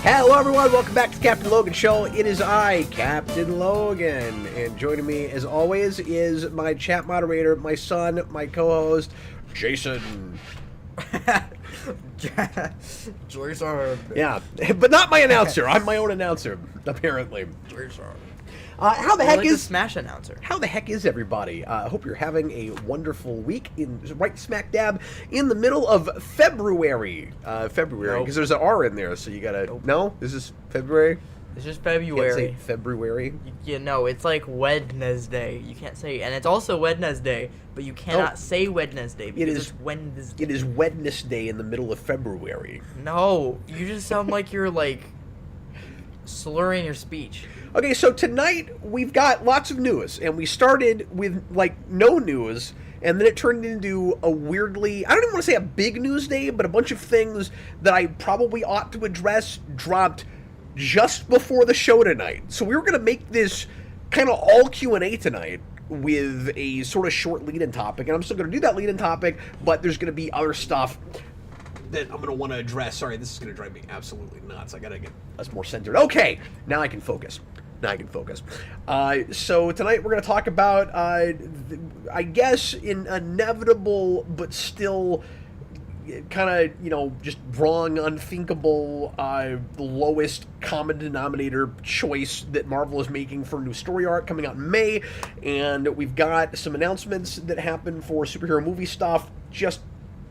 Hello everyone, welcome back to the Captain Logan Show. It is I, Captain Logan, and joining me as always is my chat moderator, my son, my co-host, Jason. Jason. Yeah, but not my announcer. I'm my own announcer, apparently. Jason. How the heck like is the Smash announcer? How the heck is everybody? I hope you're having a wonderful week. Right smack dab in the middle of February. February, because there's an R in there, so you gotta. Nope. No, this is February. It's just Can't February. say February. You know, it's like Wednesday. You can't say, and it's also Wednesday, but you cannot say Wednesday because it's Wednesday. It is Wednesday in the middle of February. No, you just sound like you're like slurring your speech. Okay, so tonight we've got lots of news, and we started with like no news, and then it turned into a weirdly, I don't even want to say a big news day, but a bunch of things that I probably ought to address dropped just before the show tonight. So we were going to make this kind of all Q&A tonight with a sort of short lead-in topic, and I'm still going to do that lead-in topic, but there's going to be other stuff that I'm going to want to address. Sorry, this is going to drive me absolutely nuts. I got to get us more centered. Okay, now I can focus. So tonight we're going to talk about, I guess, an inevitable but still kind of, just wrong, unthinkable, lowest common denominator choice that Marvel is making for new story arc coming out in May. And we've got some announcements that happen for superhero movie stuff just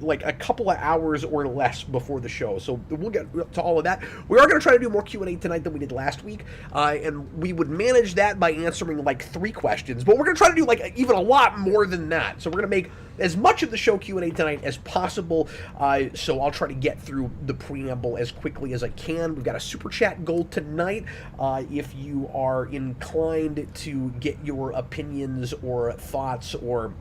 like a couple of hours or less before the show, so we'll get to all of that. We are going to try to do more Q&A tonight than we did last week, and we would manage that by answering like 3 questions, but we're going to try to do like even a lot more than that, so we're going to make as much of the show Q&A tonight as possible, so I'll try to get through the preamble as quickly as I can. We've got a super chat goal tonight. If you are inclined to get your opinions or thoughts or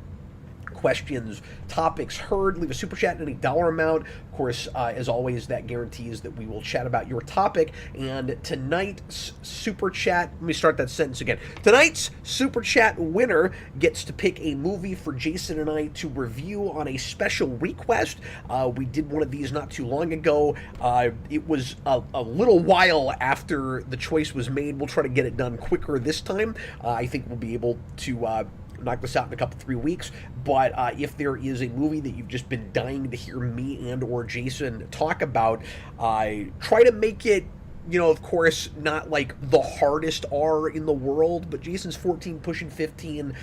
questions, topics heard, leave a super chat in any dollar amount. Of course, as always, that guarantees that we will chat about your topic. And tonight's super chat, let me start that sentence again. Tonight's super chat winner gets to pick a movie for Jason and I to review on a special request. We did one of these not too long ago. It was a little while after the choice was made. We'll try to get it done quicker this time. I think we'll be able to knock this out in a 3 weeks, but if there is a movie that you've just been dying to hear me and or Jason talk about, try to make it, of course, not like the hardest R in the world, but Jason's 14, pushing 15.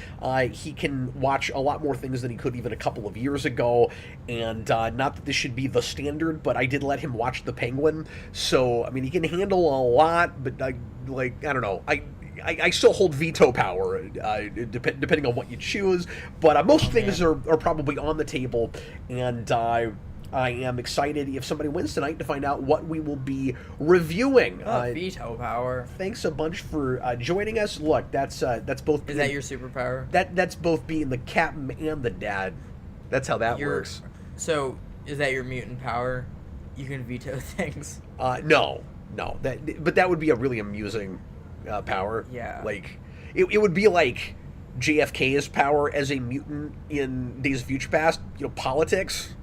He can watch a lot more things than he could even a couple of years ago, and not that this should be the standard, but I did let him watch The Penguin, so, I mean, he can handle a lot, but, I don't know, I still hold veto power, depending on what you choose, but most things are probably on the table, and I am excited if somebody wins tonight to find out what we will be reviewing. Veto power. Thanks a bunch for joining us. Look, that's both. Is that your superpower? That's both being the captain and the dad. That's how that works. So, is that your mutant power? You can veto things. No. But that would be a really amusing power. Yeah. Like, it would be like JFK's power as a mutant in Days of Future Past, politics.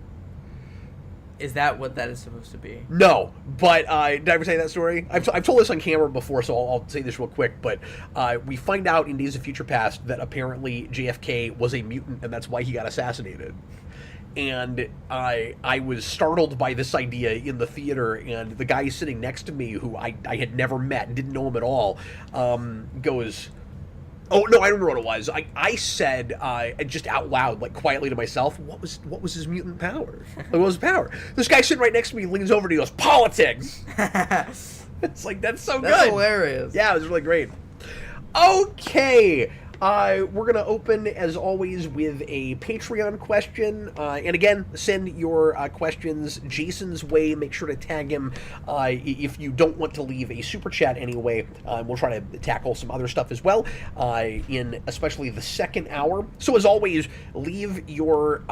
Is that what that is supposed to be? No, but did I ever tell you that story? I've told this on camera before, so I'll say this real quick, but we find out in Days of Future Past that apparently JFK was a mutant, and that's why he got assassinated. And I was startled by this idea in the theater, and the guy sitting next to me, who I had never met, didn't know him at all, goes, oh, no, I remember what it was. I said, just out loud, like quietly to myself, what was his mutant power? What was his power? This guy sitting right next to me leans over and he goes, politics! It's like, that's so good! That's hilarious. Yeah, it was really great. Okay! We're going to open, as always, with a Patreon question. And again, send your questions Jason's way. Make sure to tag him if you don't want to leave a super chat anyway. We'll try to tackle some other stuff as well in especially the second hour. So as always, leave your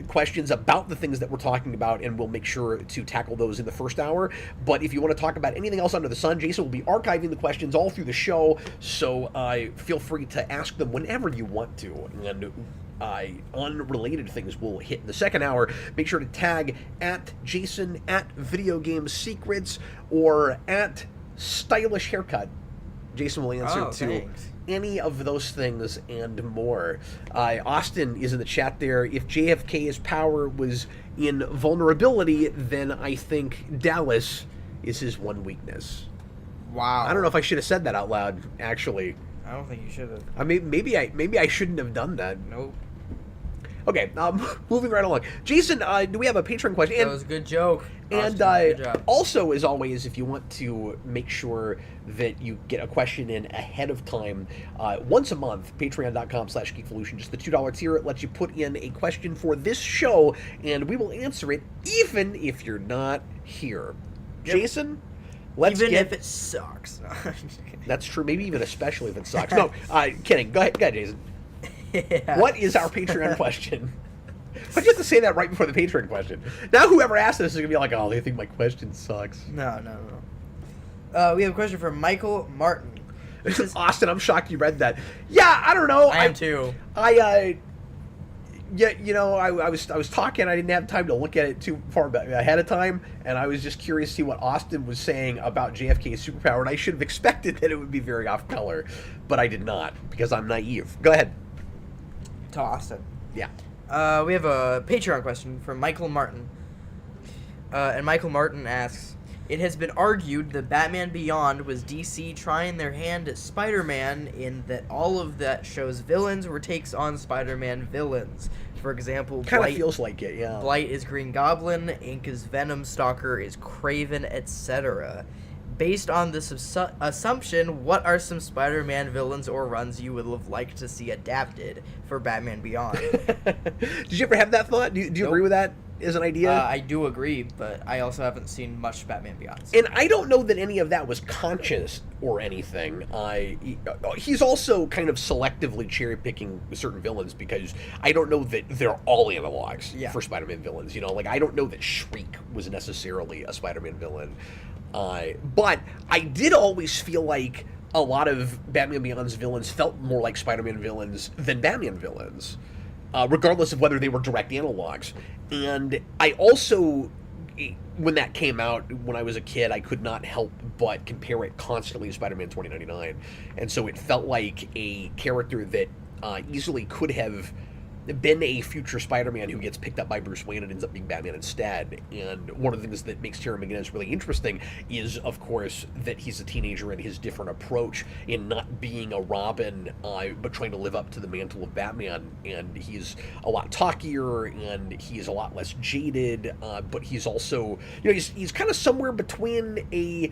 questions about the things that we're talking about, and we'll make sure to tackle those in the first hour. But if you want to talk about anything else under the sun, Jason will be archiving the questions all through the show, so feel free to ask them whenever you want to. And unrelated things will hit in the second hour. Make sure to tag at Jason at Video Game Secrets or at Stylish Haircut. Jason will answer to any of those things and more. Austin is in the chat there. If JFK's power was in vulnerability, then I think Dallas is his one weakness. Wow. I don't know if I should have said that out loud, actually. I don't think you should have. I mean, maybe I shouldn't have done that. Nope. Okay, moving right along. Jason, do we have a Patreon question? That was a good joke. And good job. Also, as always, if you want to make sure that you get a question in ahead of time, once a month, patreon.com/geekvolution, just the $2 tier, it lets you put in a question for this show, and we will answer it even if you're not here. Yep. Jason, if it sucks. That's true. Maybe even especially if it sucks. No, kidding. Go ahead, Jason. Yeah. What is our Patreon question? But you have to say that right before the Patreon question. Now whoever asked this is going to be like, oh, they think my question sucks. No. We have a question from Michael Martin. Austin, I'm shocked you read that. Yeah, I don't know. I am too. Yeah, you know, I was talking. I didn't have time to look at it too far ahead of time, and I was just curious to see what Austin was saying about JFK's superpower, and I should have expected that it would be very off color, but I did not because I'm naive. Go ahead. To Austin. Yeah. We have a Patreon question from Michael Martin. And Michael Martin asks, it has been argued that Batman Beyond was DC trying their hand at Spider-Man in that all of that show's villains were takes on Spider-Man villains. For example, kind of feels like it, yeah. Blight is Green Goblin, Ink is Venom, Stalker is Kraven, etc. Based on this assumption, what are some Spider-Man villains or runs you would have liked to see adapted for Batman Beyond? Did you ever have that thought? Do you agree with that as an idea? I do agree, but I also haven't seen much Batman Beyond. And I don't know that any of that was conscious or anything. He's also kind of selectively cherry-picking certain villains because I don't know that they're all analogs for Spider-Man villains. You know, like I don't know that Shriek was necessarily a Spider-Man villain. But I did always feel like a lot of Batman Beyond's villains felt more like Spider-Man villains than Batman villains, regardless of whether they were direct analogs. And I also, when that came out, when I was a kid, I could not help but compare it constantly to Spider-Man 2099. And so it felt like a character that easily could have been a future Spider-Man who gets picked up by Bruce Wayne and ends up being Batman instead. And one of the things that makes Terry McGinnis really interesting is, of course, that he's a teenager and his different approach in not being a Robin, but trying to live up to the mantle of Batman. And he's a lot talkier and he's a lot less jaded, but he's also, you know, he's kind of somewhere between a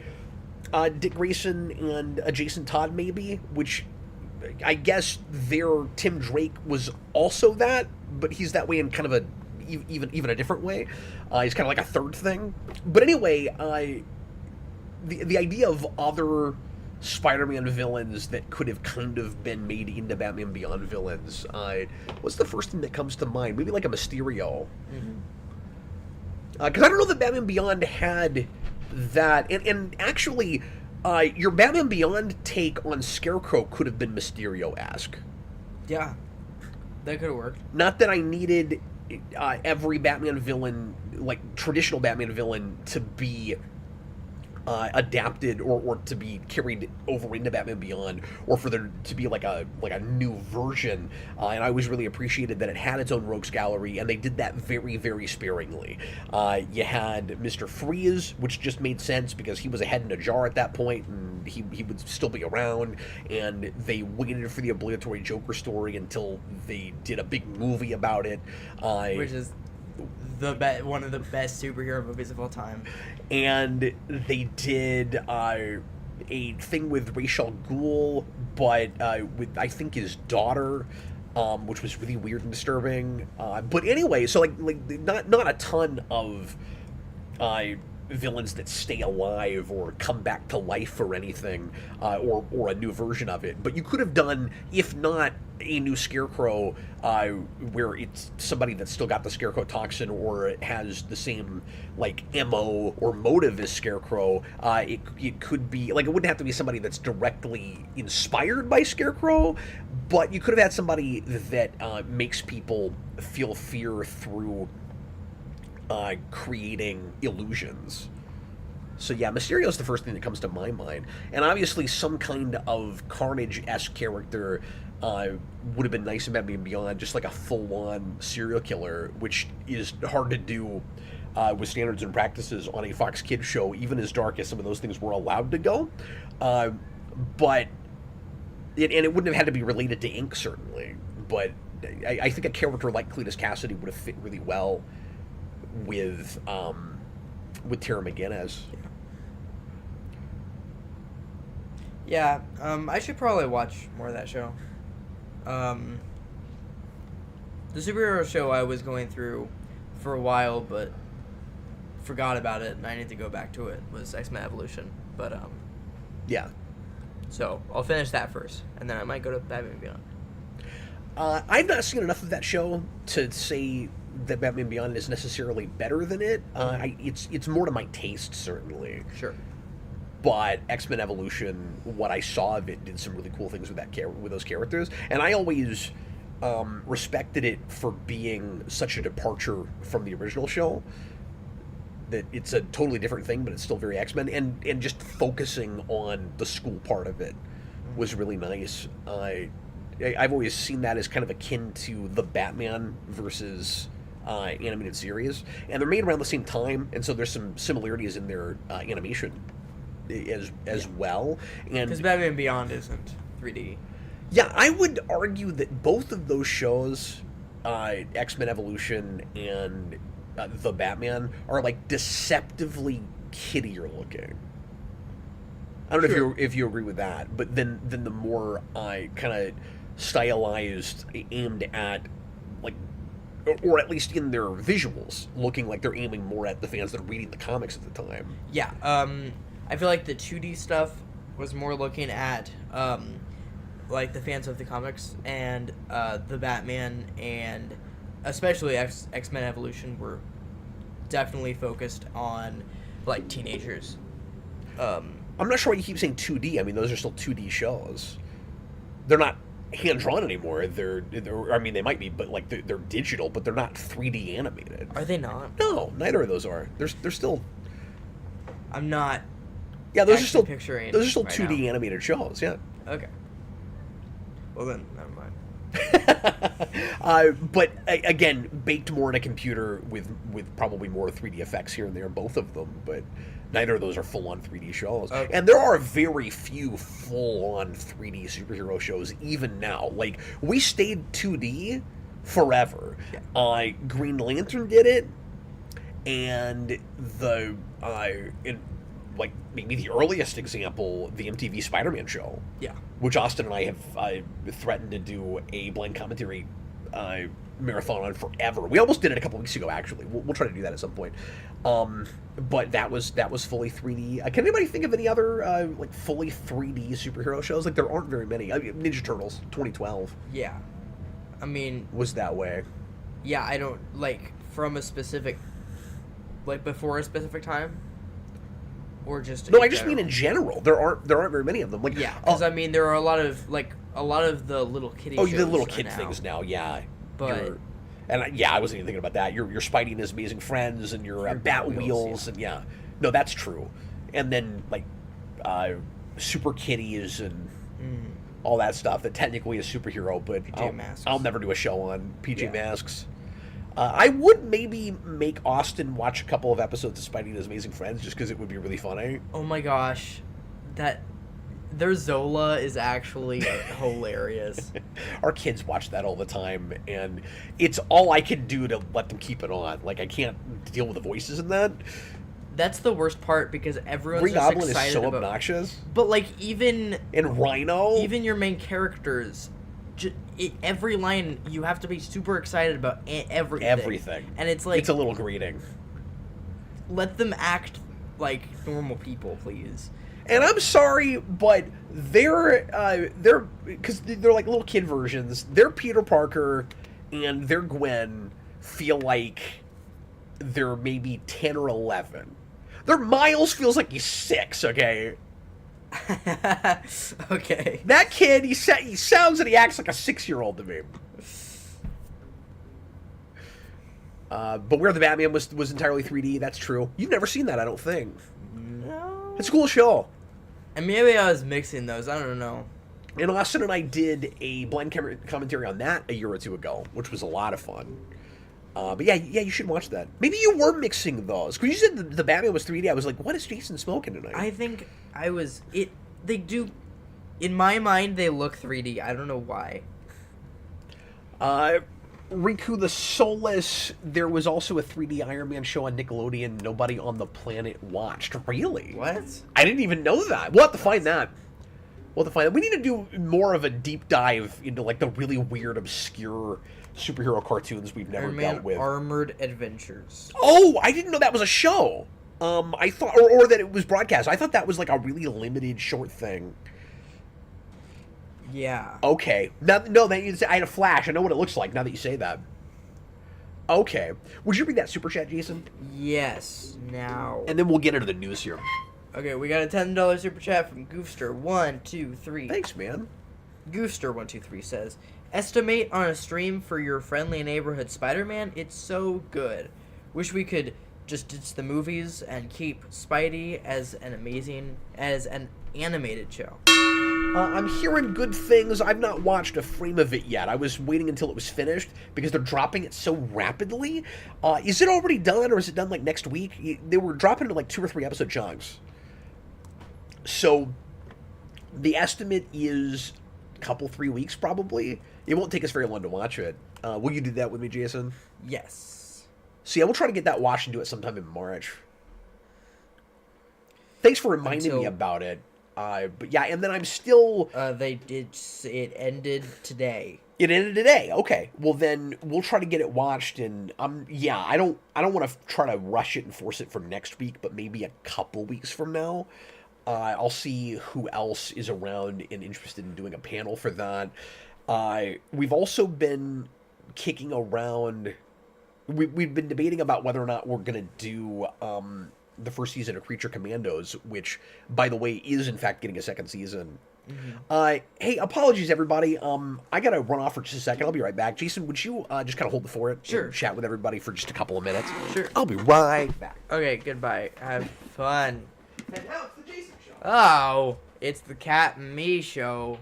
Dick Grayson and a Jason Todd, maybe, which I guess their Tim Drake was also that, but he's that way in kind of a even a different way. He's kind of like a third thing. But anyway, the idea of other Spider-Man villains that could have kind of been made into Batman Beyond villains. What's the first thing that comes to mind? Maybe like a Mysterio. Because I don't know that Batman Beyond had that, and actually. Your Batman Beyond take on Scarecrow could have been Mysterio-esque. Yeah, that could have worked. Not that I needed every Batman villain, like traditional Batman villain, to be adapted or to be carried over into Batman Beyond, or for there to be like a new version. And I always really appreciated that it had its own rogues gallery, and they did that very, very sparingly. You had Mr. Freeze, which just made sense because he was a head in a jar at that point, and he would still be around. And they waited for the obligatory Joker story until they did a big movie about it, which is one of the best superhero movies of all time. And they did a thing with Ra's al Ghul, but with I think his daughter, which was really weird and disturbing. But anyway, so like not a ton of villains that stay alive or come back to life or anything, or a new version of it. But you could have done, if not a new Scarecrow, where it's somebody that's still got the Scarecrow toxin or it has the same like MO or motive as Scarecrow. It could be like, it wouldn't have to be somebody that's directly inspired by Scarecrow, but you could have had somebody that makes people feel fear through creating illusions. So yeah, Mysterio's the first thing that comes to my mind, and obviously some kind of Carnage-esque character would have been nice in Batman Beyond, just like a full-on serial killer, which is hard to do with standards and practices on a Fox Kids show, even as dark as some of those things were allowed to go. But it wouldn't have had to be related to ink, certainly. But I think a character like Cletus Cassidy would have fit really well with Tara McGinnis. Yeah, I should probably watch more of that show. The superhero show I was going through for a while, but forgot about it, and I need to go back to it, was X-Men Evolution. But, yeah. So, I'll finish that first, and then I might go to Batman Beyond. I've not seen enough of that show to say that Batman Beyond is necessarily better than it. It's more to my taste, certainly. Sure. But X-Men Evolution, what I saw of it, did some really cool things with with those characters, and I always respected it for being such a departure from the original show. That it's a totally different thing, but it's still very X-Men, and just focusing on the school part of it was really nice. I've always seen that as kind of akin to the Batman versus animated series, and they're made around the same time, and so there's some similarities in their animation as well. And because Batman Beyond isn't 3D. Yeah, I would argue that both of those shows, X-Men Evolution and The Batman, are like deceptively kiddier looking. I don't know if you agree with that, but then the more kind of stylized, aimed at like, or at least in their visuals, looking like they're aiming more at the fans that are reading the comics at the time. Yeah, I feel like the 2D stuff was more looking at like the fans of the comics, and the Batman and especially X-Men Evolution were definitely focused on like teenagers. I'm not sure why you keep saying 2D. I mean, those are still 2D shows. They're not hand-drawn anymore. They're I mean, they might be, but like they're digital, but they're not 3D animated. Are they not? No, neither of those are. They're still. I'm not. Yeah, those are still picturing. Those are still right 2D now. Animated shows. Yeah. Okay. Well then, never mind. But again, baked more in a computer with probably more 3D effects here and there, both of them. But neither of those are full-on 3D shows. Okay. And there are very few full-on 3D superhero shows even now. Like, we stayed 2D forever. Yeah. Green Lantern did it, and like maybe the earliest example, the MTV Spider-Man show. Yeah. Which Austin and I have threatened to do a blind commentary marathon on forever. We almost did it a couple weeks ago, actually. We'll try to do that at some point. But that was fully 3D. Can anybody think of any other like fully 3D superhero shows? Like, there aren't very many. I mean, Ninja Turtles 2012. Yeah. I mean, was that way. Yeah, I don't like from a specific, like before a specific time. Or just no, I just mean in general. There aren't very many of them. Like, yeah, because I mean there are a lot of the little kiddie. Oh, the little kid things now, yeah. But I wasn't even thinking about that. Your Spidey and His Amazing Friends and your Bat Wheels, and yeah, no, that's true. And then like Super Kitties and all that stuff that technically is superhero, but I'll never do a show on PJ Masks. I would maybe make Austin watch a couple of episodes of Spidey and His Amazing Friends just because it would be really funny. Oh my gosh. Their Zola is actually hilarious. Our kids watch that all the time, and it's all I can do to let them keep it on. Like, I can't deal with the voices in that. That's the worst part because everyone's Green just Goblin excited is so about, obnoxious. But like and Rhino, even your main characters. Every line you have to be super excited about everything. Everything, and it's like it's a little grating. Let them act like normal people, please. And I'm sorry, but they're because they're like little kid versions. Their Peter Parker and their Gwen feel like they're maybe 10 or 11. Their Miles feels like he's 6. Okay. Okay. That kid, he sounds and he acts like a 6-year-old to me. But Where the Batman was entirely 3D. That's true. You've never seen that, I don't think. No. It's a cool show. And maybe I was mixing those. I don't know. And Austin and I did a blind commentary on that a year or two ago, which was a lot of fun. But yeah, you should watch that. Maybe you were mixing those because you said the Batman was 3D. I was like, what is Jason smoking tonight? I think I was it. They do, in my mind, they look 3D. I don't know why. Riku the Soulless. There was also a 3D Iron Man show on Nickelodeon. Nobody on the planet watched. Really? What? I didn't even know that. We'll have to find that. We'll have to find that. We need to do more of a deep dive into like the really weird, obscure superhero cartoons we've never Iron Man dealt with. Armored Adventures. Oh, I didn't know that was a show. I thought, or that it was broadcast. I thought that was like a really limited short thing. Yeah. Okay. Now, no, that you say I had a flash. I know what it looks like now that you say that. Okay. Would you read that super chat, Jason? Yes. Now. And then we'll get into the news here. Okay, we got a $10 super chat from Goofster123. Thanks, man. Goofster123 says, estimate on a stream for your friendly neighborhood Spider-Man. It's so good. Wish we could just ditch the movies and keep Spidey as an animated show. I'm hearing good things. I've not watched a frame of it yet. I was waiting until it was finished because they're dropping it so rapidly. Is it already done, or is it done like next week? They were dropping into like 2 or 3 episode chunks. So the estimate is a couple, 3 weeks probably. It won't take us very long to watch it. Will you do that with me, Jason? Yes. So yeah, we'll try to get that watched and do it sometime in March. Thanks for reminding me about it. But yeah, and then I'm still... It ended today. It ended today. Okay. Well, then we'll try to get it watched, and yeah, I don't want to try to rush it and force it for next week, but maybe a couple weeks from now. I'll see who else is around and interested in doing a panel for that. We've also been kicking around... We've been debating about whether or not we're going to do the first season of Creature Commandos, which, by the way, is in fact getting a second season. Mm-hmm. Hey, apologies, everybody. I got to run off for just a second. I'll be right back. Jason, would you just kind of hold the fort and chat with everybody for just a couple of minutes? Sure. I'll be right back. Okay, goodbye. Have fun. And now it's the Jason Show. Oh, it's the Cat and Me show.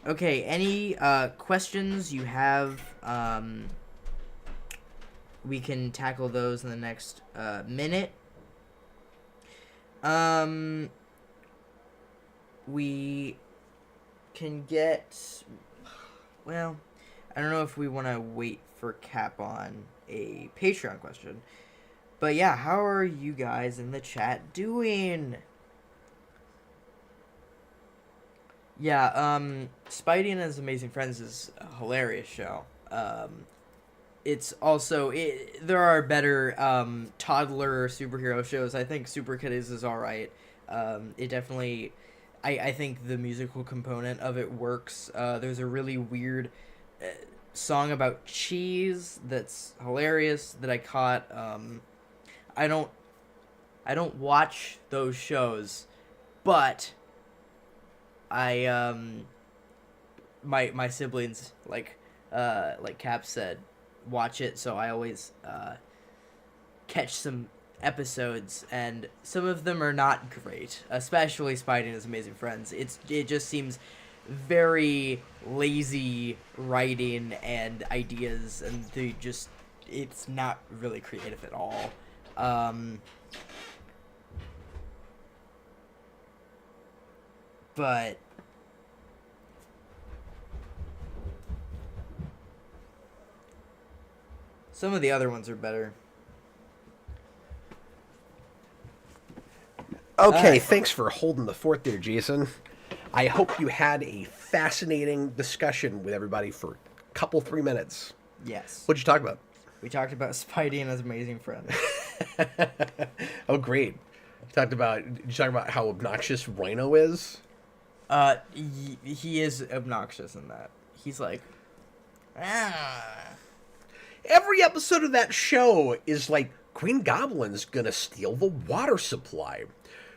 Okay, any questions you have, we can tackle those in the next minute. We can get, well, I don't know if we want to wait for Cap on a Patreon question. But yeah, how are you guys in the chat doing? Yeah, Spidey and His Amazing Friends is a hilarious show. It's also, there are better toddler superhero shows. I think Super Kiddies is alright. It definitely, I think the musical component of it works. There's a really weird song about cheese that's hilarious that I caught. I don't watch those shows, but my siblings, like Cap said, watch it, so I always catch some episodes, and some of them are not great, especially Spidey and His Amazing Friends. It just seems very lazy writing and ideas, and it's not really creative at all. But some of the other ones are better. Okay, thanks for holding the fort there, Jason. I hope you had a fascinating discussion with everybody for a couple, 3 minutes. Yes. What'd you talk about? We talked about Spidey and his amazing friend. Oh, great. Did you talk about how obnoxious Rhino is? He is obnoxious in that. He's like, Every episode of that show is like, Green Goblin's gonna steal the water supply.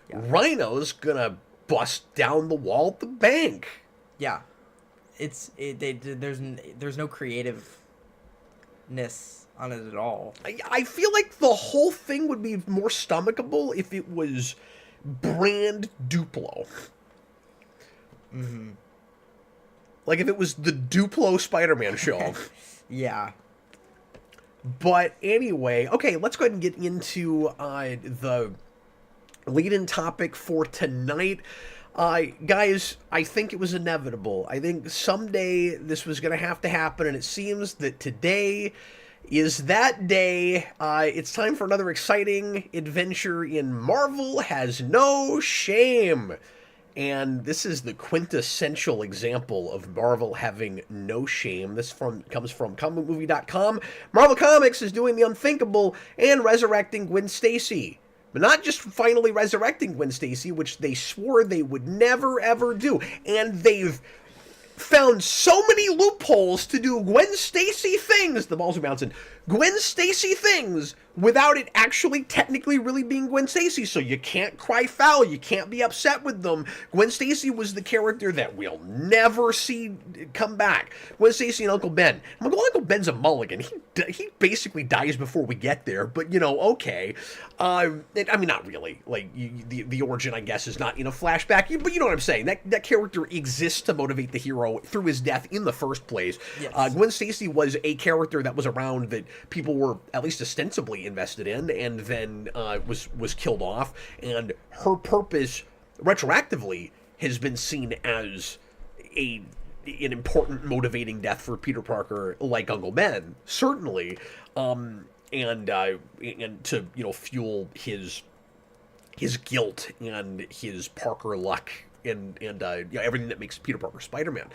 Yeah. Rhino's gonna bust down the wall at the bank. Yeah. There's no creativeness on it at all. I feel like the whole thing would be more stomachable if it was brand Duplo. Mm-hmm. Like if it was the Duplo Spider-Man show. Yeah. But anyway, okay, let's go ahead and get into the lead-in topic for tonight. Guys, I think it was inevitable. I think someday this was going to have to happen, and it seems that today is that day. It's time for another exciting adventure in Marvel Has No Shame. And this is the quintessential example of Marvel having no shame. This comes from comicmovie.com. Marvel Comics is doing the unthinkable and resurrecting Gwen Stacy. But not just finally resurrecting Gwen Stacy, which they swore they would never, ever do. And they've found so many loopholes to do Gwen Stacy things, the balls are bouncing, Gwen Stacy things, without it actually technically really being Gwen Stacy. So you can't cry foul, you can't be upset with them. Gwen Stacy was the character that we'll never see come back. Gwen Stacy and Uncle Ben. Uncle Ben's a mulligan. He basically dies before we get there, but you know, okay. I mean, not really. Like, the origin, I guess, is not in a flashback, but you know what I'm saying. That character exists to motivate the hero through his death in the first place. Yes. Gwen Stacy was a character that was around that people were at least ostensibly invested in, and then was killed off, and her purpose retroactively has been seen as an important motivating death for Peter Parker, like Uncle Ben, certainly, and to, you know, fuel his guilt and his Parker luck and you know, everything that makes Peter Parker Spider-Man.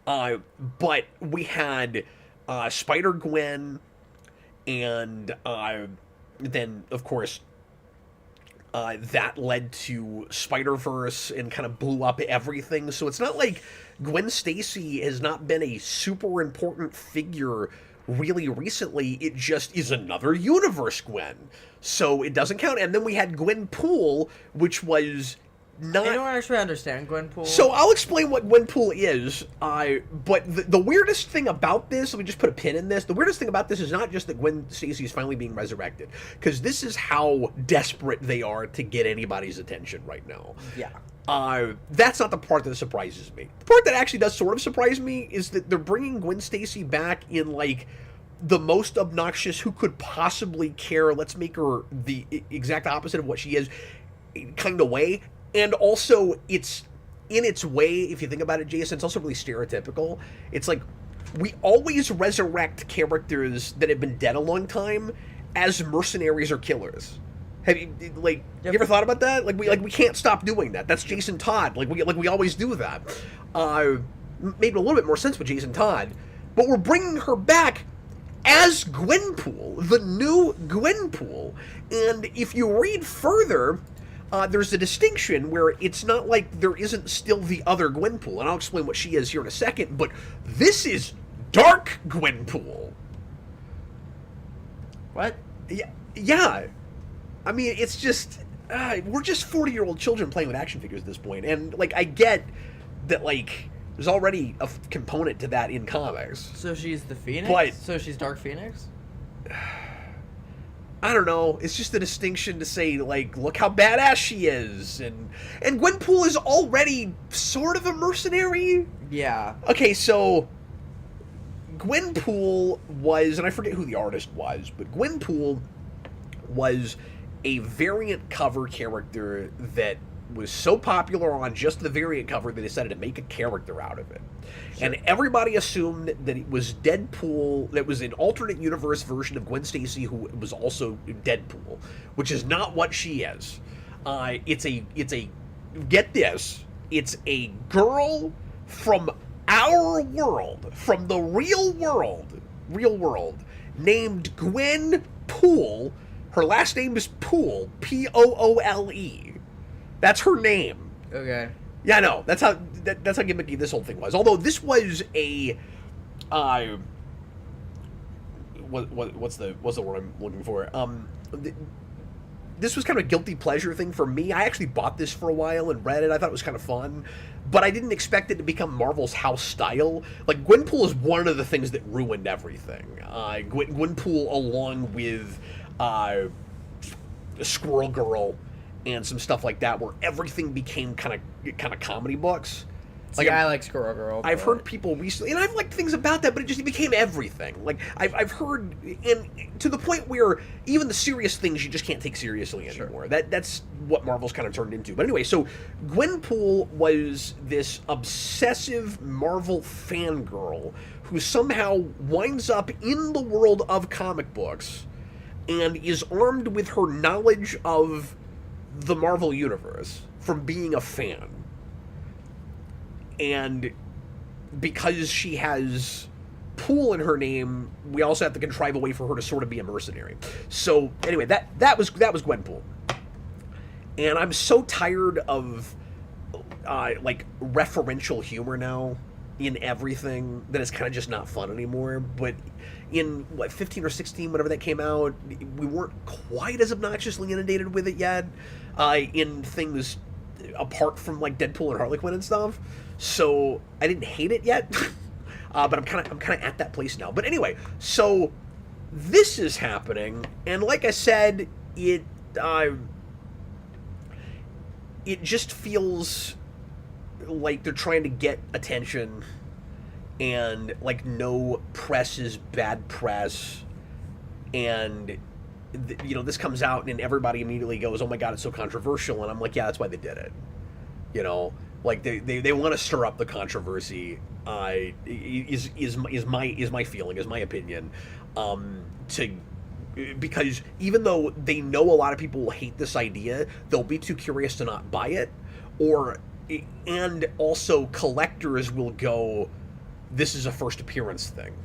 But we had Spider-Gwen, and then, of course, that led to Spider-Verse and kind of blew up everything. So it's not like Gwen Stacy has not been a super important figure really recently. It just is another universe Gwen. So it doesn't count. And then we had Gwenpool, which was not... I don't actually understand Gwenpool. So I'll explain what Gwenpool is. But the weirdest thing about this, let me just put a pin in this. The weirdest thing about this is not just that Gwen Stacy is finally being resurrected, because this is how desperate they are to get anybody's attention right now. Yeah. That's not the part that surprises me. The part that actually does sort of surprise me is that they're bringing Gwen Stacy back in, like, the most obnoxious who could possibly care, let's make her the exact opposite of what she is kind of way. And also, it's, in its way, if you think about it, Jason, it's also really stereotypical. It's like, we always resurrect characters that have been dead a long time as mercenaries or killers. Have you, like, you ever thought about that? Like, we can't stop doing that. That's Jason Todd. We always do that. Made a little bit more sense with Jason Todd. But we're bringing her back as Gwenpool, the new Gwenpool. And if you read further, there's a distinction where it's not like there isn't still the other Gwenpool, and I'll explain what she is here in a second, but this is Dark Gwenpool. What? Yeah. I mean, it's just, we're just 40-year-old children playing with action figures at this point, and, like, I get that, like, there's already a component to that in comics. So she's the Phoenix? But, so she's Dark Phoenix? I don't know. It's just a distinction to say, like, look how badass she is. And Gwenpool is already sort of a mercenary. Yeah. Okay, so Gwenpool was, and I forget who the artist was, but Gwenpool was a variant cover character that was so popular on just the variant cover they decided to make a character out of it. Sure. And everybody assumed that it was Deadpool, that was an alternate universe version of Gwen Stacy who was also Deadpool, which is not what she is. It's a get this, it's a girl from our world, from the real world, real world, named Gwenpool. Her last name is Poole, Poole. That's her name. Okay. Yeah, I know. That's how gimmicky this whole thing was. Although this was a, what's the word I'm looking for? This was kind of a guilty pleasure thing for me. I actually bought this for a while and read it. I thought it was kind of fun, but I didn't expect it to become Marvel's house style. Like, Gwenpool is one of the things that ruined everything. Gwenpool, along with Squirrel Girl and some stuff like that, where everything became kind of comedy books. Like, I like Squirrel Girl. I've heard people recently, and I've liked things about that, but it became everything. Like, I've heard, and to the point where even the serious things you just can't take seriously anymore. Sure. That's what Marvel's kind of turned into. But anyway, so Gwenpool was this obsessive Marvel fangirl who somehow winds up in the world of comic books and is armed with her knowledge of the Marvel Universe from being a fan. And because she has Pool in her name, we also have to contrive a way for her to sort of be a mercenary. So anyway, that was Gwenpool. And I'm so tired of like referential humor now in everything that it's kind of just not fun anymore. But in 15 or 16, whenever that came out, we weren't quite as obnoxiously inundated with it yet. In things apart from like Deadpool and Harley Quinn and stuff. So I didn't hate it yet, but I'm kind of at that place now. But anyway, so this is happening, and like I said, it just feels like they're trying to get attention, and like no press is bad press, and this comes out and everybody immediately goes, "Oh my God, it's so controversial," and I'm like, yeah, that's why they did it. Like they want to stir up the controversy. Is my feeling, is my opinion, because even though they know a lot of people will hate this idea, they'll be too curious to not buy it, and also collectors will go, this is a first appearance thing.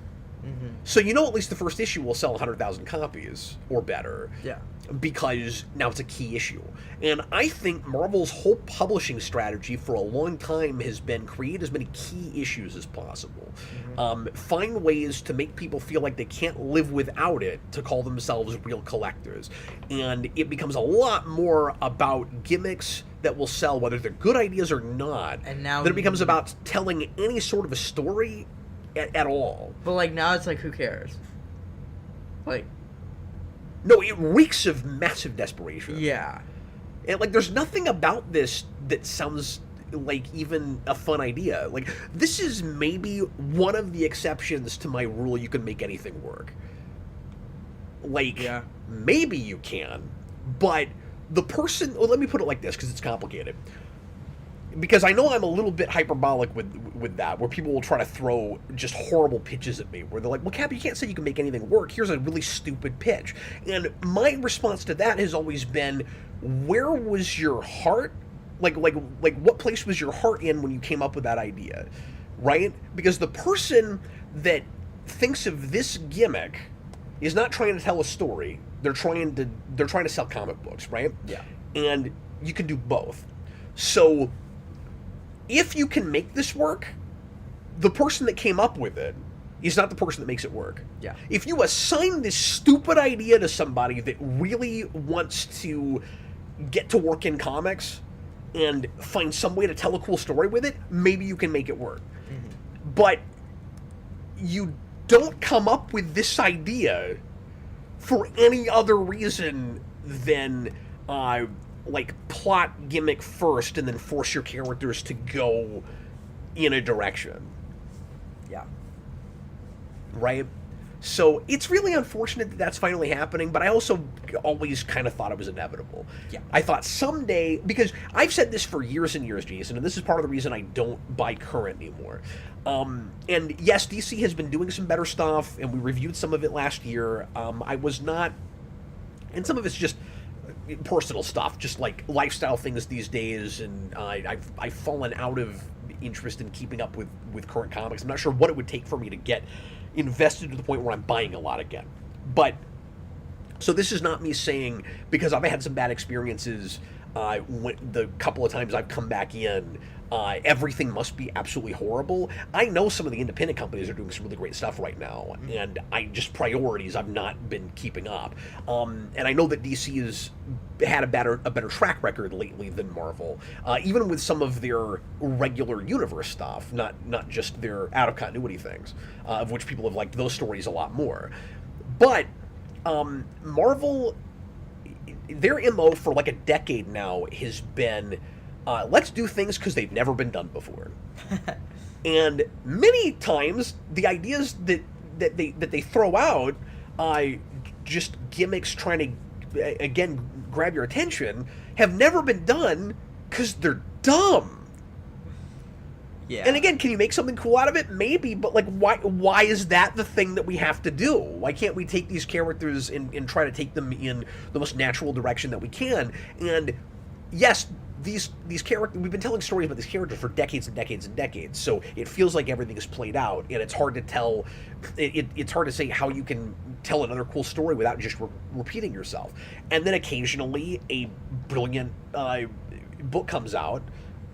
Mm-hmm. So at least the first issue will sell 100,000 copies or better. Yeah. Because now it's a key issue. And I think Marvel's whole publishing strategy for a long time has been create as many key issues as possible. Mm-hmm. Find ways to make people feel like they can't live without it to call themselves real collectors. And it becomes a lot more about gimmicks that will sell, whether they're good ideas or not. And now then it becomes about telling any sort of a story at all. But like now it's like, who cares? Like, no, it reeks of massive desperation. Yeah. And like there's nothing about this that sounds like even a fun idea. Like, this is maybe one of the exceptions to my rule, you can make anything work. Like, yeah, maybe you can, but the person, well, let me put it like this because it's complicated. Because I know I'm a little bit hyperbolic with that, where people will try to throw just horrible pitches at me, where they're like, well, Cap, you can't say you can make anything work. Here's a really stupid pitch. And my response to that has always been, where was your heart? Like what place was your heart in when you came up with that idea, right? Because the person that thinks of this gimmick is not trying to tell a story. They're trying to sell comic books, right? Yeah. And you can do both. So if you can make this work, the person that came up with it is not the person that makes it work. Yeah. If you assign this stupid idea to somebody that really wants to get to work in comics and find some way to tell a cool story with it, maybe you can make it work. Mm-hmm. But you don't come up with this idea for any other reason than like plot gimmick first and then force your characters to go in a direction. Yeah. Right? So it's really unfortunate that that's finally happening, but I also always kind of thought it was inevitable. Yeah. I thought someday, because I've said this for years and years, Jason, and this is part of the reason I don't buy Current anymore. And yes, DC has been doing some better stuff, and we reviewed some of it last year. I was not, and some of it's just personal stuff, just like lifestyle things these days, and I've fallen out of interest in keeping up with current comics. I'm not sure what it would take for me to get invested to the point where I'm buying a lot again. But so this is not me saying, because I've had some bad experiences the couple of times I've come back in, everything must be absolutely horrible. I know some of the independent companies are doing some really great stuff right now, and priorities I've not been keeping up. And I know that DC has had a better track record lately than Marvel, even with some of their regular universe stuff, not just their out of continuity things, of which people have liked those stories a lot more. But Marvel, their MO for like a decade now has been, let's do things because they've never been done before. And many times the ideas that they throw out, just gimmicks trying to again grab your attention, have never been done because they're dumb. Yeah. And again, can you make something cool out of it? Maybe, but like, why is that the thing that we have to do? Why can't we take these characters and try to take them in the most natural direction that we can? And yes, these characters, we've been telling stories about these characters for decades and decades and decades, so it feels like everything is played out, and it's hard to tell, it's hard to say how you can tell another cool story without just repeating yourself. And then occasionally a brilliant book comes out.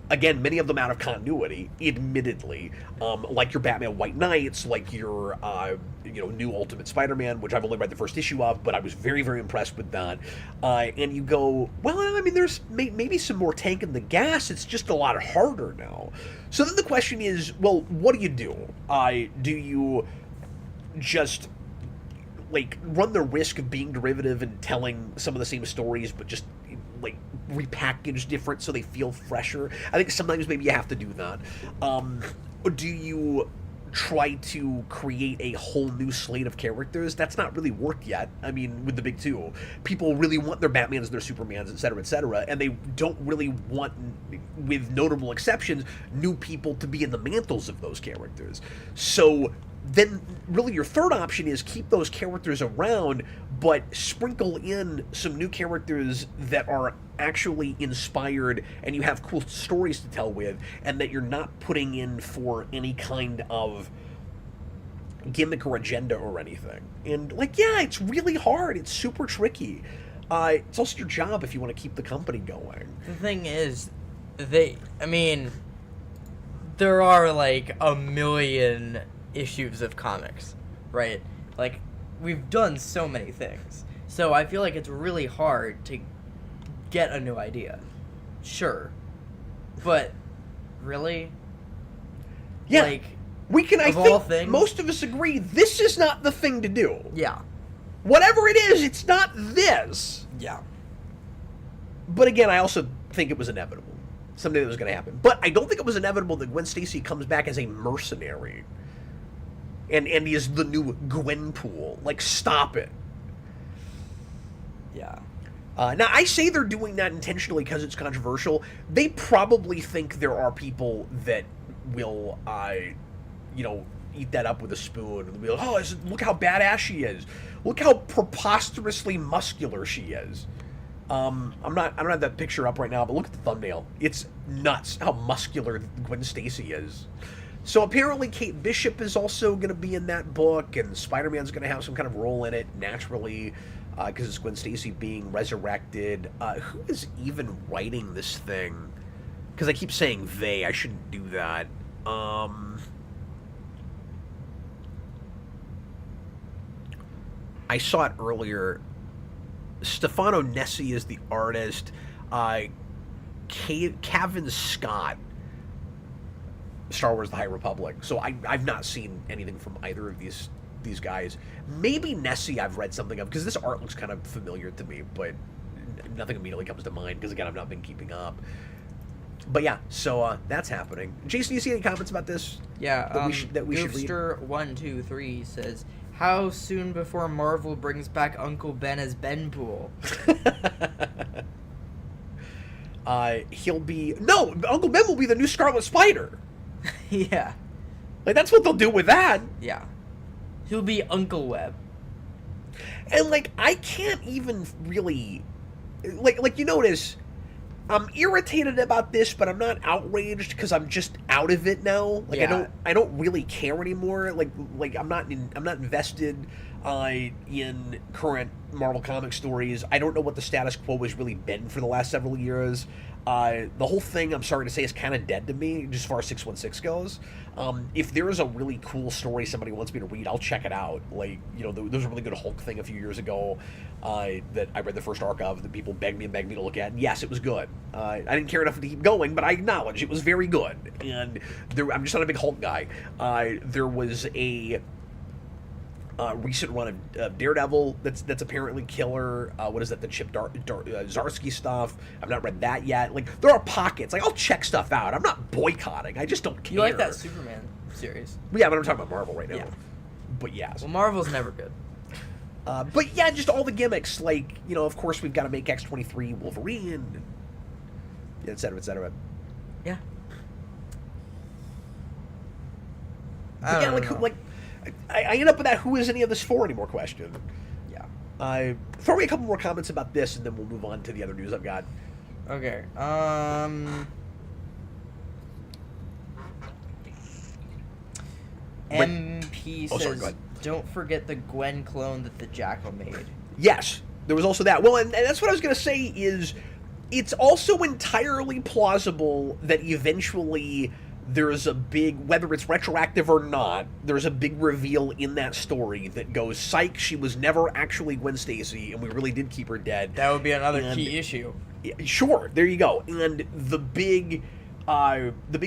Again, many of them out of continuity, admittedly, like your Batman White Knights, like your new Ultimate Spider-Man, which I've only read the first issue of, but I was very, very impressed with that. And you go, well, I mean, there's maybe some more tank in the gas. It's just a lot harder now. So then the question is, well, what do you do? Do you just like run the risk of being derivative and telling some of the same stories, but just like repackaged different so they feel fresher? I think sometimes maybe you have to do that. Or do you try to create a whole new slate of characters? That's not really worked yet. I mean, with the big two, people really want their Batmans, their Supermans, etc., and they don't really want, with notable exceptions, new people to be in the mantles of those characters. So then really your third option is keep those characters around, but sprinkle in some new characters that are actually inspired and you have cool stories to tell with, and that you're not putting in for any kind of gimmick or agenda or anything. And like, yeah, it's really hard. It's super tricky. It's also your job if you want to keep the company going. The thing is, there are like a million issues of comics, right? Like, we've done so many things, so I feel like it's really hard to get a new idea. Sure, but really, yeah, like, we can. I all think things, most of us agree this is not the thing to do. Yeah, whatever it is, it's not this. Yeah, but again, I also think it was inevitable. Something that was going to happen. But I don't think it was inevitable that Gwen Stacy comes back as a mercenary. And he is the new Gwenpool. Like, stop it. Yeah. Now, I say they're doing that intentionally because it's controversial. They probably think there are people that will, eat that up with a spoon. And be like, oh, look how badass she is. Look how preposterously muscular she is. I don't have that picture up right now, but look at the thumbnail. It's nuts how muscular Gwen Stacy is. So apparently Kate Bishop is also going to be in that book, and Spider-Man's going to have some kind of role in it, naturally, because it's Gwen Stacy being resurrected. Who is even writing this thing? Because I keep saying they. I shouldn't do that. I saw it earlier. Stefano Nessi is the artist. Kevin Scott, Star Wars: The High Republic. So I've not seen anything from either of these guys. Maybe Nessie I've read something of, because this art looks kind of familiar to me, but nothing immediately comes to mind, because again, I've not been keeping up. But yeah, so that's happening. Jason, do you see any comments about this? Yeah, that we should read? Goofster123 says, how soon before Marvel brings back Uncle Ben as Gwenpool? Uncle Ben will be the new Scarlet Spider. Yeah. Like, that's what they'll do with that. Yeah. He'll be Uncle Web. And, like, I can't even really... Like you notice, I'm irritated about this, but I'm not outraged because I'm just out of it now. Like Yeah. I don't really care anymore. Like I'm not invested in current Marvel comic stories. I don't know what the status quo has really been for the last several years. The whole thing, I'm sorry to say, is kind of dead to me, just as far as 616 goes. If there is a really cool story somebody wants me to read, I'll check it out. Like, you know, there was a really good Hulk thing a few years ago that I read the first arc of that people begged me to look at. And yes, it was good. I didn't care enough to keep going, but I acknowledge it was very good. And I'm just not a big Hulk guy. There was a recent run of Daredevil that's apparently killer. What is that? The Chip Zdarsky stuff. I've not read that yet. Like, there are pockets. Like, I'll check stuff out. I'm not boycotting. I just don't care. You like that Superman series? Yeah, but I'm talking about Marvel right now. Yeah. But yeah. Well, Marvel's never good. But yeah, just all the gimmicks. Like, you know, of course we've got to make X-23 Wolverine, and et cetera, et cetera. Yeah. But yeah, like I end up with that "who is any of this for" anymore question. Yeah. Throw me a couple more comments about this, and then we'll move on to the other news I've got. Okay. MP says, sorry, go ahead. don't forget the Gwen clone that the Jackal made. Yes, there was also that. Well, and that's what I was going to say is it's also entirely plausible that eventually there's a big, whether it's retroactive or not, there's a big reveal in that story that goes, psych, she was never actually Gwen Stacy, and we really did keep her dead. That would be another key issue. Sure, there you go. And the big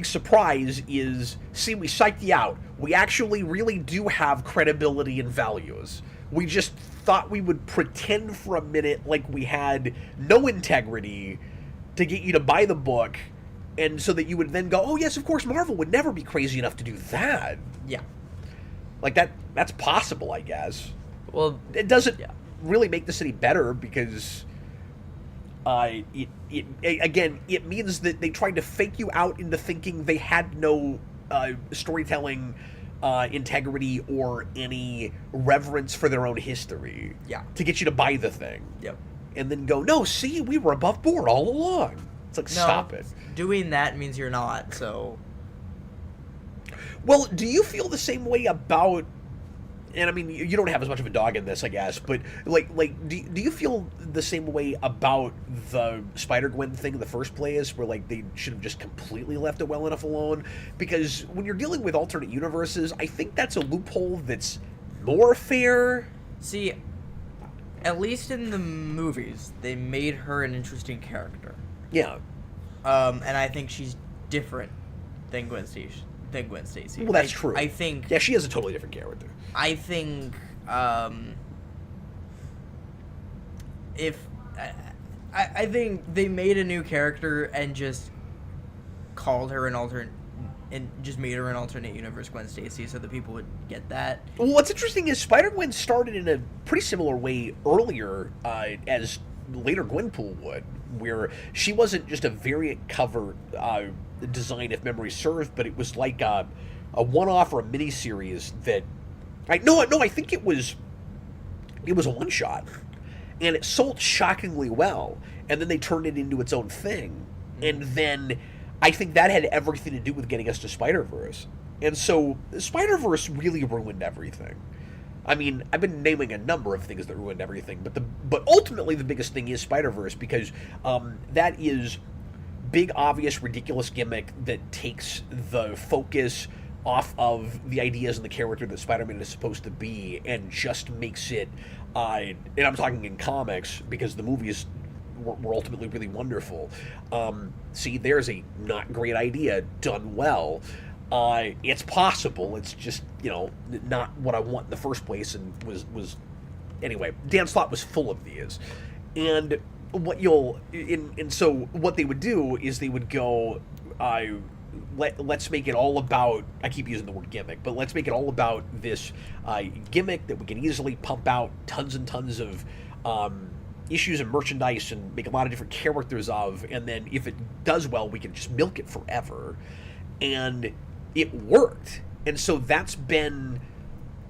surprise is, see, we psyched you out. We actually really do have credibility and values. We just thought we would pretend for a minute like we had no integrity to get you to buy the book, and so that you would then go, oh yes, of course, Marvel would never be crazy enough to do that. Yeah. Like, that's possible, I guess. Well, it doesn't really make the city better because it means that they tried to fake you out into thinking they had no storytelling integrity or any reverence for their own history. Yeah. To get you to buy the thing. Yep. And then go, no, see, we were above board all along. It's like, stop it. Doing that means you're not, so... Well, do you feel the same way about... And I mean, you don't have as much of a dog in this, I guess, but do you feel the same way about the Spider-Gwen thing in the first place, where like they should have just completely left it well enough alone? Because when you're dealing with alternate universes, I think that's a loophole that's more fair. See, at least in the movies, they made her an interesting character. Yeah. And I think she's different than Gwen Stacy. Well, that's true. I think... Yeah, she is a totally different character. I think, I think they made a new character and just called her an alternate... And just made her an alternate universe Gwen Stacy so that people would get that. Well, what's interesting is Spider-Gwen started in a pretty similar way earlier as later Gwenpool would, where she wasn't just a variant cover design, if memory serves, but it was like a one-off or a mini-series that... I think it was a one-shot, and it sold shockingly well, and then they turned it into its own thing, and then I think that had everything to do with getting us to Spider-Verse. And so Spider-Verse really ruined everything. I mean, I've been naming a number of things that ruined everything, but ultimately the biggest thing is Spider-Verse, because that is big, obvious, ridiculous gimmick that takes the focus off of the ideas and the character that Spider-Man is supposed to be and just makes it, and I'm talking in comics because the movies were ultimately really wonderful. See, there's a not great idea done well. It's possible. It's just, not what I want in the first place, and was anyway. Dan Slott was full of these, and so what they would do is they would go, let's make it all about. I keep using the word gimmick, but let's make it all about this gimmick that we can easily pump out tons and tons of issues and merchandise and make a lot of different characters of, and then if it does well, we can just milk it forever. And it worked. And so that's been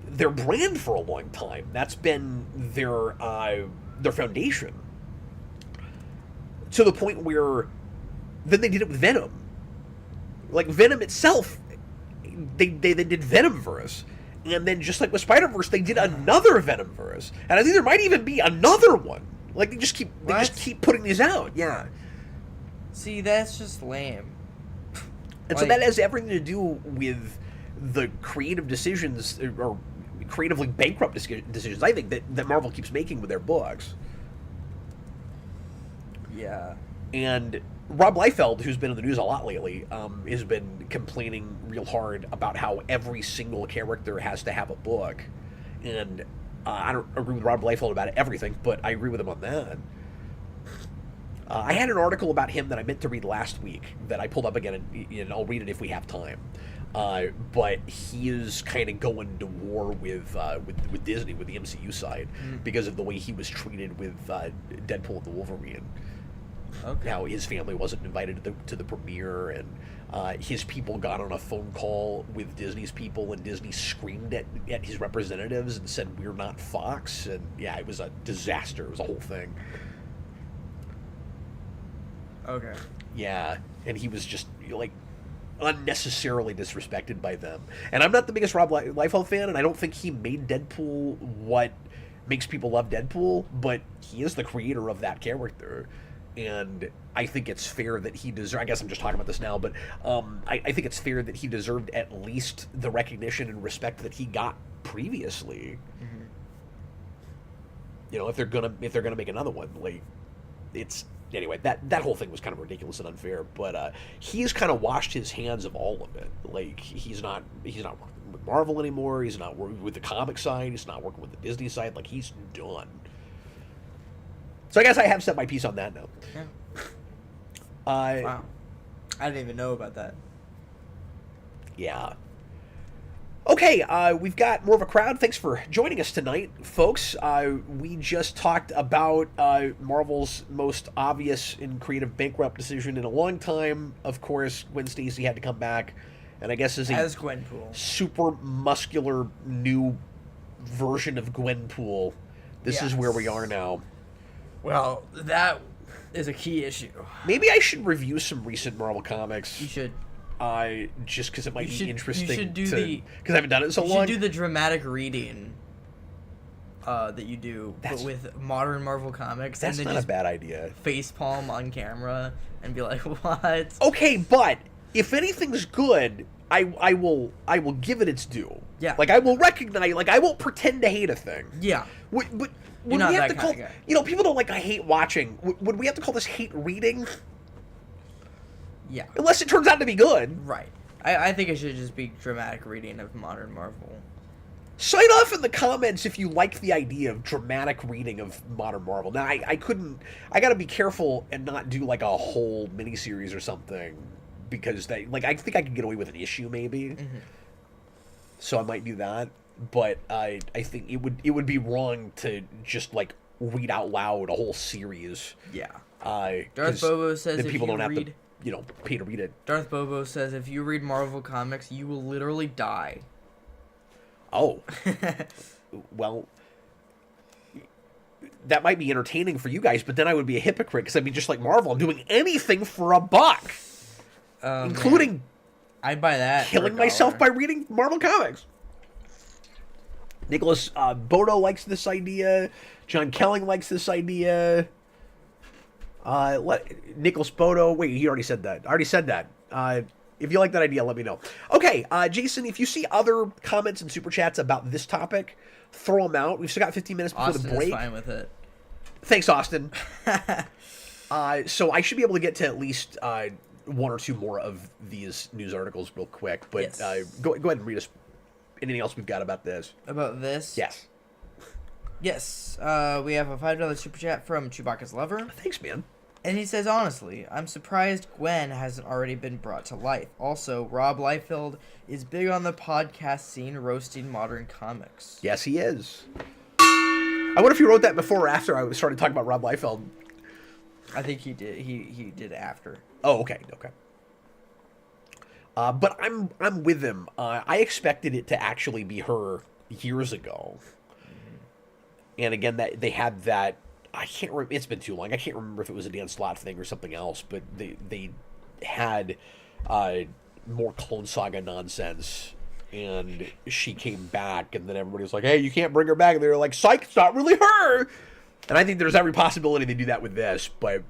their brand for a long time. That's been their foundation. to the point where then they did it with Venom. Like, Venom itself, they did Venomverse. And then just like with Spider-Verse, they did another Venomverse. And I think there might even be another one. Like, they just keep putting these out. Yeah. See, that's just lame. And so that has everything to do with the creative decisions, or creatively bankrupt decisions, I think, that Marvel keeps making with their books. Yeah. And Rob Liefeld, who's been in the news a lot lately, has been complaining real hard about how every single character has to have a book. And I don't agree with Rob Liefeld about everything, but I agree with him on that. I had an article about him that I meant to read last week that I pulled up again, and I'll read it if we have time. But he is kind of going to war with Disney, with the MCU side, because of the way he was treated with Deadpool and the Wolverine. Okay. How his family wasn't invited to the premiere, and his people got on a phone call with Disney's people, and Disney screamed at his representatives and said, "We're not Fox." And yeah, it was a disaster. It was a whole thing. Okay. Yeah, and he was just, like, unnecessarily disrespected by them. And I'm not the biggest Rob Liefeld fan, and I don't think he made Deadpool what makes people love Deadpool, but he is the creator of that character. And I think it's fair that he deserved, I guess I'm just talking about this now, but I think it's fair that he deserved at least the recognition and respect that he got previously. Mm-hmm. You know, if they're gonna make another one, like, it's... Anyway, that whole thing was kind of ridiculous and unfair, but he's kind of washed his hands of all of it. Like, he's not working with Marvel anymore. He's not working with the comic side. He's not working with the Disney side. Like, he's done. So I guess I have set my piece on that note. Yeah. Wow. I didn't even know about that. Yeah. Okay, we've got more of a crowd. Thanks for joining us tonight, folks. We just talked about Marvel's most obvious and creative bankrupt decision in a long time. Of course, Gwen Stacy had to come back, and I guess as Gwenpool, super muscular new version of Gwenpool. This is where we are now. Well, that is a key issue. Maybe I should review some recent Marvel comics. You should. Just because it might be interesting. You should do because I haven't done it in so long. You should do the dramatic reading that you do, but with modern Marvel comics. That's and then not a bad idea. Facepalm on camera and be like, "What?" Okay, but if anything's good, I will give it its due. Yeah. Like, I will recognize. Like, I won't pretend to hate a thing. Yeah. But You're would not we have that to call? kind of guy. You know, people don't like I hate watching. Would we have to call this hate reading? Yeah. Unless it turns out to be good. Right. I think it should just be dramatic reading of modern Marvel. Sign off in the comments if you like the idea of dramatic reading of modern Marvel. Now, I gotta be careful and not do, like, a whole miniseries or something, because I think I could get away with an issue, maybe. Mm-hmm. So I might do that. But I think it would be wrong to just, like, read out loud a whole series. Yeah. Darth Bobo says then if people you don't have read... to, you know, pay to read it. Darth Bobo says if you read Marvel comics, you will literally die. Oh. Well, that might be entertaining for you guys, but then I would be a hypocrite, because I'd be just like Marvel. I'm doing anything for a buck. Including... Man. I'd buy that. Killing myself by reading Marvel comics. Nicholas Bodo likes this idea. John Kelling likes this idea. Nicholas Bodo. Wait, he already said that. I already said that. If you like that idea, let me know. Okay, Jason, if you see other comments and super chats about this topic, throw them out. We've still got 15 minutes before Austin the break. Is fine with it. Thanks, Austin. So I should be able to get to at least one or two more of these news articles real quick. But yes. Go ahead and read us anything else we've got about this. About this? Yes. Yes. We have a $5 super chat from Chewbacca's Lover. Thanks, man. And he says, honestly, I'm surprised Gwen hasn't already been brought to life. Also, Rob Liefeld is big on the podcast scene roasting modern comics. Yes, he is. I wonder if he wrote that before or after I started talking about Rob Liefeld. I think he did. He did after. Oh, okay. But I'm with him. I expected it to actually be her years ago. Mm-hmm. And again, that they had that I can't remember. It's been too long. I can't remember if it was a Dan Slott thing or something else. But they had more Clone Saga nonsense, and she came back, and then everybody was like, "Hey, you can't bring her back." And they were like, "Psych, it's not really her." And I think there's every possibility they do that with this, but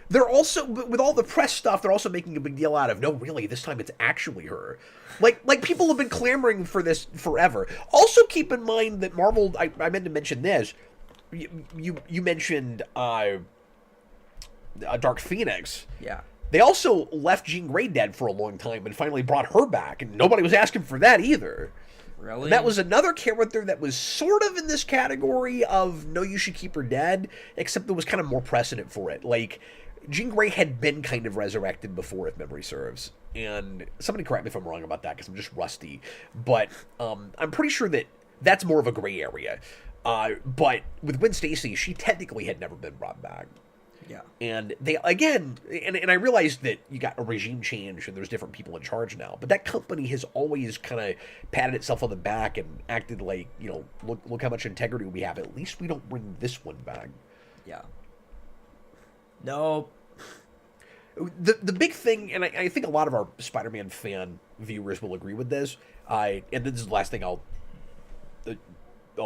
they're also, with all the press stuff, they're also making a big deal out of, no, really, this time it's actually her. Like people have been clamoring for this forever. Also, keep in mind that Marvel, I meant to mention this, you mentioned Dark Phoenix. Yeah. They also left Jean Grey dead for a long time and finally brought her back, and nobody was asking for that either. Really? And that was another character that was sort of in this category of, no, you should keep her dead, except there was kind of more precedent for it. Like, Jean Grey had been kind of resurrected before, if memory serves. And somebody correct me if I'm wrong about that, because I'm just rusty. But I'm pretty sure that that's more of a gray area. But with Gwen Stacy, she technically had never been brought back. Yeah. And they, again, and I realized that you got a regime change and there's different people in charge now, but that company has always kind of patted itself on the back and acted like, you know, look how much integrity we have. At least we don't bring this one back. Yeah. No. The big thing, and I think a lot of our Spider-Man fan viewers will agree with this, and this is the last thing I'll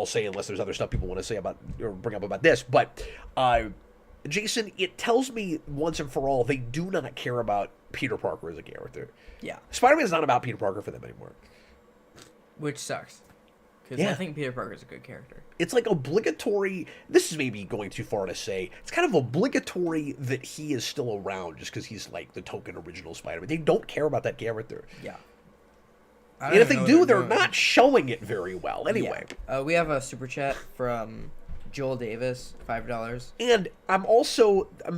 say, unless there's other stuff people want to say about or bring up about this, but Jason, it tells me once and for all they do not care about Peter Parker as a character. Yeah. Spider-Man is not about Peter Parker for them anymore. Which sucks. Because Yeah. I think Peter Parker's a good character. It's like obligatory. This is maybe going too far to say. It's kind of obligatory that he is still around just because he's like the token original Spider-Man. They don't care about that character. Yeah. And if they do, they're not showing it very well. Anyway. Yeah. We have a super chat from Joel Davis, $5. And I'm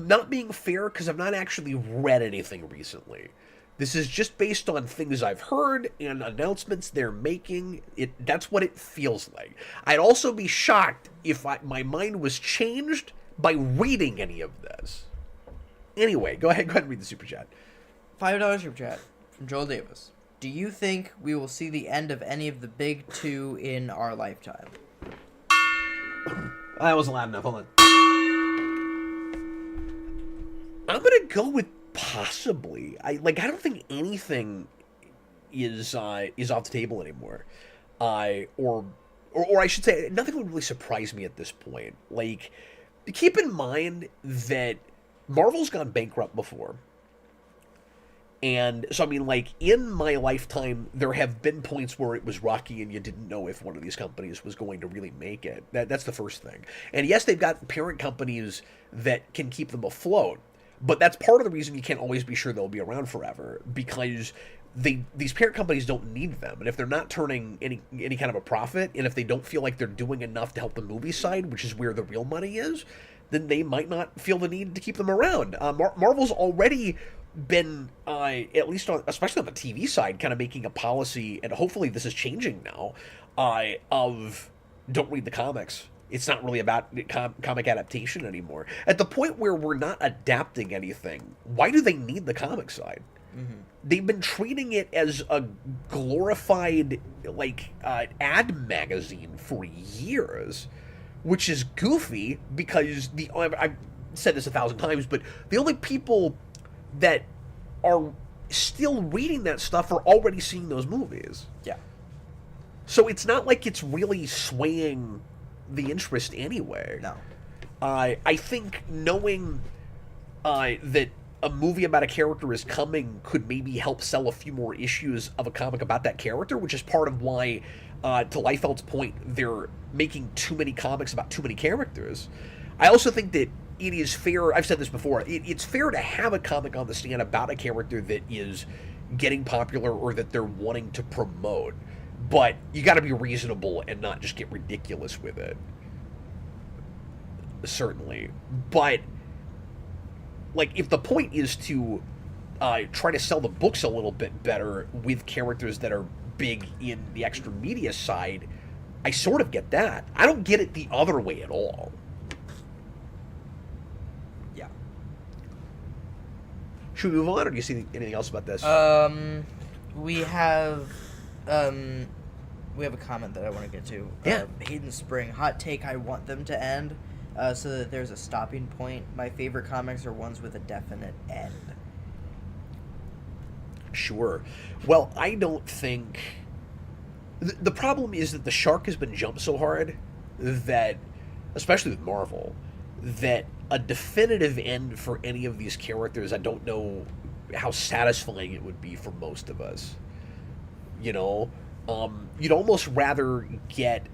not being fair because I've not actually read anything recently. This is just based on things I've heard and announcements they're making. That's what it feels like. I'd also be shocked if my mind was changed by reading any of this. Anyway, go ahead and read the super chat. $5 super chat from Joel Davis. Do you think we will see the end of any of the big two in our lifetime? That wasn't loud enough. Hold on. I'm gonna go with possibly. I don't think anything is off the table anymore. Or I should say, nothing would really surprise me at this point. Like, keep in mind that Marvel's gone bankrupt before. And so, I mean, like, in my lifetime, there have been points where it was rocky and you didn't know if one of these companies was going to really make it. That's the first thing. And yes, they've got parent companies that can keep them afloat. But that's part of the reason you can't always be sure they'll be around forever. Because these parent companies don't need them. And if they're not turning any kind of a profit, and if they don't feel like they're doing enough to help the movie side, which is where the real money is, then they might not feel the need to keep them around. Marvel's already been, at least especially on the TV side, kind of making a policy, and hopefully this is changing now, of don't read the comics. It's not really about comic adaptation anymore. At the point where we're not adapting anything, why do they need the comic side? Mm-hmm. They've been treating it as a glorified, like, ad magazine for years, which is goofy because I've said this 1,000 times, but the only people that are still reading that stuff are already seeing those movies. Yeah. So it's not like it's really swaying the interest anyway. No. I think knowing that a movie about a character is coming could maybe help sell a few more issues of a comic about that character, which is part of why, to Liefeld's point, they're making too many comics about too many characters. I also think that it is fair, I've said this before, it's fair to have a comic on the stand about a character that is getting popular or that they're wanting to promote. But you got to be reasonable and not just get ridiculous with it. Certainly. But, like, if the point is to try to sell the books a little bit better with characters that are big in the extra media side, I sort of get that. I don't get it the other way at all. Yeah. Should we move on, or do you see anything else about this? We have a comment that I want to get to. Yeah. Hayden Spring, hot take, I want them to end. so that there's a stopping point. My favorite comics are ones with a definite end. Sure. Well, I don't think... The problem is that the shark has been jumped so hard that, especially with Marvel, that a definitive end for any of these characters, I don't know how satisfying it would be for most of us. You know? You'd almost rather get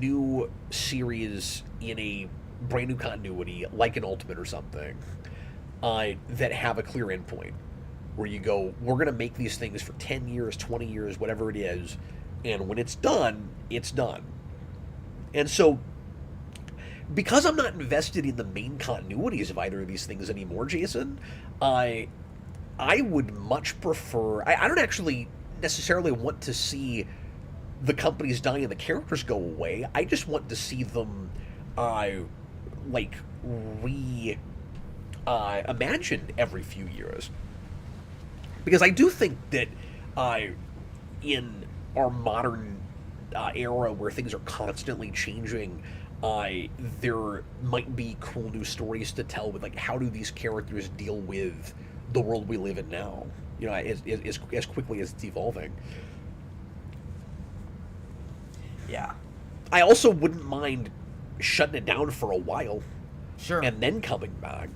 new series in a brand new continuity, like an Ultimate or something, that have a clear endpoint. Where you go, we're going to make these things for 10 years, 20 years, whatever it is, and when it's done, it's done. And so, because I'm not invested in the main continuities of either of these things anymore, Jason, I would much prefer... I don't actually necessarily want to see the companies die and the characters go away. I just want to see them, imagined every few years. Because I do think that in our modern era where things are constantly changing, there might be cool new stories to tell with, like, how do these characters deal with the world we live in now, you know, as quickly as it's evolving. Yeah. I also wouldn't mind shutting it down for a while. Sure. And then coming back.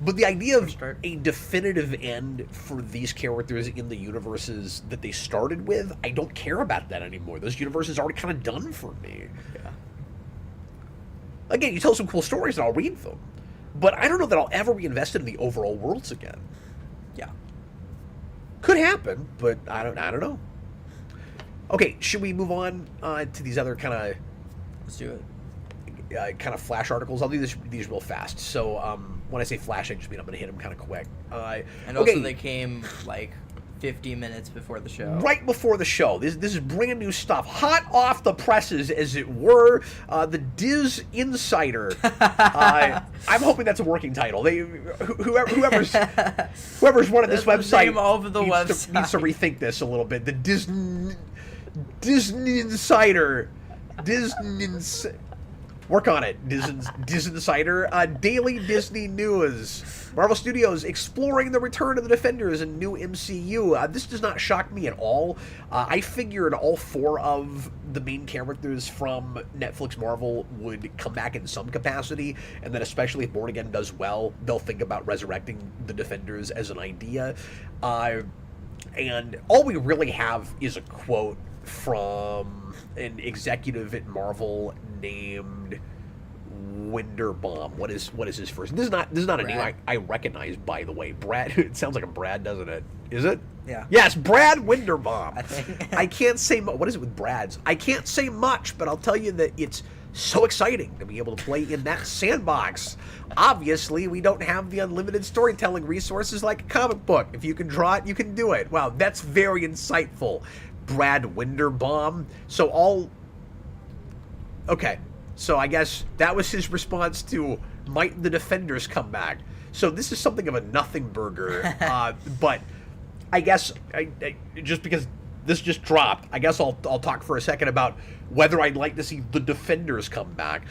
But the idea of a definitive end for these characters in the universes that they started with, I don't care about that anymore. Those universes are already kind of done for me. Yeah. Again, you tell some cool stories and I'll read them. But I don't know that I'll ever be invested in the overall worlds again. Yeah. Could happen, but I don't know. Okay, should we move on to these other kind of... Let's do it. Kind of flash articles. I'll do these real fast. So when I say flash, I just mean I'm going to hit them kind of quick. And also they came like 50 minutes before the show. Right before the show. This is brand new stuff. Hot off the presses, as it were. The Diz Insider. I'm hoping that's a working title. Whoever's running this website name of the needs to rethink this a little bit. The Disney Insider. Work on it, Disney Insider. Daily Disney News. Marvel Studios exploring the return of the Defenders in new MCU. This does not shock me at all. I figured all 4 of the main characters from Netflix Marvel would come back in some capacity, and then especially if Born Again does well, they'll think about resurrecting the Defenders as an idea. And all we really have is a quote from an executive at Marvel named Winderbaum. What is his first? This is not a name I recognize, by the way. Brad. It sounds like a Brad, doesn't it? Is it? Yeah. Yes, Brad Winderbaum. I think. I can't say what is it with Brads? I can't say much, but I'll tell you that it's so exciting to be able to play in that sandbox. Obviously, we don't have the unlimited storytelling resources like a comic book. If you can draw it, you can do it. Wow, that's very insightful. Brad Winderbaum. Okay, so I guess that was his response to might the Defenders come back. So this is something of a nothing burger, but I guess just because this just dropped, I guess I'll talk for a second about whether I'd like to see the Defenders come back.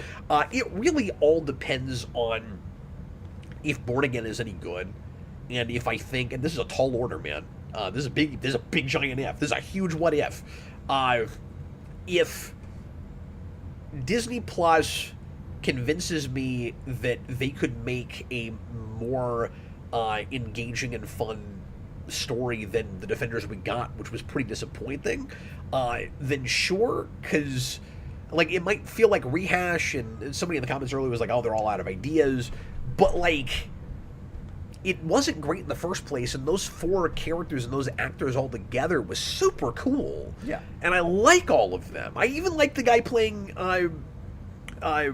It really all depends on if Born Again is any good, and if I think, and this is a tall order, man. This is a big giant if. This is a huge what if. If Disney Plus convinces me that they could make a more engaging and fun story than the Defenders we got, which was pretty disappointing, then sure, because like it might feel like rehash, and somebody in the comments earlier was like, oh, they're all out of ideas, but like it wasn't great in the first place, and those 4 characters and those actors all together was super cool. Yeah. And I like all of them. I even like the guy playing Iron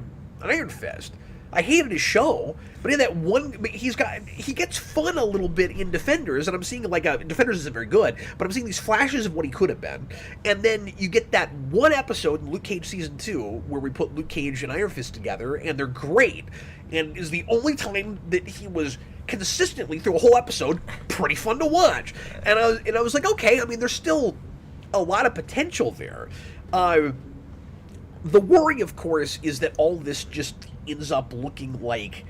Fist. I hated his show, but in that one, he gets fun a little bit in Defenders, and I'm seeing like Defenders isn't very good, but I'm seeing these flashes of what he could have been, and then you get that one episode in Luke Cage season 2 where we put Luke Cage and Iron Fist together, and they're great, and is the only time that he was consistently through a whole episode pretty fun to watch, and I was like, okay, I mean, there's still a lot of potential there. The worry, of course, is that all this just ends up looking like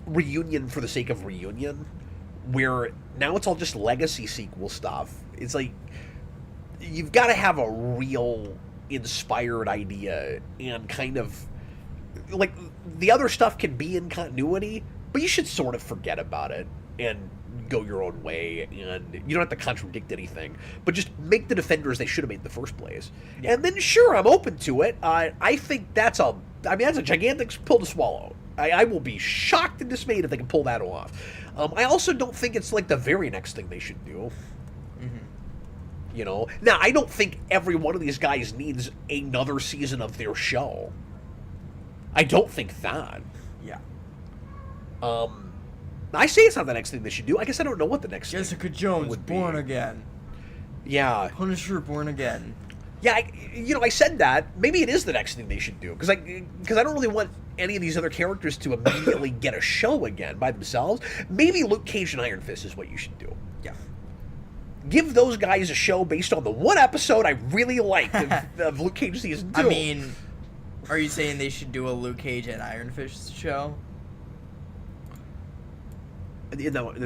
reunion for the sake of reunion, where now it's all just legacy sequel stuff. It's like, you've got to have a real inspired idea, and kind of, like, the other stuff can be in continuity, but you should sort of forget about it and go your own way, and you don't have to contradict anything, but just make the Defenders they should have made in the first place. Yeah. And then, sure, I'm open to it. I think that's a gigantic pill to swallow. I will be shocked and dismayed if they can pull that off. I also don't think it's like the very next thing they should do. Mm-hmm. You know? Now, I don't think every one of these guys needs another season of their show. I don't think that. Yeah. I say it's not the next thing they should do. I guess I don't know what the next Jessica thing Jones, would Born be. Again. Yeah. Punisher, Born Again. Yeah, I said that. Maybe it is the next thing they should do. Because I don't really want any of these other characters to immediately get a show again by themselves. Maybe Luke Cage and Iron Fist is what you should do. Yeah. Give those guys a show based on the one episode I really liked of Luke Cage Season 2. I mean, are you saying they should do a Luke Cage and Iron Fist show? Is that what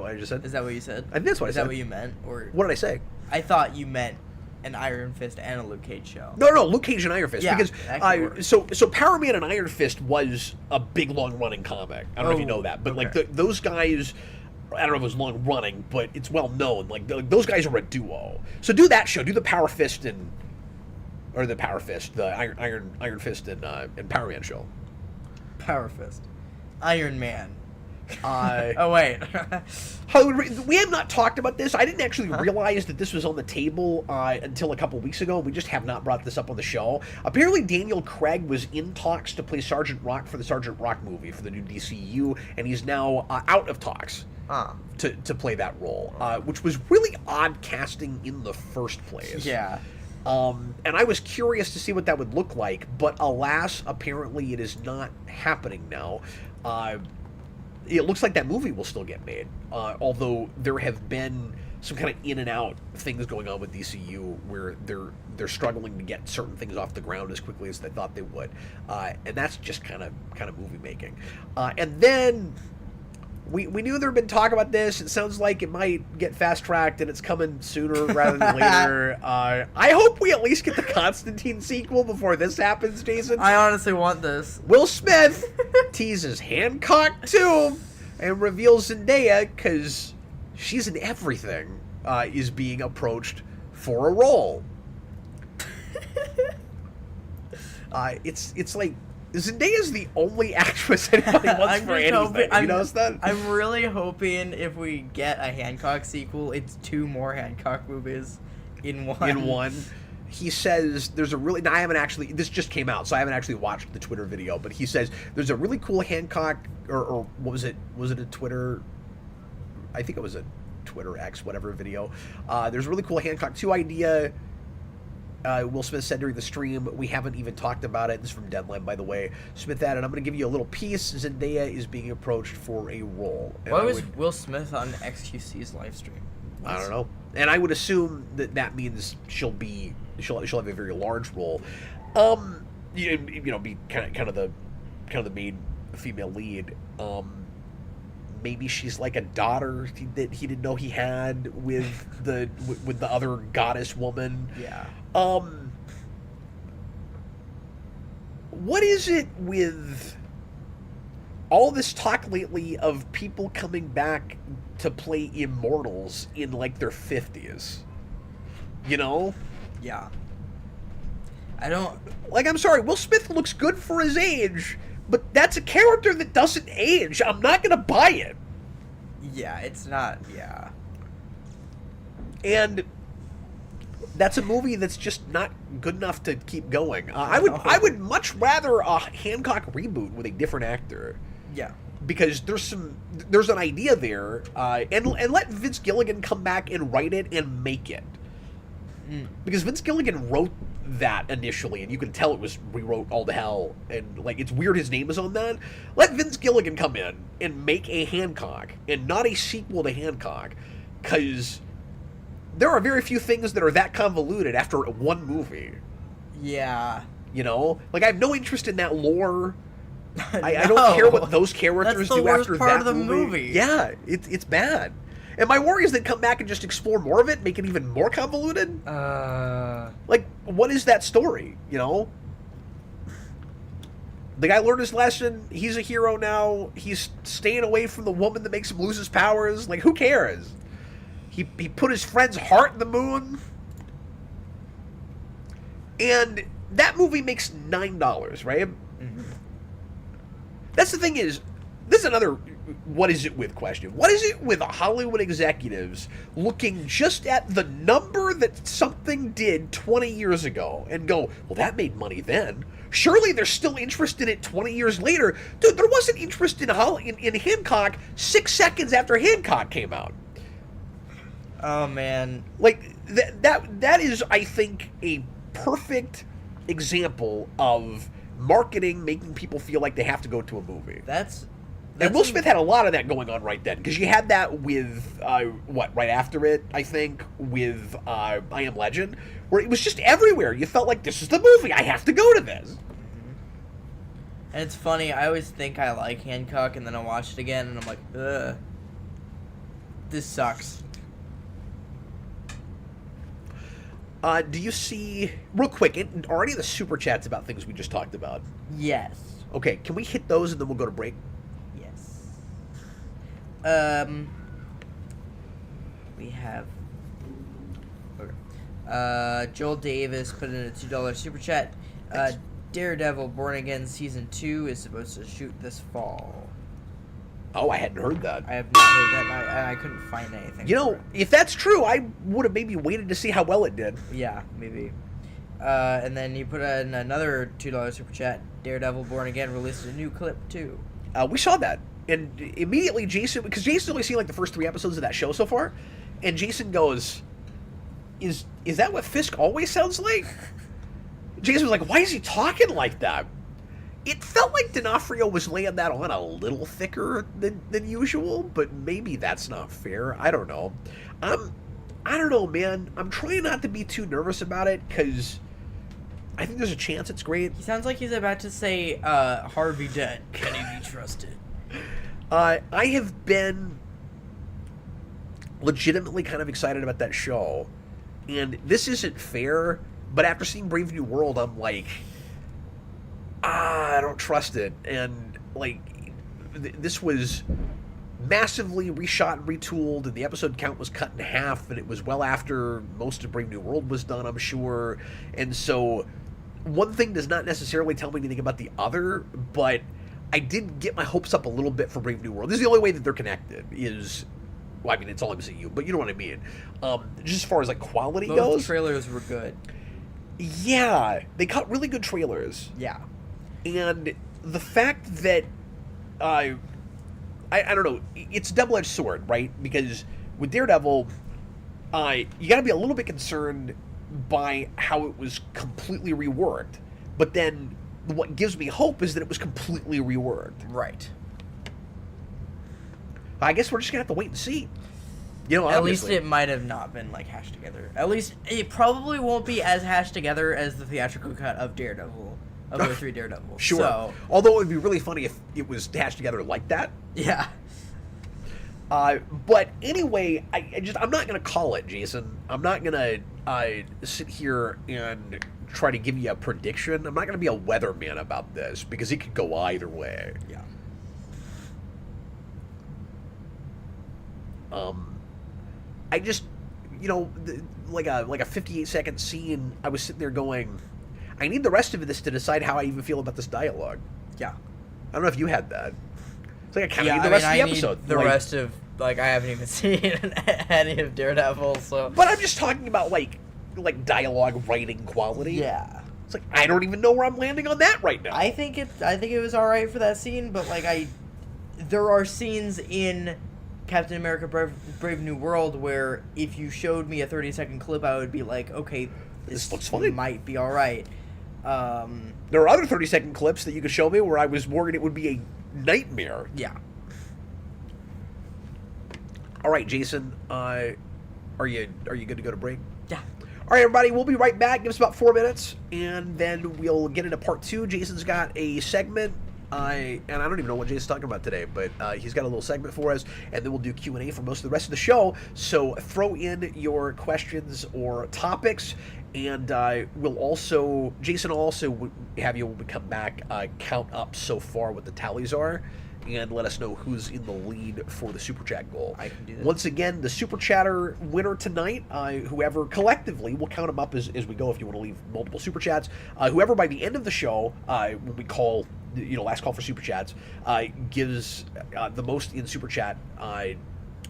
I just said? Is that what you said? I think that's what I said. Is that what you meant? Or what did I say? I thought you meant an Iron Fist and a Luke Cage show. No, Luke Cage and Iron Fist. Yeah, because so Power Man and Iron Fist was a big long running comic. I don't know if you know that, but okay. like those guys, I don't know if it was long running, but it's well known. Like those guys are a duo. So do that show. Do the Power Fist the Iron Fist and Power Man show. Power Fist, Iron Man. Oh wait. We have not talked about this. I didn't actually realize that this was on the table until a couple weeks ago. We just have not brought this up on the show. Apparently, Daniel Craig was in talks to play Sergeant Rock for the Sergeant Rock movie for the new DCU, and he's now out of talks to play that role, which was really odd casting in the first place. Yeah. And I was curious to see what that would look like, but alas, apparently it is not happening now. It looks like that movie will still get made, although there have been some kind of in and out things going on with DCU where they're struggling to get certain things off the ground as quickly as they thought they would, and that's just kind of movie making. And then we knew there had been talk about this. It sounds like it might get fast tracked and it's coming sooner rather than later. I hope we at least get the Constantine sequel before this happens, Jason. I honestly want this. Will Smith teases Hancock 2 and reveals Zendaya, because she's in everything, is being approached for a role. It's like Zendaya's the only actress anybody wants for anything. You notice that? I'm really hoping if we get a Hancock sequel, it's 2 more Hancock movies in one. He says there's a really... Now, I haven't actually... This just came out, so I haven't actually watched the Twitter video, but he says there's a really cool Hancock... Or what was it? Was it a Twitter... I think it was a Twitter X, whatever video. There's a really cool Hancock 2 idea... Will Smith said during the stream. We haven't even talked about it. This is from Deadline, by the way. Smith added, I'm going to give you a little piece. Zendaya is being approached for a role. And why was Will Smith on XQC's live stream? I don't know. And I would assume that means she'll have a very large role. Be kind of the main female lead. Maybe she's like a daughter that he didn't know he had with the other goddess woman. Yeah. What is it with all this talk lately of people coming back to play immortals in like their 50s? You know? Yeah. I don't... Like, I'm sorry, Will Smith looks good for his age, but that's a character that doesn't age. I'm not gonna buy it. Yeah, it's not... Yeah. And that's a movie that's just not good enough to keep going. I would much rather a Hancock reboot with a different actor. Yeah. Because there's an idea there, and let Vince Gilligan come back and write it and make it. Because Vince Gilligan wrote that initially, and you can tell it was rewrote all to hell, and like it's weird his name is on that. Let Vince Gilligan come in and make a Hancock, and not a sequel to Hancock, because there are very few things that are that convoluted after one movie. Yeah. You know, like I have no interest in that lore. I No. don't care what those characters That's the do worst after part that of the movie. Yeah, it's bad. And my worry is they'd come back and just explore more of it, make it even more convoluted. Like, what is that story? You know, the guy learned his lesson. He's a hero now. He's staying away from the woman that makes him lose his powers. Like, who cares? He put his friend's heart in the moon. And that movie makes $9, right? Mm-hmm. That's the thing is, this is another what is it with question. What is it with Hollywood executives looking just at the number that something did 20 years ago and go, well, that made money then. Surely they're still interested in it 20 years later. Dude, there wasn't interest in Hancock 6 seconds after Hancock came out. Oh, man. Like, that is, I think, a perfect example of marketing making people feel like they have to go to a movie. And Will Smith had a lot of that going on right then, because you had that with right after it, I think, with I Am Legend, where it was just everywhere. You felt like, this is the movie, I have to go to this. Mm-hmm. And it's funny, I always think I like Hancock, and then I watch it again, and I'm like, ugh, this sucks. Do you see, real quick, are any of the super chats about things we just talked about? Yes. Okay, can we hit those and then we'll go to break? Yes. We have... Okay. Joel Davis put in a $2 super chat. Daredevil Born Again Season 2 is supposed to shoot this fall. Oh, I hadn't heard that. I have not heard that, and I couldn't find anything. You know, if that's true, I would have maybe waited to see how well it did. Yeah, maybe. And then you put in another $2 super chat. Daredevil Born Again released a new clip, too. We saw that. And immediately Jason, because Jason's only seen like the first 3 episodes of that show so far, and Jason goes, is that what Fisk always sounds like? Jason was like, why is he talking like that? It felt like D'Onofrio was laying that on a little thicker than usual, but maybe that's not fair. I don't know. I don't know, man. I'm trying not to be too nervous about it, because I think there's a chance it's great. He sounds like he's about to say, Harvey Dent, can he be trusted? I have been legitimately kind of excited about that show, and this isn't fair, but after seeing Brave New World, I'm like, I don't trust it. And like, this was massively reshot and retooled, and the episode count was cut in half, and it was well after most of Brave New World was done, I'm sure. And so one thing does not necessarily tell me anything about the other, but I did get my hopes up a little bit for Brave New World. This is the only way that they're connected, is, well, I mean, it's all MCU, but you know what I mean. Just as far as like quality Both goes, trailers were good. Yeah, they cut really good trailers. Yeah. And the fact that, I don't know, it's a double-edged sword, right? Because with Daredevil, you got to be a little bit concerned by how it was completely reworked. But then what gives me hope is that it was completely reworked. Right. I guess we're just going to have to wait and see. You know, At obviously. least it might have not been, like, hashed together. At least it probably won't be as hashed together as the theatrical cut of Daredevil. Of the 3 Daredevil. Sure. So, although it would be really funny if it was hashed together like that. yeah. But anyway, I'm not going to call it, Jason. I'm not going to sit here and try to give you a prediction. I'm not going to be a weatherman about this, because it could go either way. Yeah. I just, you know, like a 58-second scene, I was sitting there going, I need the rest of this to decide how I even feel about this dialogue. Yeah. I don't know if you had that. It's like I kind of need the rest of the episode. Need the rest of, like, I haven't even seen any of Daredevil, so. But I'm just talking about, like dialogue writing quality. Yeah. It's like, I don't even know where I'm landing on that right now. I think it was alright for that scene, but, like, there are scenes in Captain America Brave New World where if you showed me a 30-second clip, I would be like, okay, this looks fine. Might be alright. There are other 30-second clips that you could show me where I was worried it would be a nightmare. Yeah. All right, Jason, are you good to go to break? Yeah. All right, everybody, we'll be right back. Give us about 4 minutes, and then we'll get into part 2. Jason's got a segment. And I don't even know what Jason's talking about today, but he's got a little segment for us, and then we'll do Q&A for most of the rest of the show. So throw in your questions or topics, and Jason will also have you, when we come back, count up so far what the tallies are, and let us know who's in the lead for the Super Chat goal. I can do that. Once again, the Super Chatter winner tonight, whoever collectively, we'll count them up as we go if you want to leave multiple Super Chats. Whoever by the end of the show, when we call, last call for Super Chats, gives the most in Super Chat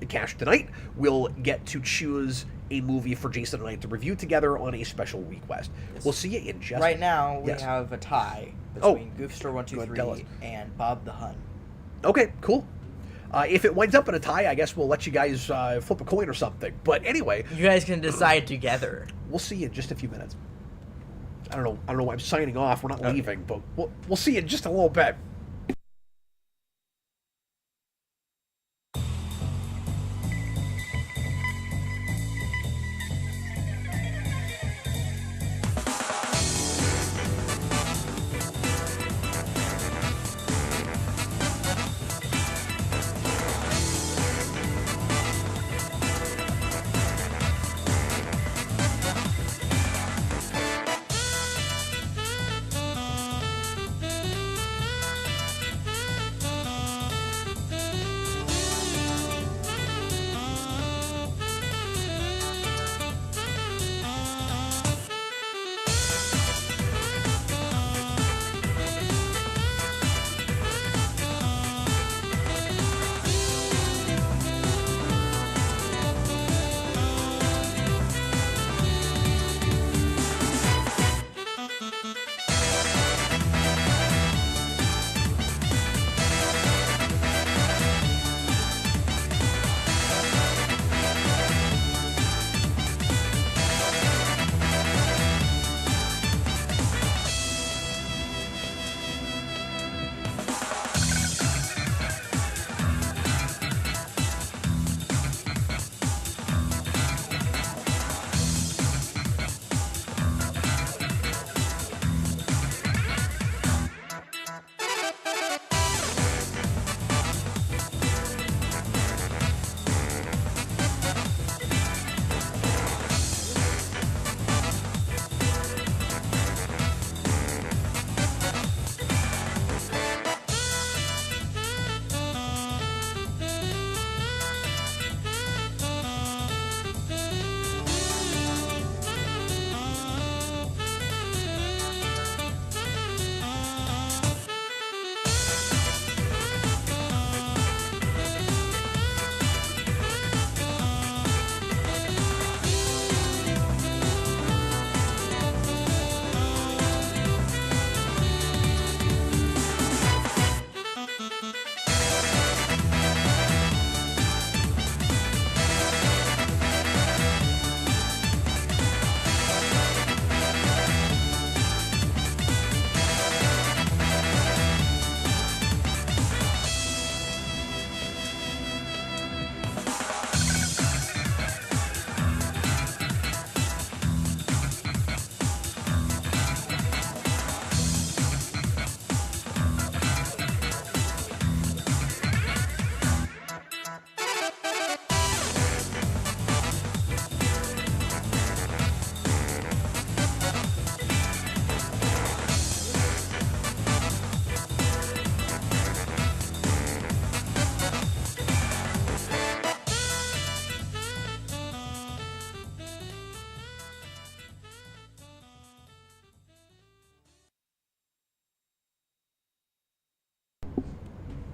cash tonight, will get to choose a movie for Jason and I to review together on a special request. Yes. We'll see you in just... Right now, we have a tie between Goofstore123 and Bob the Hun. Okay, cool. If it winds up in a tie, I guess we'll let you guys flip a coin or something. But anyway... You guys can decide together. We'll see you in just a few minutes. I don't know why I'm signing off. We're not leaving, but we'll see you in just a little bit.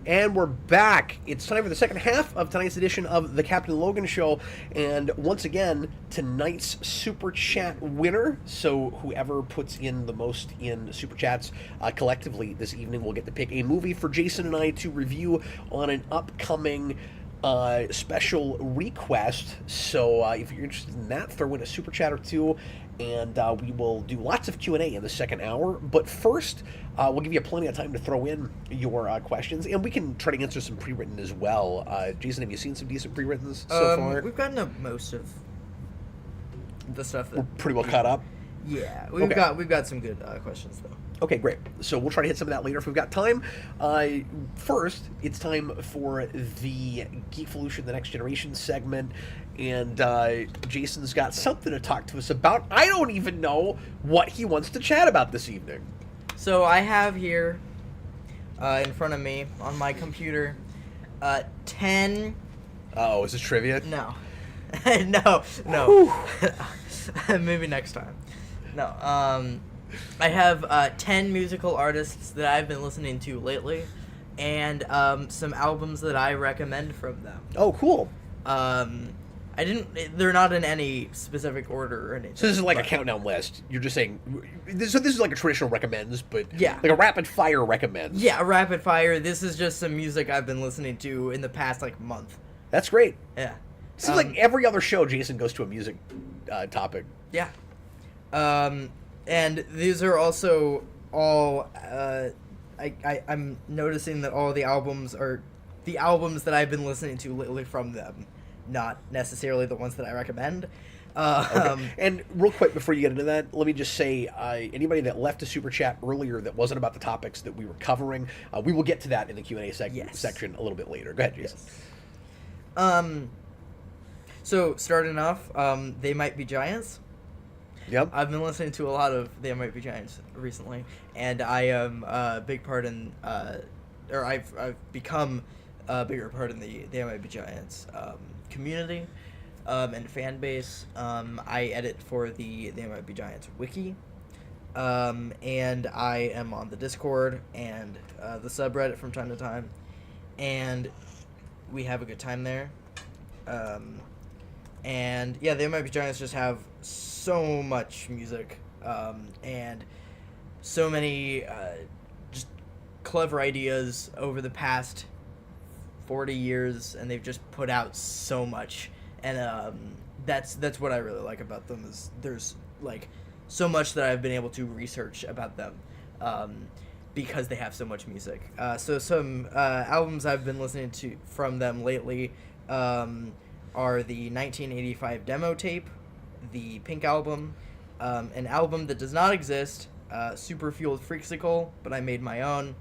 And we're back. It's time for the second half of tonight's edition of the Captain Logan Show. And once again, tonight's Super Chat winner. So whoever puts in the most in Super Chats collectively this evening will get to pick a movie for Jason and I to review on an upcoming special request. So if you're interested in that, throw in a Super Chat or two. And we will do lots of Q&A in the second hour. But first, we'll give you plenty of time to throw in your questions. And we can try to answer some pre-written as well. Jason, have you seen some decent pre-writtens so far? We've gotten most of the stuff that we're pretty well caught up. Yeah, we've got some good questions though. Okay, great. So we'll try to hit some of that later if we've got time. First, it's time for the Geekvolution, the Next Generation segment, and Jason's got something to talk to us about. I don't even know what he wants to chat about this evening. So I have here, in front of me on my computer, 10. Oh, is this trivia? No, no. Maybe next time. No. I have 10 musical artists that I've been listening to lately, and some albums that I recommend from them. Oh, cool. They're not in any specific order or anything. So this is like a countdown list. You're just saying, so this is like a traditional recommends, but yeah, like a rapid fire recommends. Yeah, a rapid fire. This is just some music I've been listening to in the past like month. That's great. Yeah. Seems like every other show, Jason goes to a music topic. Yeah. And these are also all. I'm noticing that all the albums are the albums that I've been listening to lately from them, not necessarily the ones that I recommend. Okay. And real quick before you get into that, let me just say, anybody that left a super chat earlier that wasn't about the topics that we were covering, we will get to that in the Q&A section a little bit later. Go ahead, Jason. Yes. So starting off, They Might Be Giants. Yep. I've been listening to a lot of They Might Be Giants recently, and I am a big part in, or I've become a bigger part in the They Might Be Giants community and fan base. I edit for the They Might Be Giants wiki, and I am on the Discord and the subreddit from time to time, and we have a good time there. And yeah, They Might Be Giants just have so much music, and so many just clever ideas over the past 40 years, and they've just put out so much, and that's what I really like about them, is there's like so much that I've been able to research about them, because they have so much music. So some albums I've been listening to from them lately are the 1985 demo tape, the Pink album, an album that does not exist, Super Fueled Freaksicle, but I made my own,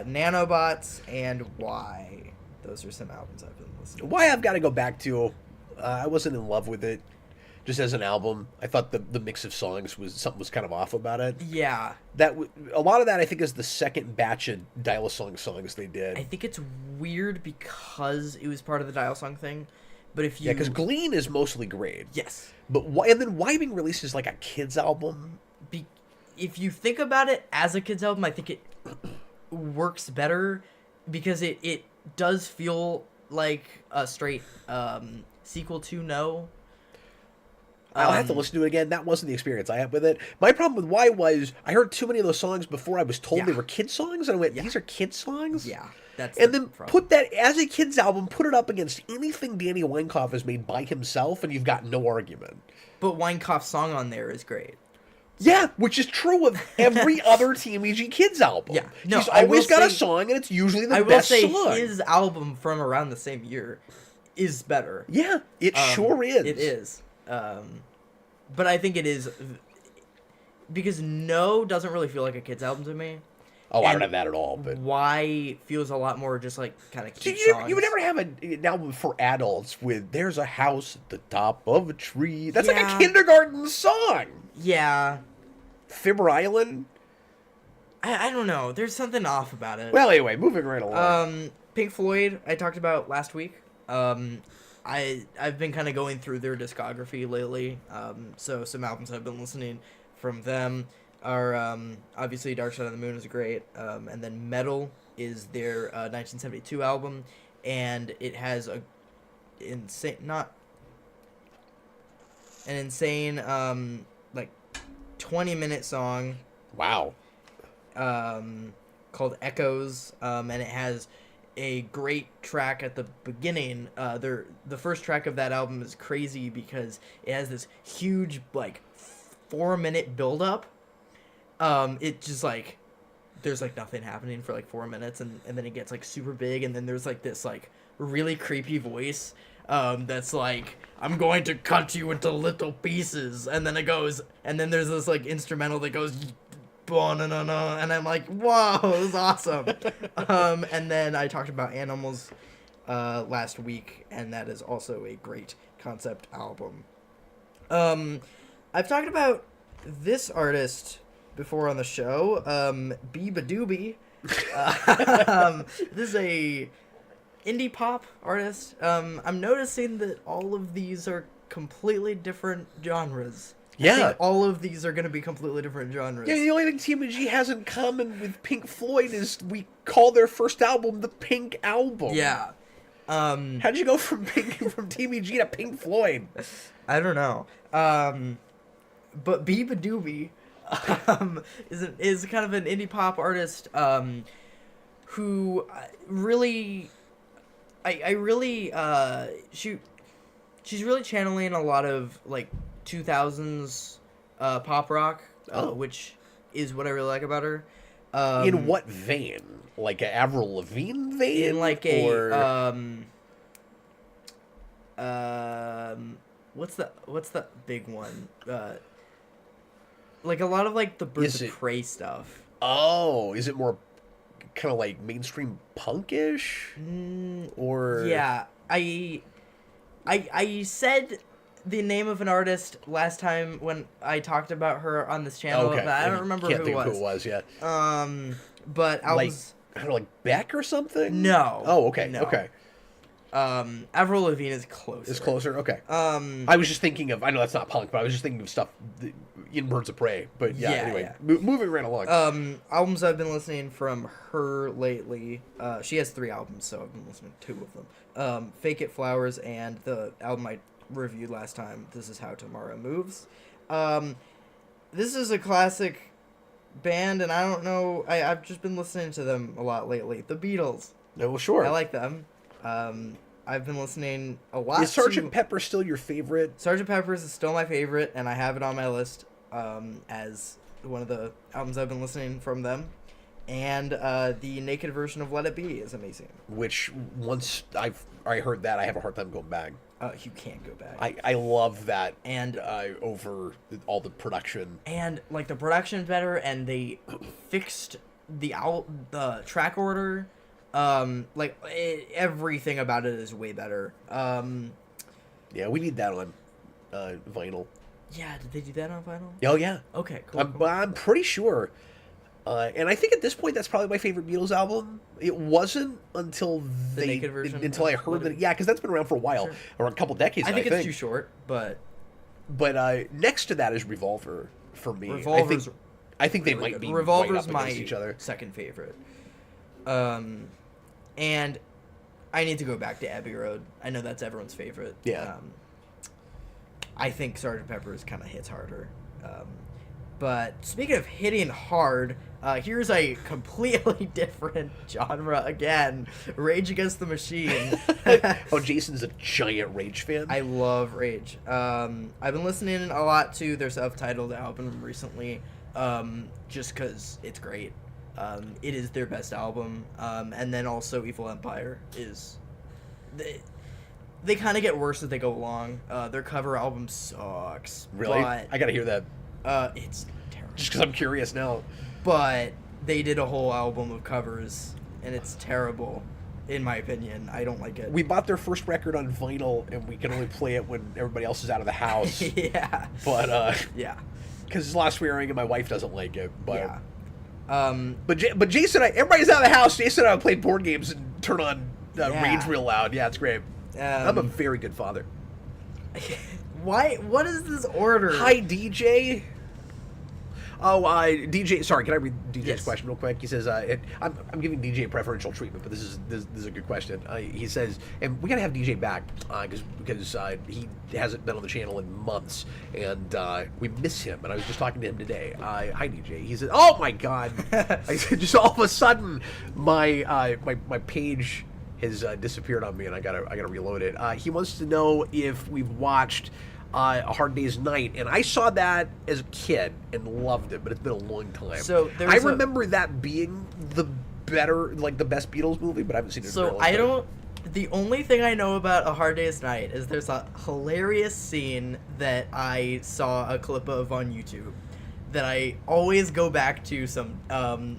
Nanobots, and Why. Those are some albums I've been listening to. Why I've got to go back to, I wasn't in love with it just as an album. I thought the mix of songs was kind of off about it. Yeah. A lot of that I think is the second batch of Dial-A-Song songs they did. I think it's weird because it was part of the Dial-A-Song thing, but if you... Yeah, because Glean is mostly great. Yes. But and then Why being released as like a kid's album? If you think about it as a kid's album, I think it works better because it does feel like a straight sequel to No. I'll have to listen to it again. That wasn't the experience I had with it. My problem with Why was I heard too many of those songs before I was told they were kid songs, and I went, "These are kid songs." Yeah, put that as a kid's album, put it up against anything Danny Weinkauf has made by himself, and you've got no argument. But Weinkauf's song on there is great. Yeah, which is true of every other TMEG Kids album. Yeah, no, he's always got a song, and it's usually the best song. I will say his album from around the same year is better. Yeah, it sure is. It is. But I think it is because No doesn't really feel like a kid's album to me. Oh, I don't have that at all. But Why feels a lot more just like kind of cute songs. You would never have an album for adults with "There's a house at the top of a tree." That's like a kindergarten song. Yeah. Fibber Island. I don't know. There's something off about it. Well, anyway, moving right along. Pink Floyd, I talked about last week. I've been kind of going through their discography lately. So some albums I've been listening from them are obviously Dark Side of the Moon is great, and then Metal is their 1972 album, and it has an insane like 20-minute song. Wow. Called Echoes, and it has a great track at the beginning. The first track of that album is crazy because it has this huge like 4-minute build-up. It just like there's like nothing happening for like 4 minutes, and then it gets like super big, and then there's like this like really creepy voice that's like, I'm going to cut you into little pieces, and then it goes, and then there's this like instrumental that goes, and I'm like, whoa, this is awesome. And then I talked about Animals last week, and that is also a great concept album. I've talked about this artist before on the show, Biba Doobie. This is a indie pop artist. I'm noticing that all of these are completely different genres. Yeah. I think all of these are going to be completely different genres. Yeah, the only thing TMG has in common with Pink Floyd is we call their first album the Pink Album. Yeah. How'd you go from TMG to Pink Floyd? I don't know. But Biba Doobie is kind of an indie pop artist who really... she's really channeling a lot of like 2000s pop rock, which is what I really like about her. In what vein? Like a Avril Lavigne vein? In like what's the big one? Like a lot of like the Birds of Prey stuff. Oh, is it more kind of like mainstream punkish? Or yeah, I said the name of an artist last time when I talked about her on this channel, but I don't remember Can't who think it of was. who it was yet. But albums... I don't know, like Beck or something? No. Oh, okay, no. okay. Avril Lavigne is closer. Is closer? Okay. I was just thinking of, I know that's not punk, but I was just thinking of stuff in Birds of Prey. But yeah, anyway, moving right along. Albums I've been listening from her lately, she has 3 albums, so I've been listening to 2 of them. Fake It Flowers and the album I reviewed last time, This Is How Tomorrow Moves. This is a classic band, and I don't know, I've just been listening to them a lot lately. The Beatles. No, well, sure. I like them. I've been listening a lot. Is Sgt. Pepper still your favorite? Sgt. Pepper's is still my favorite, and I have it on my list as one of the albums I've been listening from them. And the naked version of Let It Be is amazing. Which, once I heard that, I have a hard time going back. You can't go back. I love that, and over all the production. And like the production's better, and they fixed the track order. Everything about it is way better. Yeah, we need that on vinyl. Yeah, did they do that on vinyl? Oh yeah. Okay, cool. I'm pretty sure. And I think at this point that's probably my favorite Beatles album. It wasn't until the naked version until I heard that. Yeah, because that's been around for a while, or a couple decades. I think it's too short, but next to that is Revolver for me. Revolver's I think they might be Revolver's right up against each other. Second favorite. And I need to go back to Abbey Road. I know that's everyone's favorite. Yeah. I think Sgt. Pepper's kind of hits harder. But speaking of hitting hard, here's a completely different genre again. Rage Against the Machine. Oh, Jason's a giant Rage fan? I love Rage. I've been listening a lot to their self-titled album recently, just because it's great. It is their best album. And then also Evil Empire is... They kind of get worse as they go along. Their cover album sucks. Really? But, I gotta hear that. It's terrible. Just because I'm curious now. But they did a whole album of covers, and it's terrible, in my opinion. I don't like it. We bought their first record on vinyl, and we can only play it when everybody else is out of the house. Yeah. But, yeah. Because there's a lot of swearing, and my wife doesn't like it. But, yeah. But Jason, everybody's out of the house. Jason and I play board games and turn on Rage real loud. Yeah, it's great. I'm a very good father. Why? What is this order? Hi, DJ. Oh, DJ. Sorry, can I read DJ's question real quick? He says, "I'm giving DJ preferential treatment, but this is a good question." He says, and we gotta have DJ back because he hasn't been on the channel in months, and we miss him. And I was just talking to him today. Hi, DJ. He said, "Oh my God!" I said, just all of a sudden, my page has disappeared on me, and I gotta reload it. He wants to know if we've watched A Hard Day's Night, and I saw that as a kid and loved it, but it's been a long time. So I remember that being the best Beatles movie, but I haven't seen it. So in a long time. The only thing I know about A Hard Day's Night is there's a hilarious scene that I saw a clip of on YouTube that I always go back to some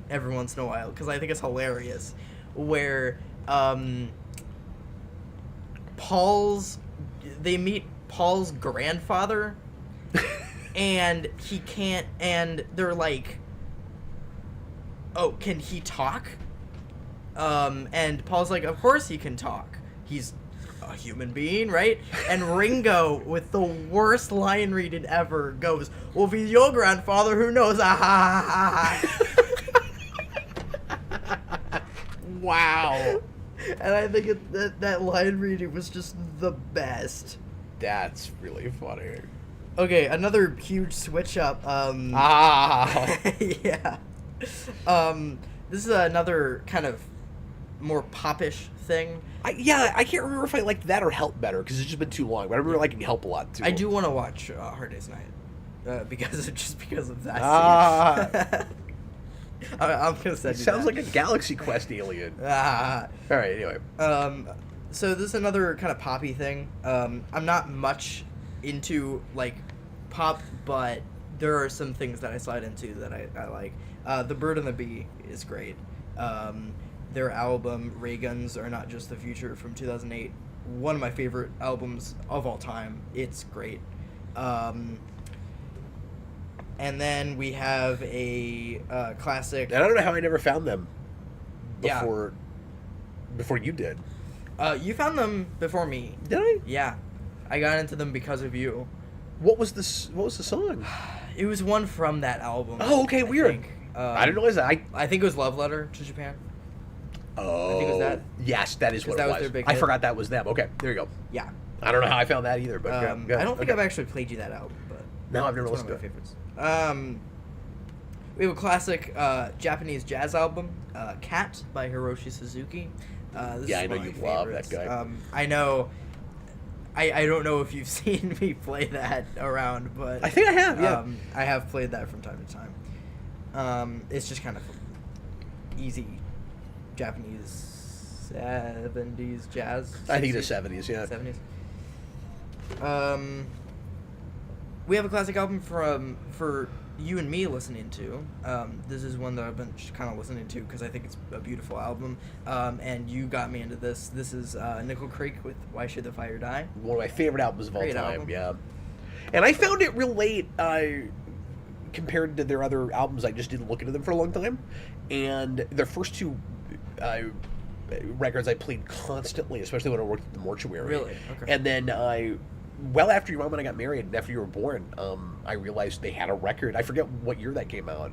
every once in a while because I think it's hilarious, where they meet Paul's grandfather and he can't, and they're like, oh, can he talk? And Paul's like, of course he can talk. He's a human being, right? And Ringo, with the worst line reading ever, goes, well, if he's your grandfather, who knows? Ah, ha, ha, ha. Wow. And I think that line reading was just the best. That's really funny. Okay, another huge switch up. Yeah. This is another kind of more popish thing. I can't remember if I liked that or Help better because it's just been too long. But I remember liking Help a lot too. I do want to watch Hard Day's Night because of that scene. I'm gonna send you Sounds that. like a Galaxy Quest alien. All right, anyway. So this is another kind of poppy thing. I'm not much into like pop, but there are some things that I slide into that I like. The Bird and the Bee is great. Their album Ray Guns Are Not Just the Future from 2008, one of my favorite albums of all time. It's great. And then we have a classic. I don't know how I never found them before you did. You found them before me. Did I? Yeah, I got into them because of you. What was the song? It was one from that album. Oh, okay, weird. I didn't realize that. I think it was Love Letter to Japan. Oh, I think it was that. Yes, that is what it was. Their big I hit. forgot that was them. Okay, there you go. Yeah. I don't know how I found that either, but I don't think I've actually played you that album, but no, I've never it's one listened of to my it. favorites. We have a classic Japanese jazz album, Cat by Hiroshi Suzuki. This Yeah, is I know one of you my love favorites. that guy. I know. I don't know if you've seen me play that around, but I think I have. Yeah, I have played that from time to time. It's just kind of easy Japanese 70s jazz. I think it's the 70s. Yeah. 70s. We have a classic album for you and me listening to. This is one that I've been just kind of listening to because I think it's a beautiful album. And you got me into this. This is Nickel Creek with Why Should the Fire Die? One of my favorite albums of all Great time. album. Yeah. And I found it real late compared to their other albums. I just didn't look into them for a long time. And their first two records I played constantly, especially when I worked at the mortuary. Really? Okay. And then well after your mom and I got married and after you were born, I realized they had a record. I forget what year that came out.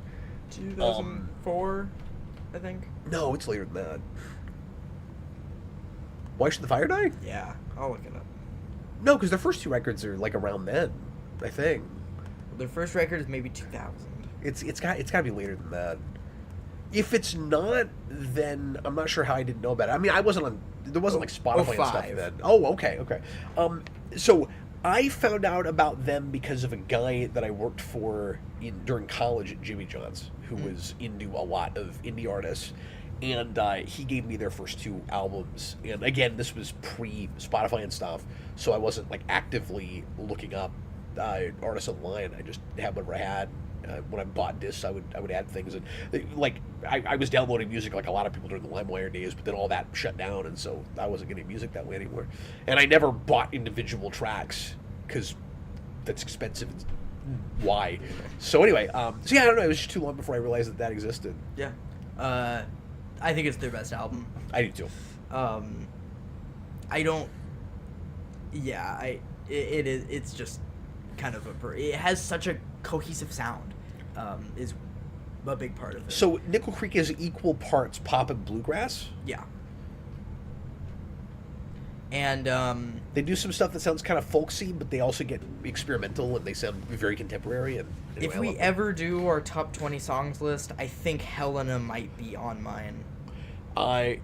2004, I think. No, it's later than that. Why Should the Fire Die? Yeah, I'll look it up. No, because their first two records are like around then, I think. Their first record is maybe 2000. It's got to be later than that. If it's not, then I'm not sure how I didn't know about it. I mean, there wasn't like Spotify and stuff then. Oh, okay. So I found out about them because of a guy that I worked for during college at Jimmy John's, who was into a lot of indie artists, and he gave me their first two albums. And again, this was pre-Spotify and stuff, so I wasn't like actively looking up artists online. I just had whatever I had. When I bought discs, I would add things, and like I was downloading music like a lot of people during the LimeWire days, but then all that shut down, and so I wasn't getting music that way anymore. And I never bought individual tracks because that's expensive. Why? So anyway, so yeah, I don't know. It was just too long before I realized that existed. Yeah. I think it's their best album. I do too. I don't. Yeah, it is. It's just kind of it has such a cohesive sound. Is a big part of it. So Nickel Creek is equal parts pop and bluegrass. Yeah. And they do some stuff that sounds kind of folksy, but they also get experimental and they sound very contemporary. And anyway, if we ever do our top 20 songs list, I think Helena might be on mine. I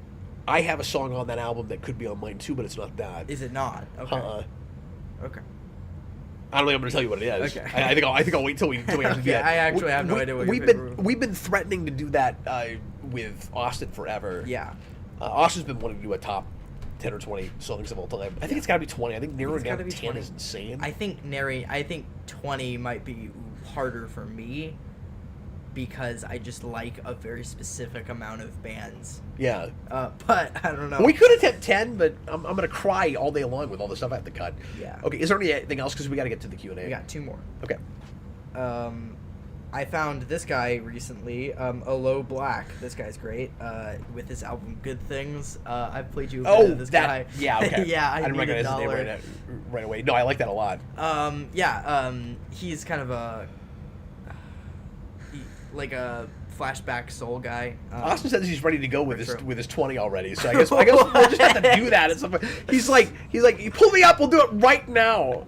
have a song on that album that could be on mine too, but it's not that. Is it not? Okay. Okay. I don't think I'm going to tell you what it is. Okay. I think I'll wait till we actually do that. I actually have no idea what we've been threatening to do that with Austin forever. Yeah. Austin's been wanting to do a top 10 or 20 songs of all time. I think it's got to be 20. I think narrowing down to 10 20. is insane. I think 20 might be harder for me because I just like a very specific amount of bands. Yeah. But I don't know. We could attempt 10, but I'm going to cry all day long with all the stuff I have to cut. Yeah. Okay, is there anything else? Because we got to get to the Q&A. We got 2 more. Okay. I found this guy recently, Olo Black. This guy's great. With his album Good Things. I've played you a bit of this guy. Yeah, okay. Yeah, I didn't recognize his name right away. No, I like that a lot. He's kind of a flashback soul guy. Austin says he's ready to go with his 20 already, so I guess we'll just have to do that at some point. He's like, you pull me up, we'll do it right now.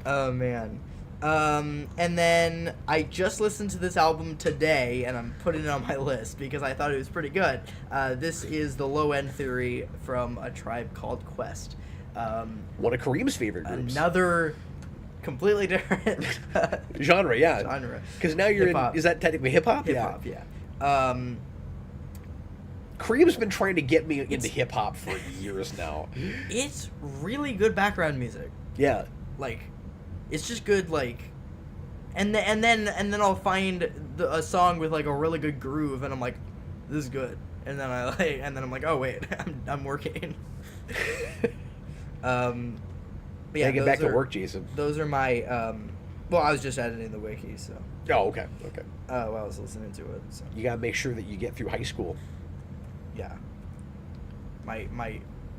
Oh man. And then I just listened to this album today, and I'm putting it on my list because I thought it was pretty good. This is the Low End Theory from A Tribe Called Quest. One of Kareem's favorite groups. Another completely different genre, yeah. Genre. Because now you're hip-hop. is that technically hip-hop? Hip-hop, yeah. Kareem's been trying to get me into hip-hop for years now. It's really good background music. Yeah. Like, it's just good, like, and then I'll find a song with like a really good groove, and I'm like, this is good, and then I'm like, oh wait, I'm working. But yeah, get back to work, Jason. Those are my well, I was just editing the wiki, so. Oh, okay. While I was listening to it, so. You gotta make sure that you get through high school. Yeah.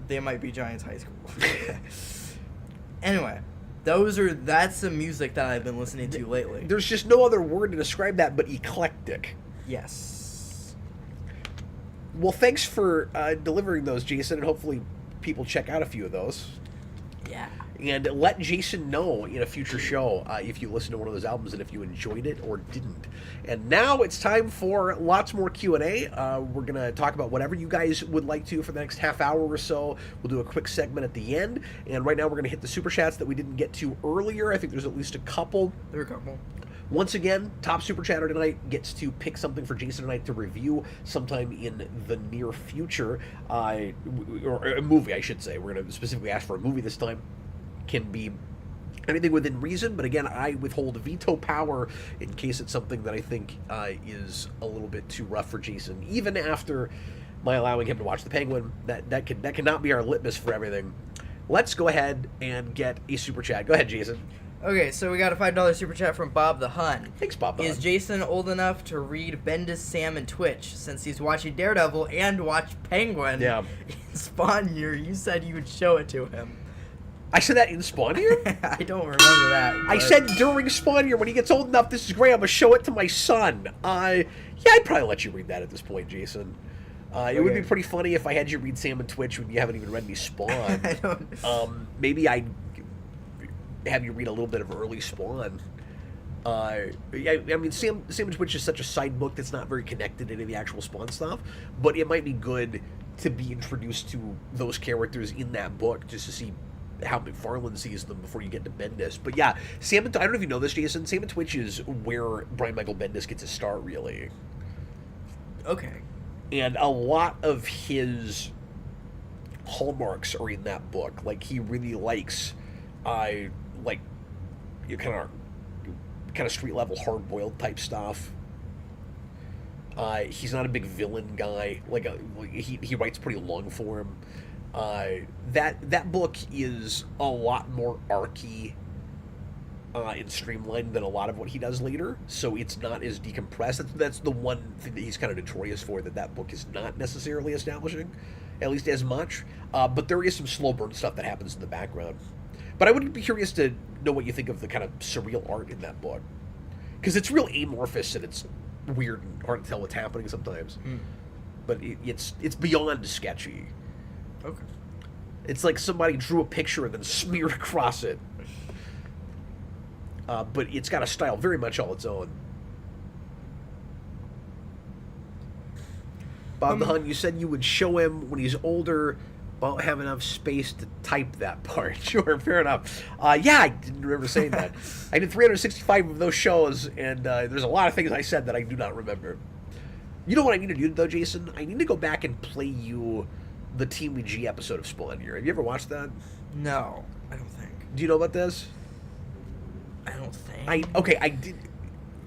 They might be Giants high school. Anyway. That's the music that I've been listening to lately. There's just no other word to describe that but eclectic. Yes. Well, thanks for delivering those, Jason, and hopefully people check out a few of those. Yeah. And let Jason know in a future show if you listened to one of those albums and if you enjoyed it or didn't. And now it's time for lots more Q&A. We're going to talk about whatever you guys would like to for the next half hour or so. We'll do a quick segment at the end. And right now we're going to hit the super chats that we didn't get to earlier. I think there's at least a couple. There are a couple. Once again, top super chatter tonight gets to pick something for Jason tonight to review sometime in the near future. Or a movie, I should say. We're going to specifically ask for a movie this time. Can be anything within reason, but again, I withhold veto power in case it's something that I think is a little bit too rough for Jason. Even after my allowing him to watch The Penguin, that cannot be our litmus for everything. Let's go ahead and get a super chat. Go ahead, Jason. Okay, so we got a $5 super chat from Bob the Hun. Thanks, Bob the Hun. Is Jason old enough to read Bendis, Sam, and Twitch since he's watching Daredevil and watched Penguin? Yeah. In Spawn Year, you said you would show it to him. I said that in Spawn Year? I don't remember that. I said during Spawn Year, when he gets old enough, this is great, I'm going to show it to my son. Yeah, I'd probably let you read that at this point, Jason. It would be pretty funny if I had you read Sam and Twitch when you haven't even read any Spawn. I don't... Maybe I'd have you read a little bit of early Spawn. I mean, Sam and Twitch is such a side book that's not very connected to any of the actual Spawn stuff, but it might be good to be introduced to those characters in that book just to see how McFarlane sees them before you get to Bendis. But yeah, I don't know if you know this, Jason. Sam and Twitch is where Brian Michael Bendis gets his start, really. Okay. And a lot of his hallmarks are in that book. Like, he really likes, kind of street level, hard boiled type stuff. He's not a big villain guy. He writes pretty long form. That book is a lot more archy and streamlined than a lot of what he does later, so it's not as decompressed. That's the one thing that he's kind of notorious for, that book is not necessarily establishing, at least as much. But there is some slow burn stuff that happens in the background. But I would be curious to know what you think of the kind of surreal art in that book, because it's real amorphous and it's weird and hard to tell what's happening sometimes. But it's beyond sketchy. Okay. It's like somebody drew a picture and then smeared across it. But it's got a style very much all its own. Bob the Hun, you said you would show him when he's older, but won't have enough space to type that part. Sure, fair enough. Yeah, I didn't remember saying that. I did 365 of those shows, and there's a lot of things I said that I do not remember. You know what I need to do, though, Jason? I need to go back and play you the Team G episode of Spawn here. Have you ever watched that? No, I don't think. Do you know about this? I don't think. I did.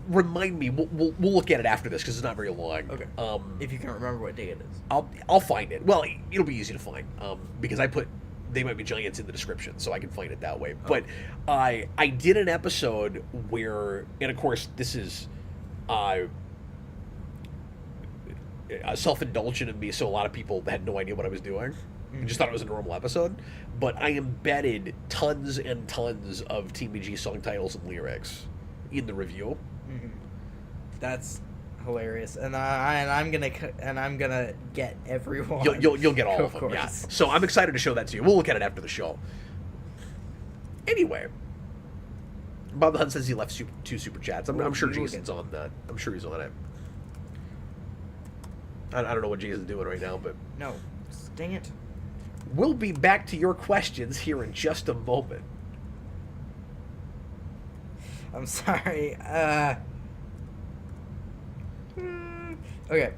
Remind me. We'll look at it after this because it's not very long. Okay. If you can remember what day it is. I'll find it. Well, it'll be easy to find. Because I put They Might Be Giants in the description, so I can find it that way. Oh. But I did an episode where, and of course this is self-indulgent of me, so a lot of people had no idea what I was doing. I just thought it was a normal episode. But I embedded tons and tons of Team G song titles and lyrics in the review. Mm-hmm. That's hilarious, and I'm gonna get everyone. You'll get all of them, yeah. So I'm excited to show that to you. We'll look at it after the show. Anyway, Bob the Hunt says he left 2 super chats. I'm sure Jason's on that. I'm sure he's on it. I don't know what Jason's doing right now, but no, dang it. We'll be back to your questions here in just a moment. I'm sorry. Okay.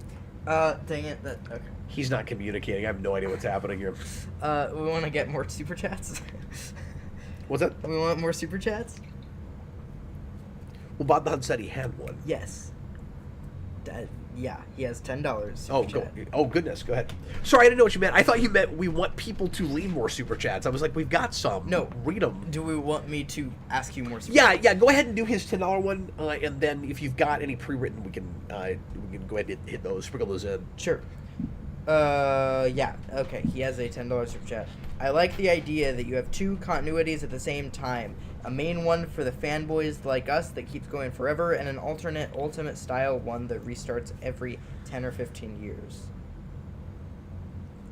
Dang it. Okay. He's not communicating. I have no idea what's happening here. We want to get more super chats. What's that? We want more super chats. Well, Bob the Hunt said he had one. Yes. Yeah, he has $10. Oh, goodness. Go ahead. Sorry, I didn't know what you meant. I thought you meant we want people to leave more super chats. I was like, we've got some. No. Read them. Do we want me to ask you more super chats? Yeah. Go ahead and do his $10 one, and then if you've got any pre-written, we can go ahead and hit those, sprinkle those in. Sure. Yeah. Okay, he has a $10 super chat. I like the idea that you have 2 continuities at the same time. A main one for the fanboys like us that keeps going forever, and an alternate ultimate style one that restarts every 10 or 15 years.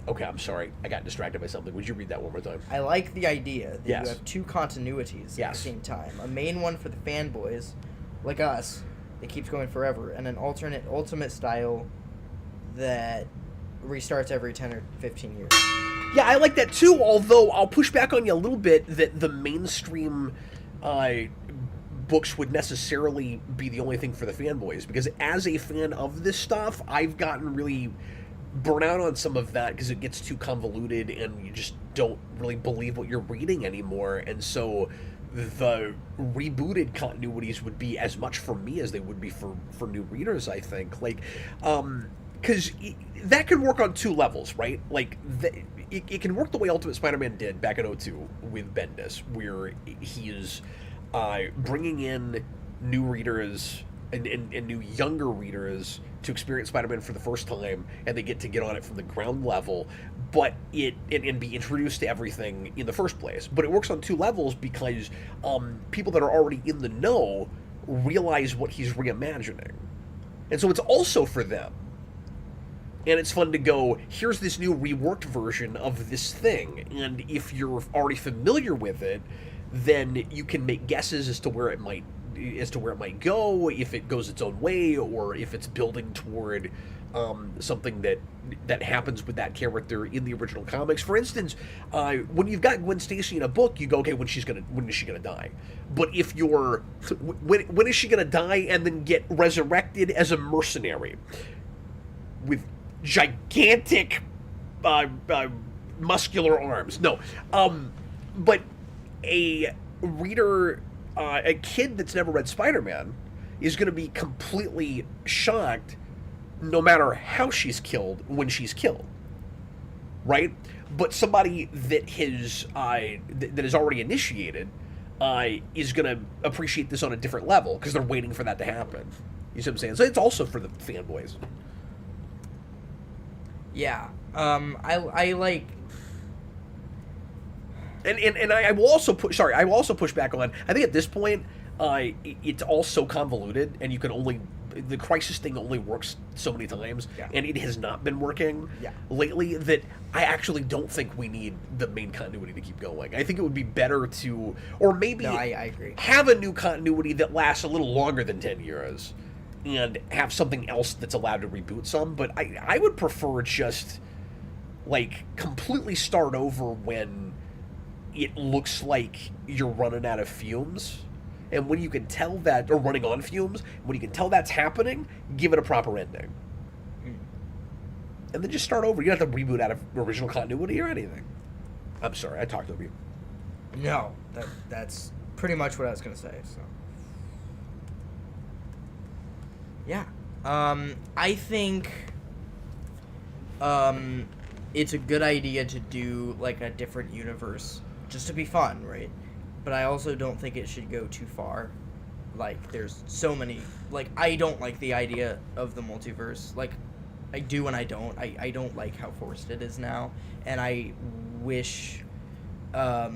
Okay, I'm sorry. I got distracted by something. Would you read that one more time? I like the idea that yes. you have 2 continuities at the same time. A main one for the fanboys like us that keeps going forever, and an alternate ultimate style that restarts every 10 or 15 years. Yeah, I like that too, although I'll push back on you a little bit that the mainstream books would necessarily be the only thing for the fanboys, because as a fan of this stuff, I've gotten really burnt out on some of that because it gets too convoluted and you just don't really believe what you're reading anymore, and so the rebooted continuities would be as much for me as they would be for new readers, I think. Like, because that can work on 2 levels, right? Like, it can work the way Ultimate Spider-Man did back in 2002 with Bendis, where he is bringing in new readers and new younger readers to experience Spider-Man for the first time, and they get on it from the ground level, but and be introduced to everything in the first place. But it works on 2 levels because people that are already in the know realize what he's reimagining, and so it's also for them. And it's fun to go, here's this new reworked version of this thing, and if you're already familiar with it, then you can make guesses as to where it might go, if it goes its own way, or if it's building toward something that happens with that character in the original comics. For instance, when you've got Gwen Stacy in a book, you go, okay, when is she gonna die? But if you're when is she gonna die and then get resurrected as a mercenary with gigantic muscular arms? No. But a reader, a kid that's never read Spider-Man is going to be completely shocked no matter how she's killed when she's killed, right? But somebody that has that is already initiated is going to appreciate this on a different level because they're waiting for that to happen. You see what I'm saying? So it's also for the fanboys. Yeah, I like, and I will also push back on. I think at this point, it's all so convoluted, and the crisis thing only works so many times, and it has not been working lately. That I actually don't think we need the main continuity to keep going. I think it would be better to, or maybe I agree, have a new continuity that lasts a little longer than 10 years. And have something else that's allowed to reboot some, but I would prefer just, like, completely start over when it looks like you're running out of fumes, and when you can tell that, or running on fumes, when you can tell that's happening, give it a proper ending. and then just start over. You don't have to reboot out of original continuity or anything. I'm sorry, I talked over you. No, that's pretty much what I was gonna say. So, yeah, I think it's a good idea to do like a different universe just to be fun, right? But I also don't think it should go too far. Like, there's so many. Like, I don't like the idea of the multiverse. Like, I do and I don't. I don't like how forced it is now, and I wish that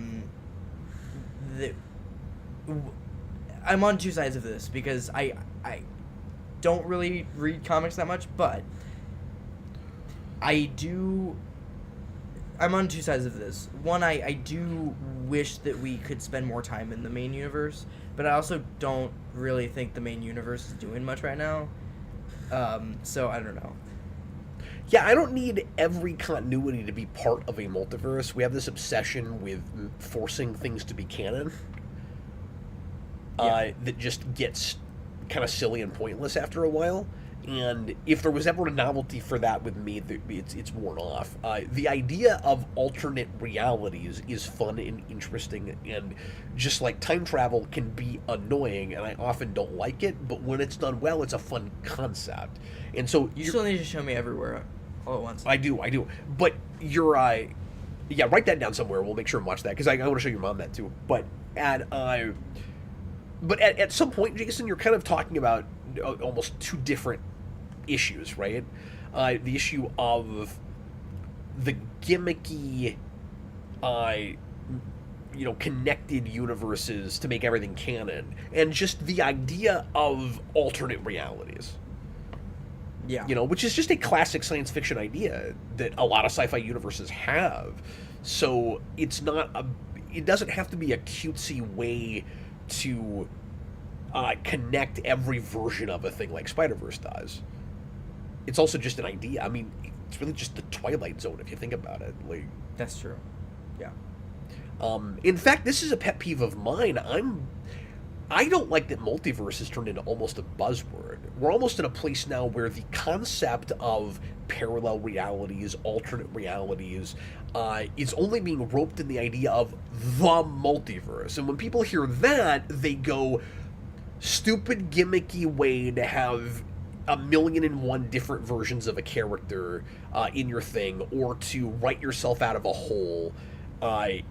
I'm on two sides of this because I don't really read comics that much, but I do. I'm on two sides of this. One, I do wish that we could spend more time in the main universe, but I also don't really think the main universe is doing much right now. So I don't know. Yeah, I don't need every continuity to be part of a multiverse. We have this obsession with forcing things to be canon that just gets kind of silly and pointless after a while. And if there was ever a novelty for that with me, it's worn off. The idea of alternate realities is fun and interesting, and just like time travel can be annoying, and I often don't like it, but when it's done well, it's a fun concept. And so you still need to show me everywhere all at once. I do. But you're, yeah, write that down somewhere. We'll make sure and watch that, because I want to show your mom that too. But at some point, Jason, you're kind of talking about almost two different issues, right? The issue of the gimmicky, connected universes to make everything canon, and just the idea of alternate realities. Yeah. Which is just a classic science fiction idea that a lot of sci-fi universes have. So it doesn't have to be a cutesy way to connect every version of a thing like Spider-Verse does. It's also just an idea. I mean, it's really just the Twilight Zone if you think about it. Like, that's true. Yeah. In fact, this is a pet peeve of mine. I don't like that multiverse has turned into almost a buzzword. We're almost in a place now where the concept of parallel realities, alternate realities, is only being roped in the idea of the multiverse. And when people hear that, they go, stupid gimmicky way to have 1,000,001 different versions of a character in your thing, or to write yourself out of a hole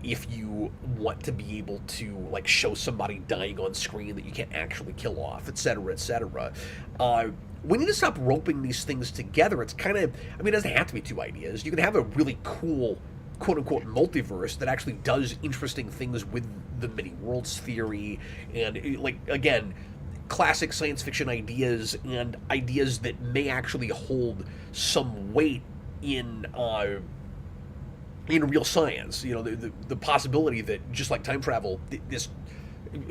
if you want to be able to like show somebody dying on screen that you can't actually kill off, etc., etc. We need to stop roping these things together. It's kind of, I mean, it doesn't have to be two ideas. You can have a really cool quote-unquote multiverse that actually does interesting things with the many worlds theory and, like, again, classic science fiction ideas and ideas that may actually hold some weight in real science. The possibility that, just like time travel, this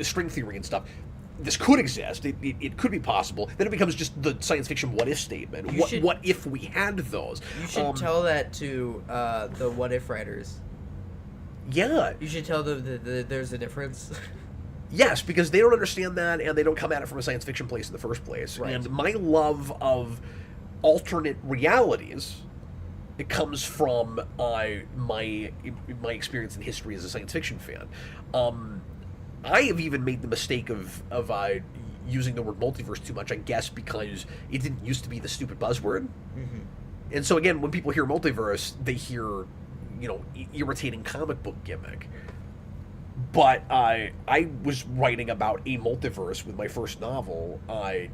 string theory and stuff, this could exist. It could be possible. Then it becomes just the science fiction what if statement. What if we had those? You should tell that to the what if writers. Yeah. You should tell them that there's a difference. Yes, because they don't understand that, and they don't come at it from a science fiction place in the first place. Right. And my love of alternate realities, it comes from my experience in history as a science fiction fan. I have even made the mistake of using the word multiverse too much, I guess, because it didn't used to be the stupid buzzword. Mm-hmm. And so again, when people hear multiverse, they hear, irritating comic book gimmick. But I was writing about a multiverse with my first novel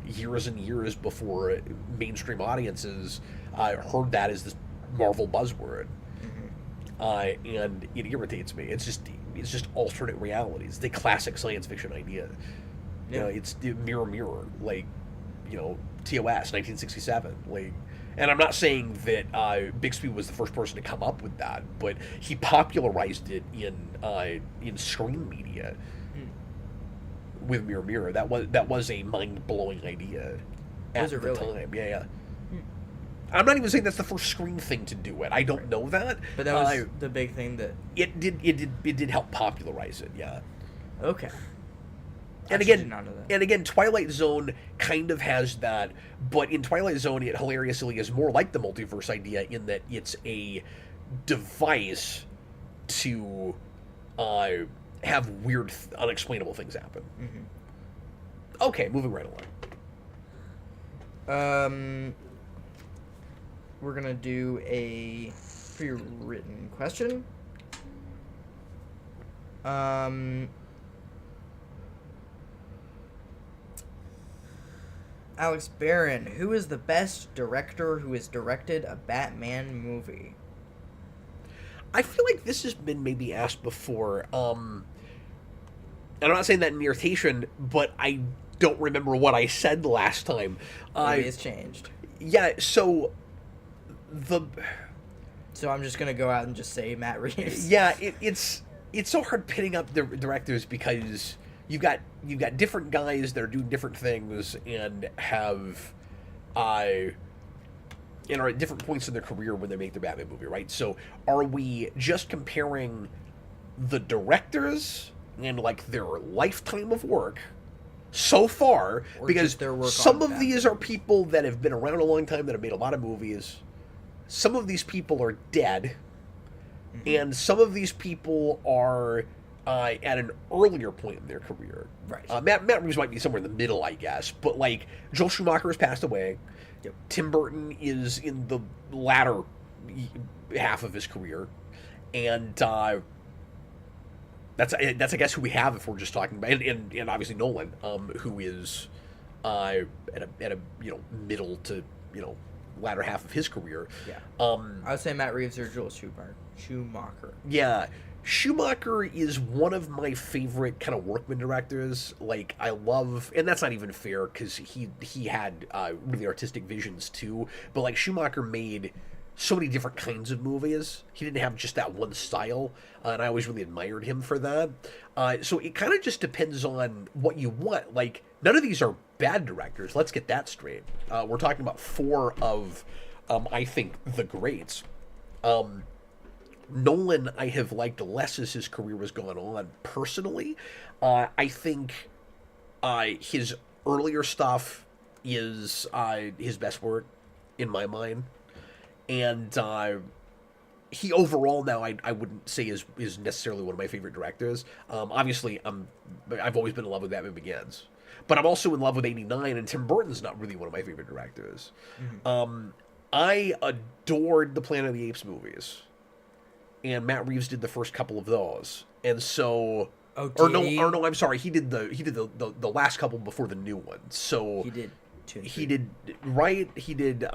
years and years before mainstream audiences heard that as this Marvel buzzword. Mm-hmm. And it irritates me. It's just alternate realities. It's a classic science fiction idea. Yeah. It's the mirror, like, TOS, 1967. Like, and I'm not saying that Bixby was the first person to come up with that, but he popularized it in screen media with Mirror. That was a mind-blowing idea at the time. Yeah. I'm not even saying that's the first screen thing to do it. I don't know that. But that was the big thing that it did help popularize it. Yeah. Okay. And Actually, again, did not know that. and again, Twilight Zone kind of has that, but in Twilight Zone, it hilariously is more like the multiverse idea in that it's a device to have weird, unexplainable things happen. Mm-hmm. Okay, moving right along. We're gonna do a pre-written question. Alex Barron, who is the best director who has directed a Batman movie? I feel like this has been maybe asked before. And I'm not saying that in irritation, but I don't remember what I said last time. Maybe it's changed. Yeah, so So I'm just gonna go out and just say Matt Reeves. Yeah, it's so hard pitting up the directors because you've got different guys that are doing different things and have and are at different points in their career when they make their Batman movie, right? So are we just comparing the directors and like their lifetime of work so far? Or Because just their work some on of these are people that have been around a long time that have made a lot of movies. Some of these people are dead. And some of these people are at an earlier point in their career. Right. Matt Reeves might be somewhere in the middle, I guess. But, like, Joel Schumacher has passed away. Yep. Tim Burton is in the latter half of his career. And that's I guess, who we have if we're just talking about... And obviously Nolan, who is at a middle to, latter half of his career. Yeah. I would say Matt Reeves or Joel Schumacher. Yeah. Schumacher is one of my favorite kind of workman directors. Like, I love... And that's not even fair, because he had really artistic visions, too. But, like, Schumacher made so many different kinds of movies. He didn't have just that one style, and I always really admired him for that. So it kind of just depends on what you want. Like, none of these are bad directors. Let's get that straight. We're talking about four of, I think, the greats. Nolan, I have liked less as his career was going on, personally. I think his earlier stuff is his best work, in my mind. And he overall now I wouldn't say is necessarily one of my favorite directors. Obviously, I've always been in love with Batman Begins. But I'm also in love with 89, and Tim Burton's not really one of my favorite directors. Mm-hmm. I adored the Planet of the Apes movies. And Matt Reeves did the first couple of those. And so... no, I'm sorry. He did the last couple before the new one. So... He did two and three. He did... Right? He did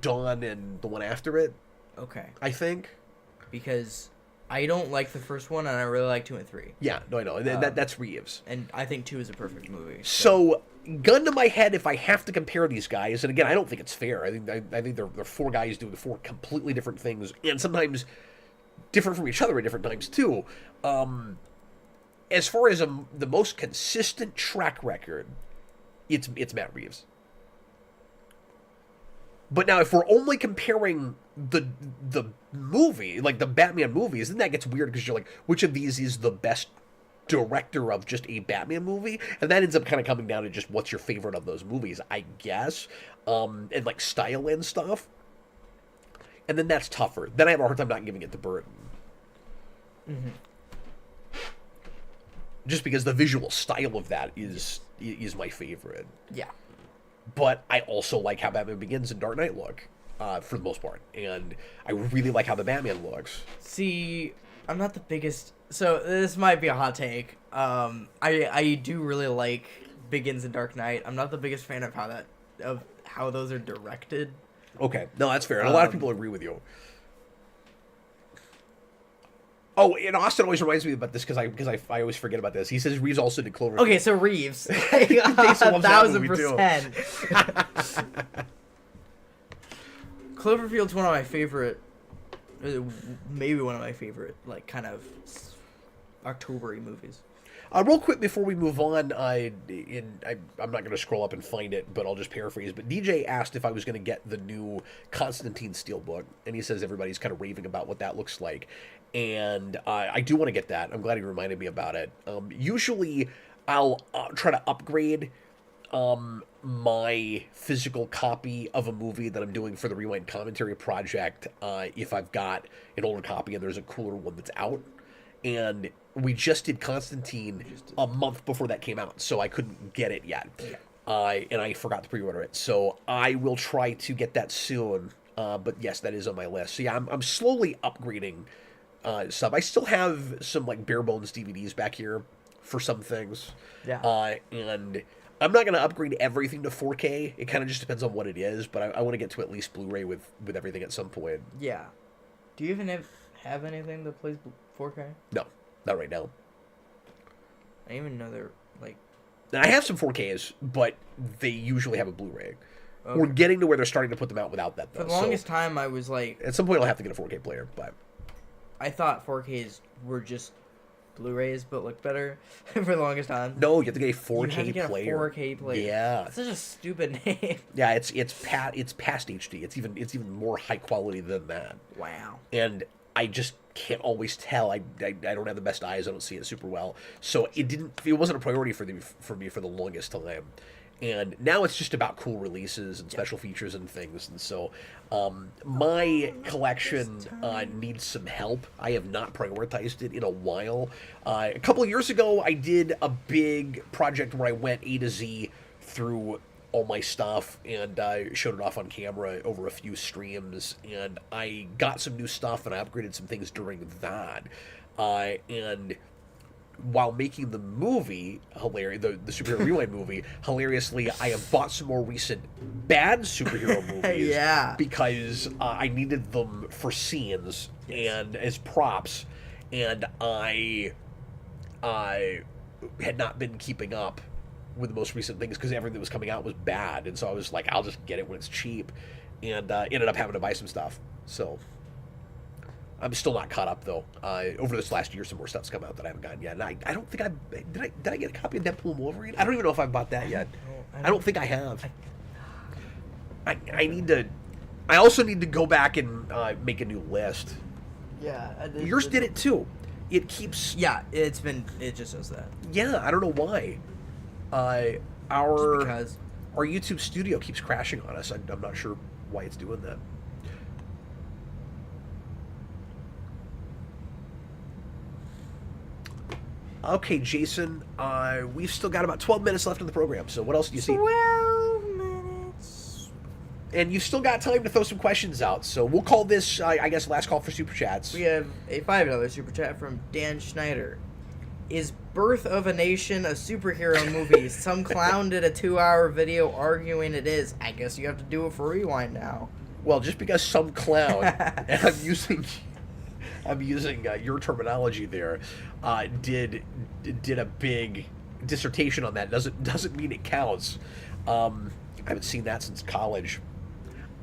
Dawn and the one after it. Okay. I think. Because I don't like the first one, and I really like 2 and 3. Yeah, no, I know. That's Reeves. And I think 2 is a perfect movie. So, gun to my head, if I have to compare these guys, and again, I don't think it's fair. I think they're four guys doing four completely different things, and sometimes different from each other at different times, too. As far as the most consistent track record, it's Matt Reeves. But now, if we're only comparing the movie, like the Batman movies, then that gets weird because you're like, which of these is the best director of just a Batman movie? And that ends up kind of coming down to just what's your favorite of those movies, I guess, and like style and stuff. And then that's tougher. Then I have a hard time not giving it to Burton. Mm-hmm. Just because the visual style of that is my favorite. Yeah. But I also like how Batman Begins and Dark Knight look, for the most part. And I really like how the Batman looks. See, I'm not the biggest... So, this might be a hot take. I do really like Begins and Dark Knight. I'm not the biggest fan of how those are directed. Okay. No, that's fair. And a lot of people agree with you. Oh, and Austin always reminds me about this because I always forget about this. He says Reeves also did Cloverfield. Okay, so Reeves. 1,000%. Cloverfield's one of my favorite, maybe one of my favorite, like, kind of October-y movies. Real quick before we move on, I'm not going to scroll up and find it, but I'll just paraphrase. But DJ asked if I was going to get the new Constantine Steelbook, and he says everybody's kind of raving about what that looks like. And I do want to get that. I'm glad he reminded me about it. Usually, I'll try to upgrade my physical copy of a movie that I'm doing for the Rewind Commentary Project if I've got an older copy and there's a cooler one that's out. And we just did Constantine a month before that came out, so I couldn't get it yet. Yeah. And I forgot to pre-order it. So I will try to get that soon. But yes, that is on my list. So yeah, I'm slowly upgrading stuff. I still have some like bare bones DVDs back here for some things. Yeah. And I'm not going to upgrade everything to 4K. It kind of just depends on what it is, but I want to get to at least Blu-ray with everything at some point. Yeah. Do you even have anything that plays 4K? No, not right now. I didn't even know they're like. And I have some 4Ks, but they usually have a Blu-ray. Okay. We're getting to where they're starting to put them out without that, though. For the longest time, I was like. At some point, I'll have to get a 4K player, but. I thought 4Ks were just Blu-rays, but look better for the longest time. No, you have to get a 4K you have to get player. A 4K player. Yeah. It's such a stupid name. Yeah, it's past HD. It's even more high quality than that. Wow. And I just can't always tell. I don't have the best eyes. I don't see it super well. So it wasn't a priority for me for the longest time. And now it's just about cool releases and special features and things. And so my collection needs some help. I have not prioritized it in a while. A couple of years ago, I did a big project where I went A to Z through all my stuff and showed it off on camera over a few streams. And I got some new stuff and I upgraded some things during that. And while making the movie hilarious, the superhero rewind movie hilariously, I have bought some more recent bad superhero movies. Yeah. Because I needed them for scenes and as props, and I had not been keeping up with the most recent things because everything that was coming out was bad, and so I was like, I'll just get it when it's cheap, and ended up having to buy some stuff. So I'm still not caught up though. Over this last year, some more stuff's come out that I haven't gotten yet, and I don't think did I get a copy of Deadpool and Wolverine? I don't even know if I've bought that yet. I don't think I have. I need to. I also need to go back and make a new list. Yeah. Yours did it too. It keeps. Yeah, it just does that. Yeah, I don't know why. Our YouTube studio keeps crashing on us. I'm not sure why it's doing that. Okay, Jason, we've still got about 12 minutes left in the program, so what else do you see? 12 minutes. And you've still got time to throw some questions out, so we'll call this, I guess, last call for Super Chats. We have a $5 Super Chat from Dan Schneider. Is Birth of a Nation a superhero movie? Some clown did a 2-hour video arguing it is. I guess you have to do it for Rewind now. Well, just because some clown, and I'm using your terminology there, did a big dissertation on that doesn't mean it counts. I haven't seen that since college.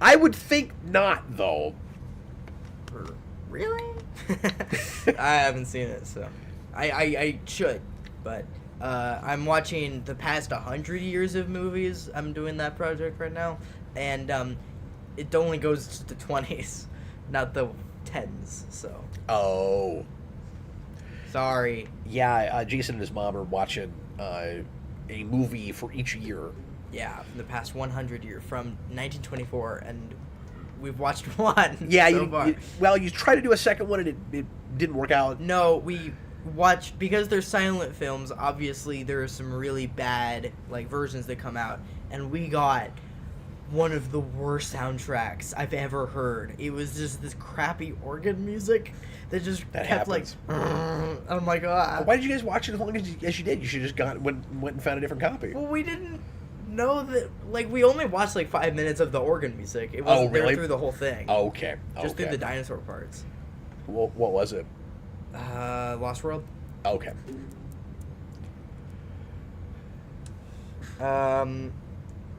I would think not, though. Really? I haven't seen it, so I should, but I'm watching the past 100 years of movies. I'm doing that project right now, and it only goes to the 20s, not the 10s. So. Oh. Sorry. Yeah, Jason and his mom are watching a movie for each year. Yeah, from the past 100 years, from 1924, and we've watched one. Yeah, so you tried to do a second one and it didn't work out. No, we watched, because they're silent films, obviously there are some really bad versions that come out, and we got one of the worst soundtracks I've ever heard. It was just this crappy organ music that just kept happens. Oh my god. Why did you guys watch it as long as you did? You should have just went and found a different copy. Well, we didn't know that, we only watched 5 minutes of the organ music. It wasn't there through the whole thing. Okay. Just through the dinosaur parts. What was it? Lost World. Okay.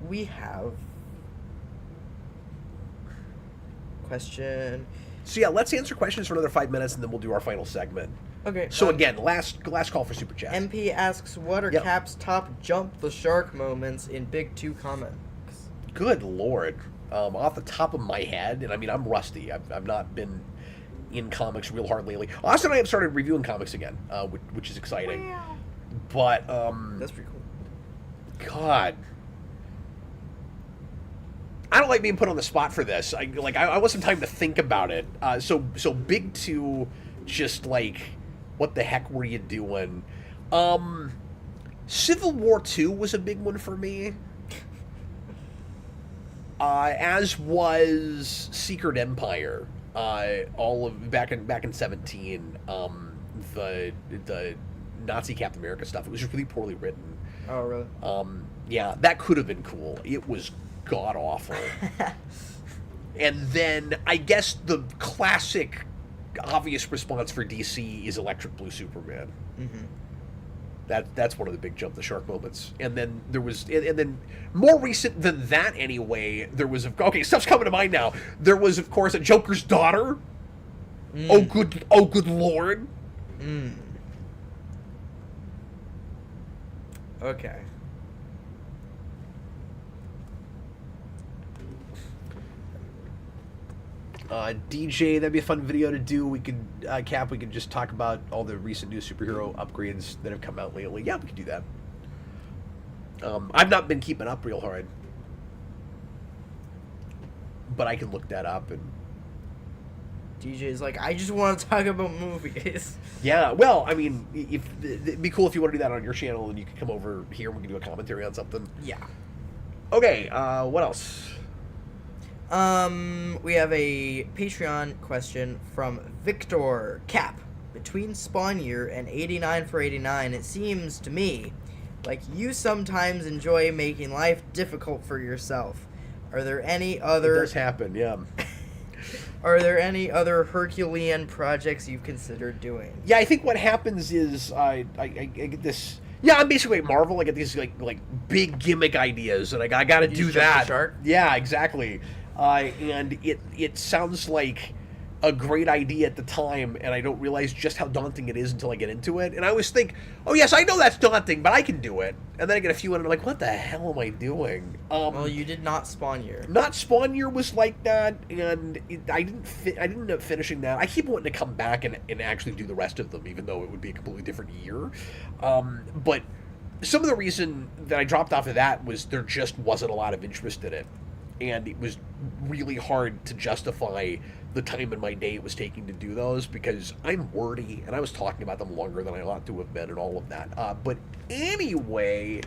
We have question. So yeah, let's answer questions for another 5 minutes, and then we'll do our final segment. Okay. So again, last call for Super Chat. MP asks, what are Cap's top jump the shark moments in Big 2 comics? Good Lord. Off the top of my head, and I mean, I'm rusty. I've not been in comics real hard lately. Austin and I have started reviewing comics again, which is exciting. But That's pretty cool. God, I don't like being put on the spot for this. I want some time to think about it. So Big Two, just like, what the heck were you doing? Civil War 2 was a big one for me. As was Secret Empire. All of back in 17. The Nazi Captain America stuff. It was just really poorly written. Oh, really? Yeah, that could have been cool. It was god awful. And then I guess the classic, obvious response for DC is Electric Blue Superman. Mm-hmm. That's one of the big jump the shark moments. And then there was, and then more recent than that anyway, there was, okay, stuff's coming to mind now. There was, of course, a Joker's daughter. Oh good lord. Okay. DJ, that'd be a fun video to do. We could, Cap, we could just talk about all the recent new superhero upgrades that have come out lately. Yeah, we could do that. I've not been keeping up real hard, but I can look that up. And DJ's like, I just want to talk about movies. yeah, well, I mean, if it'd be cool if you want to do that on your channel, and you could come over here and we can do a commentary on something. Yeah. Okay, what else? We have a Patreon question from Victor Cap. Between Spawn Year and 89 for 89, it seems to me like you sometimes enjoy making life difficult for yourself. Are there any other... It does happen, yeah. Are there any other Herculean projects you've considered doing? Yeah, I think what happens is I get this... Yeah, I'm basically like Marvel. I get these like big gimmick ideas, and I got to do that. The shark? Yeah, exactly. And it sounds like a great idea at the time, and I don't realize just how daunting it is until I get into it. And I always think, oh yes, I know that's daunting, but I can do it. And then I get a few in, and I'm like, what the hell am I doing? Well, you did not Spawn Year. Not Spawn Year was like that, and I didn't end up finishing that. I keep wanting to come back and actually do the rest of them, even though it would be a completely different year. But some of the reason that I dropped off of that was there just wasn't a lot of interest in it. And it was really hard to justify the time in my day it was taking to do those, because I'm wordy, and I was talking about them longer than I ought to have been and all of that. But anyway,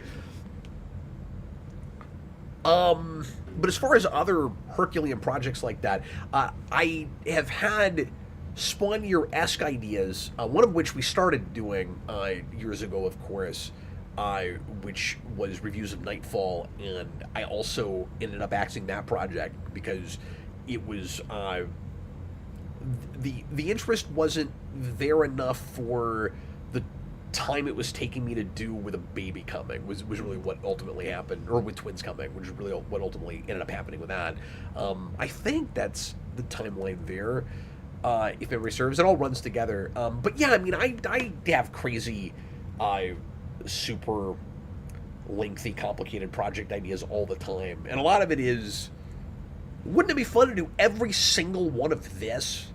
but as far as other Herculean projects like that, I have had Spawn Year-esque ideas, one of which we started doing years ago, of course, which was reviews of Nightfall, and I also ended up axing that project because it was the interest wasn't there enough for the time it was taking me to do with a baby coming was really what ultimately happened, or with twins coming, which is really what ultimately ended up happening with that. I think that's the timeline there, if memory serves. It all runs together. But yeah, I mean, I have crazy super lengthy, complicated project ideas all the time, and a lot of it is, wouldn't it be fun to do every single one of this?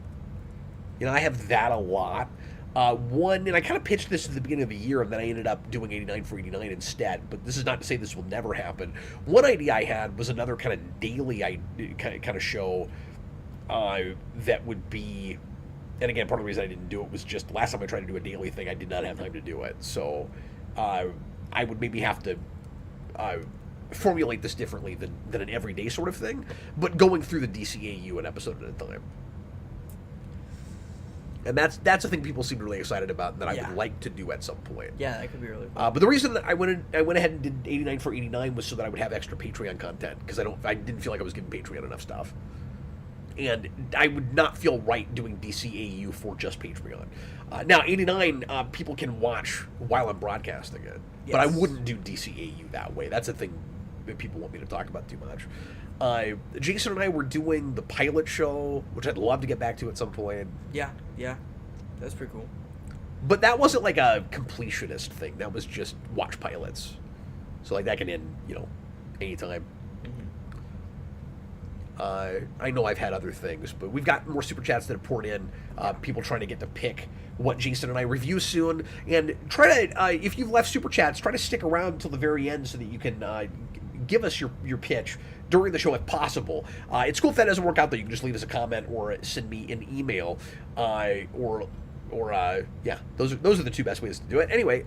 You know, I have that a lot. One, and I kind of pitched this at the beginning of the year, and then I ended up doing 89 for 89 instead, but this is not to say this will never happen. One idea I had was another kind of daily kind of show that would be, and again, part of the reason I didn't do it was just last time I tried to do a daily thing, I did not have time to do it. So I would maybe have to formulate this differently than an everyday sort of thing, but going through the DCAU an episode at a time. And that's a thing people seem really excited about, and that I would like to do at some point. Yeah, that could be really fun. But the reason that I went ahead and did 89 for 89 was so that I would have extra Patreon content, because I didn't feel like I was giving Patreon enough stuff. And I would not feel right doing DCAU for just Patreon. Now, 89, people can watch while I'm broadcasting it. Yes. But I wouldn't do DCAU that way. That's a thing that people want me to talk about too much. Jason and I were doing the pilot show, which I'd love to get back to at some point. Yeah. That's pretty cool. But that wasn't like a completionist thing. That was just watch pilots. So, like, that can end, anytime. I know I've had other things, but we've got more super chats that have poured in. People trying to get to pick what Jason and I review soon, and try to if you've left super chats, try to stick around until the very end so that you can give us your pitch during the show if possible. It's cool if that doesn't work out though. You can just leave us a comment or send me an email, or yeah, those are the two best ways to do it. Anyway,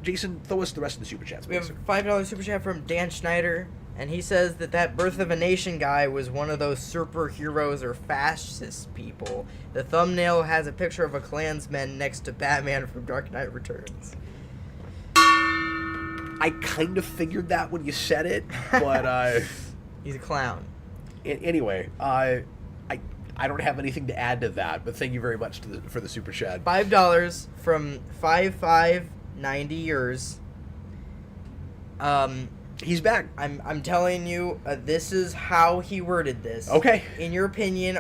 Jason, throw us the rest of the super chats. We have a $5 super chat from Dan Schneider, and he says that Birth of a Nation guy was one of those superheroes or fascist people. The thumbnail has a picture of a Klansman next to Batman from Dark Knight Returns. I kind of figured that when you said it, but he's a clown. Anyway, I don't have anything to add to that, but thank you very much for the super chat. $5 from 5590 years. He's back. I'm telling you, this is how he worded this. Okay. In your opinion,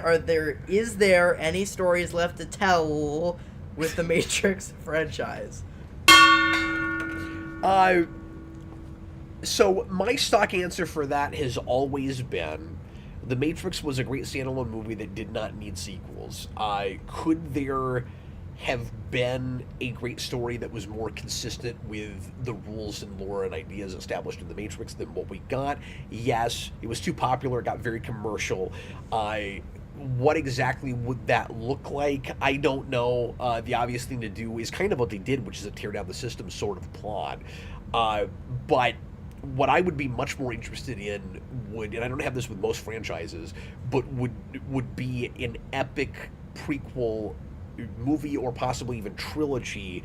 is there any stories left to tell with the Matrix franchise? So my stock answer for that has always been, The Matrix was a great standalone movie that did not need sequels. Could there have been a great story that was more consistent with the rules and lore and ideas established in The Matrix than what we got? Yes. It was too popular. It got very commercial. What exactly would that look like? I don't know. The obvious thing to do is kind of what they did, which is a tear down the system sort of plot. But what I would be much more interested in would, and I don't have this with most franchises, but would be an epic prequel movie or possibly even trilogy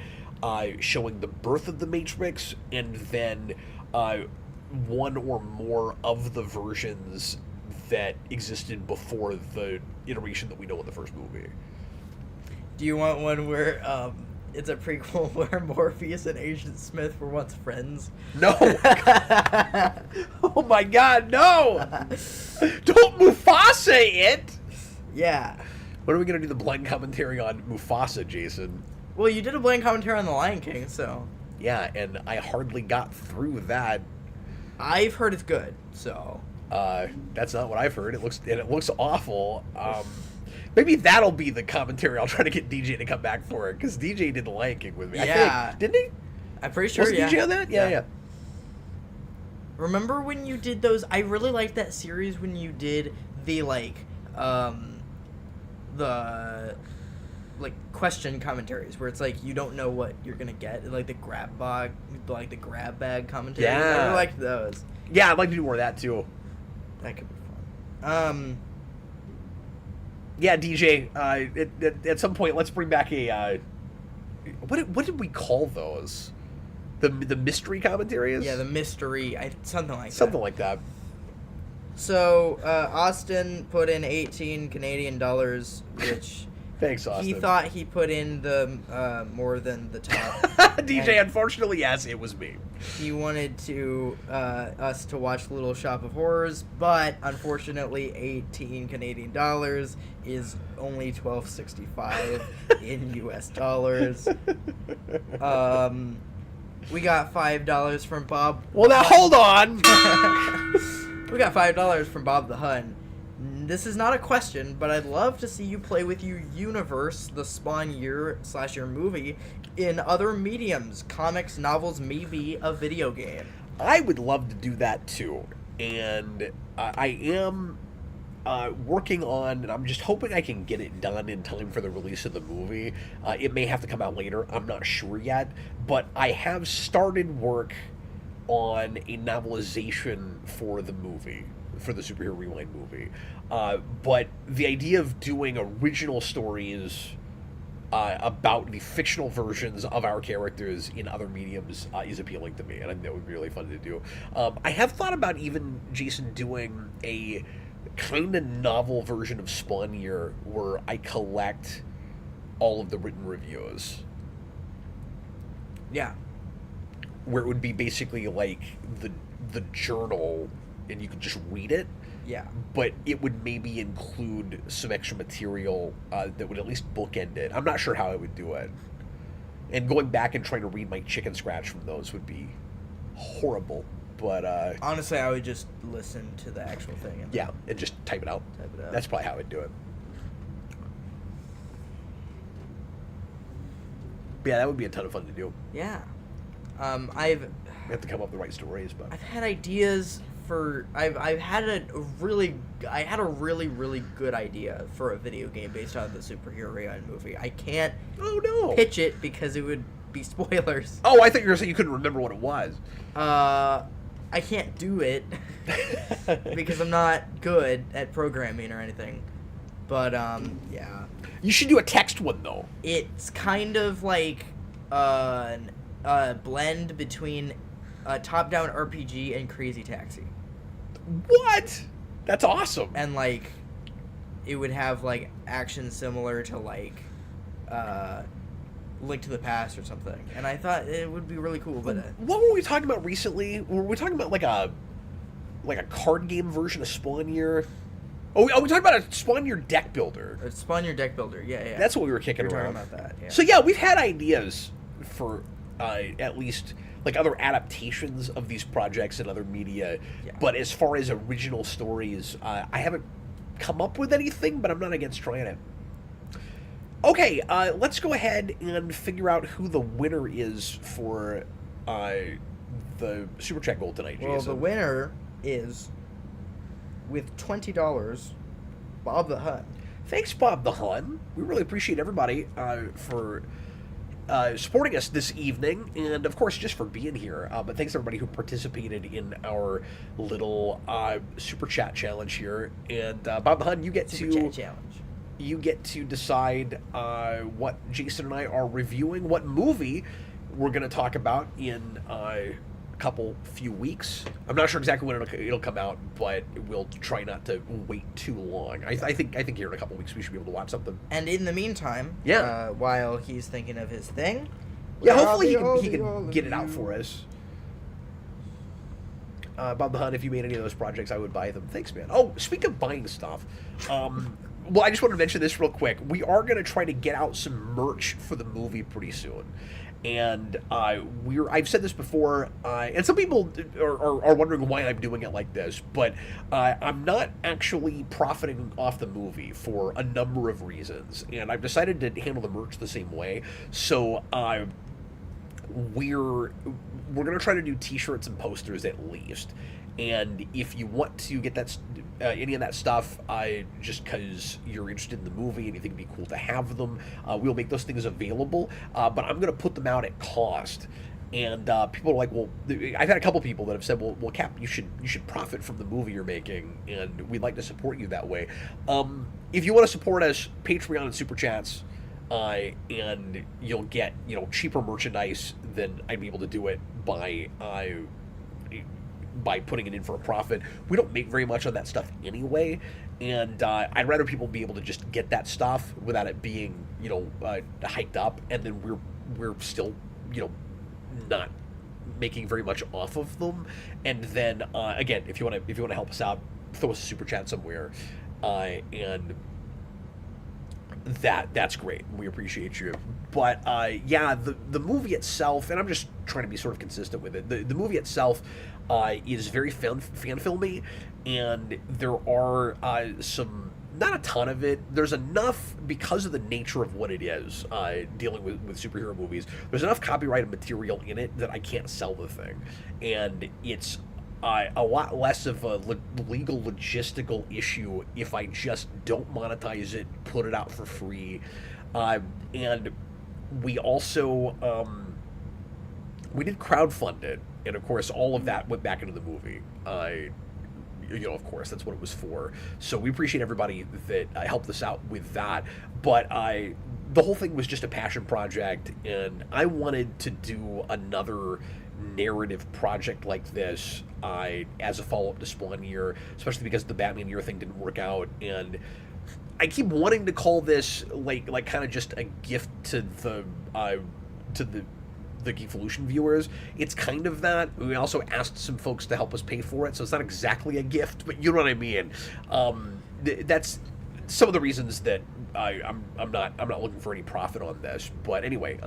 showing the birth of the Matrix and then one or more of the versions that existed before the iteration that we know in the first movie. Do you want one where it's a prequel where Morpheus and Agent Smith were once friends? No. Oh my God, no! Don't Mufasa it! Yeah. When are we going to do the blind commentary on Mufasa, Jason? Well, you did a blind commentary on The Lion King, so... Yeah, and I hardly got through that. I've heard it's good, so... That's not what I've heard. It looks awful. Maybe that'll be the commentary. I'll try to get DJ to come back for it, because DJ did The Lion King with me. Yeah. I think. Didn't he? I'm pretty sure, Was DJ on that? Yeah. Remember when you did those... I really liked that series when you did the, question commentaries where it's like you don't know what you're gonna get, like the grab bag commentaries. Yeah. I really liked those. Yeah, I'd like to do more of that too. That could be fun. Yeah, DJ. At some point, let's bring back a. What did we call those? The mystery commentaries. Yeah, the mystery. Something like that. So Austin put in 18 Canadian dollars, which. Thanks, Austin. He thought he put in the more than the top. DJ, unfortunately, yes, it was me. He wanted us to watch Little Shop of Horrors, but unfortunately, 18 Canadian dollars is only $12.65 in US dollars. We got $5 from Bob. Well, now hold on. We got $5 from Bob the Hun. This is not a question, but I'd love to see you play with your universe, the Spawn year / your movie, in other mediums, comics, novels, maybe a video game. I would love to do that too, and I am working on, and I'm just hoping I can get it done in time for the release of the movie. It may have to come out later, I'm not sure yet, but I have started work on a novelization for the movie, for the Superhero Rewind movie. But the idea of doing original stories about the fictional versions of our characters in other mediums is appealing to me, and I think that would be really fun to do. I have thought about even, Jason, doing a kind of novel version of Spawn Year where I collect all of the written reviews. Yeah. Where it would be basically like the journal, and you could just read it. Yeah. But it would maybe include some extra material that would at least bookend it. I'm not sure how I would do it. And going back and trying to read my chicken scratch from those would be horrible. but honestly, I would just listen to the actual thing. And yeah, and just type it out. That's probably how I'd do it. Yeah, that would be a ton of fun to do. Yeah. We have to come up with the right stories, but I've had ideas for I've had a really good idea for a video game based on the superhero Ray movie. I can't pitch it because it would be spoilers. Oh, I thought you were saying you couldn't remember what it was. I can't do it because I'm not good at programming or anything. But yeah. You should do a text one though. It's kind of like a blend between a top-down RPG and Crazy Taxi. What? That's awesome. And like, it would have like action similar to like Link to the Past or something. And I thought it would be really cool. But what were we talking about recently? Were we talking about like a card game version of Spawn Year? Oh, we talking about a Spawn Year deck builder. A Spawn Year deck builder, yeah. That's what we were kicking Talking around. about that. Yeah. So yeah, we've had ideas for at least like other adaptations of these projects in other media. Yeah. But as far as original stories, I haven't come up with anything, but I'm not against trying it. Okay, let's go ahead and figure out who the winner is for the Super Chat goal tonight, Jason. Well, the winner is, with $20, Bob the Hun. Thanks, Bob the Hun. We really appreciate everybody for supporting us this evening, and of course just for being here. But thanks everybody who participated in our little Super Chat challenge here. And Bob the Hun, you get Super Chat challenge. You get to decide what Jason and I are reviewing, what movie we're going to talk about in a few weeks. I'm not sure exactly when it'll come out, but we'll try not to wait too long. I think here in a couple weeks we should be able to watch something. And in the meantime, while he's thinking of his thing, hopefully he can get it out for us. Bob the Hun, if you made any of those projects, I would buy them. Thanks, man. Oh, speaking of buying stuff, well, I just want to mention this real quick. We are going to try to get out some merch for the movie pretty soon. And I've said this before, and some people are wondering why I'm doing it like this, but I'm not actually profiting off the movie for a number of reasons, and I've decided to handle the merch the same way. So we're going to try to do T-shirts and posters at least. And if you want to get that any of that stuff, just because you're interested in the movie and you think it'd be cool to have them, we'll make those things available. But I'm going to put them out at cost. And people are like, well, I've had a couple people that have said, well, Cap, you should profit from the movie you're making, and we'd like to support you that way. If you want to support us, Patreon and Super Chats, and you'll get cheaper merchandise than I'd be able to do it by putting it in for a profit. We don't make very much on that stuff anyway, and I'd rather people be able to just get that stuff without it being hiked up, and then we're still not making very much off of them. And then again, if you want to help us out, throw us a super chat somewhere, and that's great. We appreciate you. But yeah, the movie itself, and I'm just trying to be sort of consistent with it. The movie itself is very fan filmy, and there are some, not a ton of it. There's enough, because of the nature of what it is, dealing with superhero movies, there's enough copyrighted material in it that I can't sell the thing. And it's a lot less of a legal logistical issue if I just don't monetize it, put it out for free. And we also we did crowdfund it, and of course all of that went back into the movie. Of course that's what it was for. So we appreciate everybody that helped us out with that. But the whole thing was just a passion project, and I wanted to do another narrative project like this as a follow-up to Spawn Year, especially because the Batman Year thing didn't work out. And I keep wanting to call this like kind of just a gift to the Geekvolution viewers. It's kind of that. We also asked some folks to help us pay for it, so it's not exactly a gift, but you know what I mean. That's some of the reasons that I'm not looking for any profit on this. But anyway,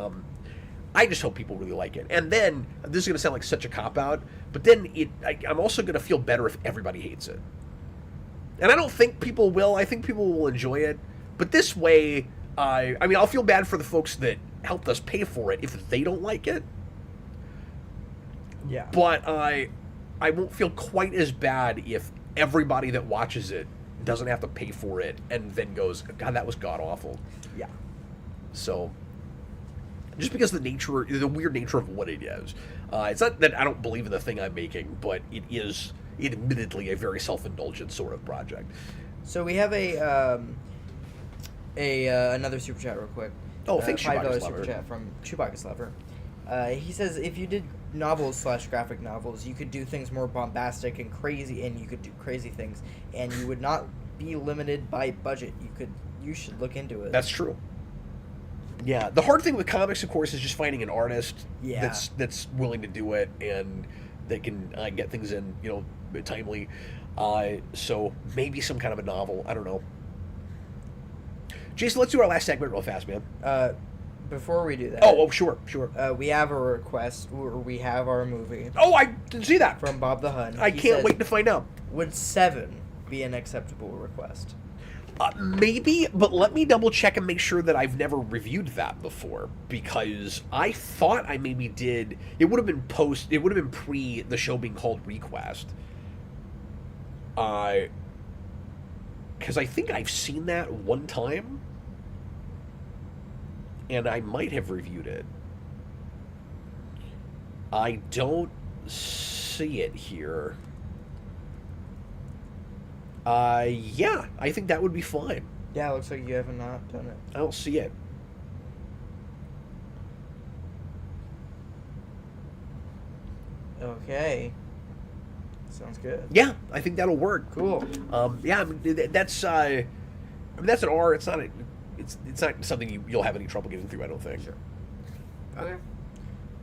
I just hope people really like it. And then, this is going to sound like such a cop-out, but then I'm also going to feel better if everybody hates it. And I don't think people will. I think people will enjoy it. But this way, I mean, I'll feel bad for the folks that helped us pay for it if they don't like it. Yeah. But I won't feel quite as bad if everybody that watches it doesn't have to pay for it and then goes, God, that was god-awful. Yeah. So, just because the weird nature of what it is. It's not that I don't believe in the thing I'm making, but it is admittedly a very self-indulgent sort of project. So we have another super chat real quick. Oh, thanks, $5 Chewbacca's super Lover. chat from Chewbacca's Lover. He says if you did novels/graphic novels, you could do things more bombastic and crazy, and you could do crazy things, and you would not be limited by budget. You should look into it. That's true. Yeah, the hard thing with comics, of course, is just finding an artist that's willing to do it and that can get things in, timely. So maybe some kind of a novel. I don't know. Jason, let's do our last segment real fast, man. Before we do that. Oh, sure. We have a request. We have our movie. Oh, I didn't see that. From Bob the Hun. I can't wait to find out. Would 7 be an acceptable request? Maybe, but let me double check and make sure that I've never reviewed that before, because I thought I maybe did. It would have been pre the show being called Request. Because I think I've seen that one time, and I might have reviewed it. I don't see it here. Yeah, I think that would be fine. Yeah, it looks like you have not done it. I don't see it. Okay. Sounds good. Yeah, I think that'll work. Cool. Yeah, I mean, that's an R. It's not something you'll have any trouble getting through, I don't think. Sure. Okay.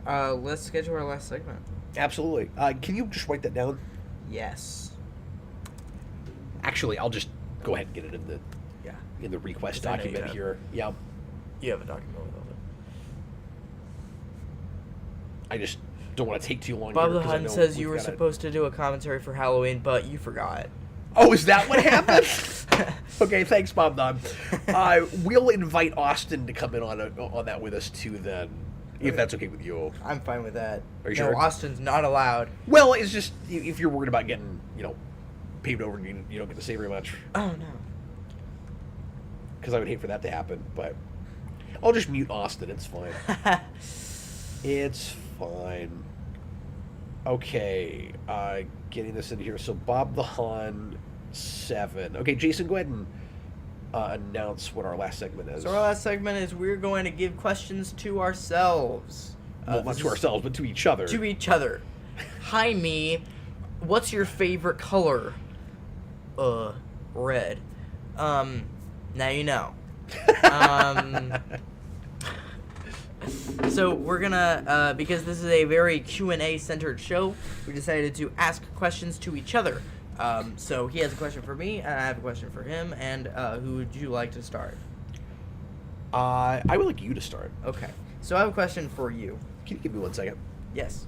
Let's get to our last segment. Absolutely. Can you just write that down? Yes. Actually, I'll just go ahead and get it in the request document here. Yeah. You have a document with all that. I just don't want to take too long. Bob the Hun says you were supposed to do a commentary for Halloween, but you forgot. Oh, is that what happened? Okay, thanks, Bob the Hun. We'll invite Austin to come in on that with us too then, if that's okay with you. I'm fine with that. Are you sure? No, Austin's not allowed. Well, it's just if you're worried about getting, paved over and you don't get to say very much. Oh, no. Because I would hate for that to happen, but I'll just mute Austin. It's fine. It's fine. Okay, getting this in here. So Bob the Hun, 7. Okay, Jason, go ahead and announce what our last segment is. So our last segment is we're going to give questions to ourselves. Well, not to ourselves, but to each other. To each other. Hi, me. What's your favorite color? Red. Now you know. So we're gonna, because this is a very Q&A centered show, we decided to ask questions to each other. So he has a question for me, and I have a question for him, and who would you like to start? I would like you to start. Okay. So I have a question for you. Can you give me 1 second? Yes.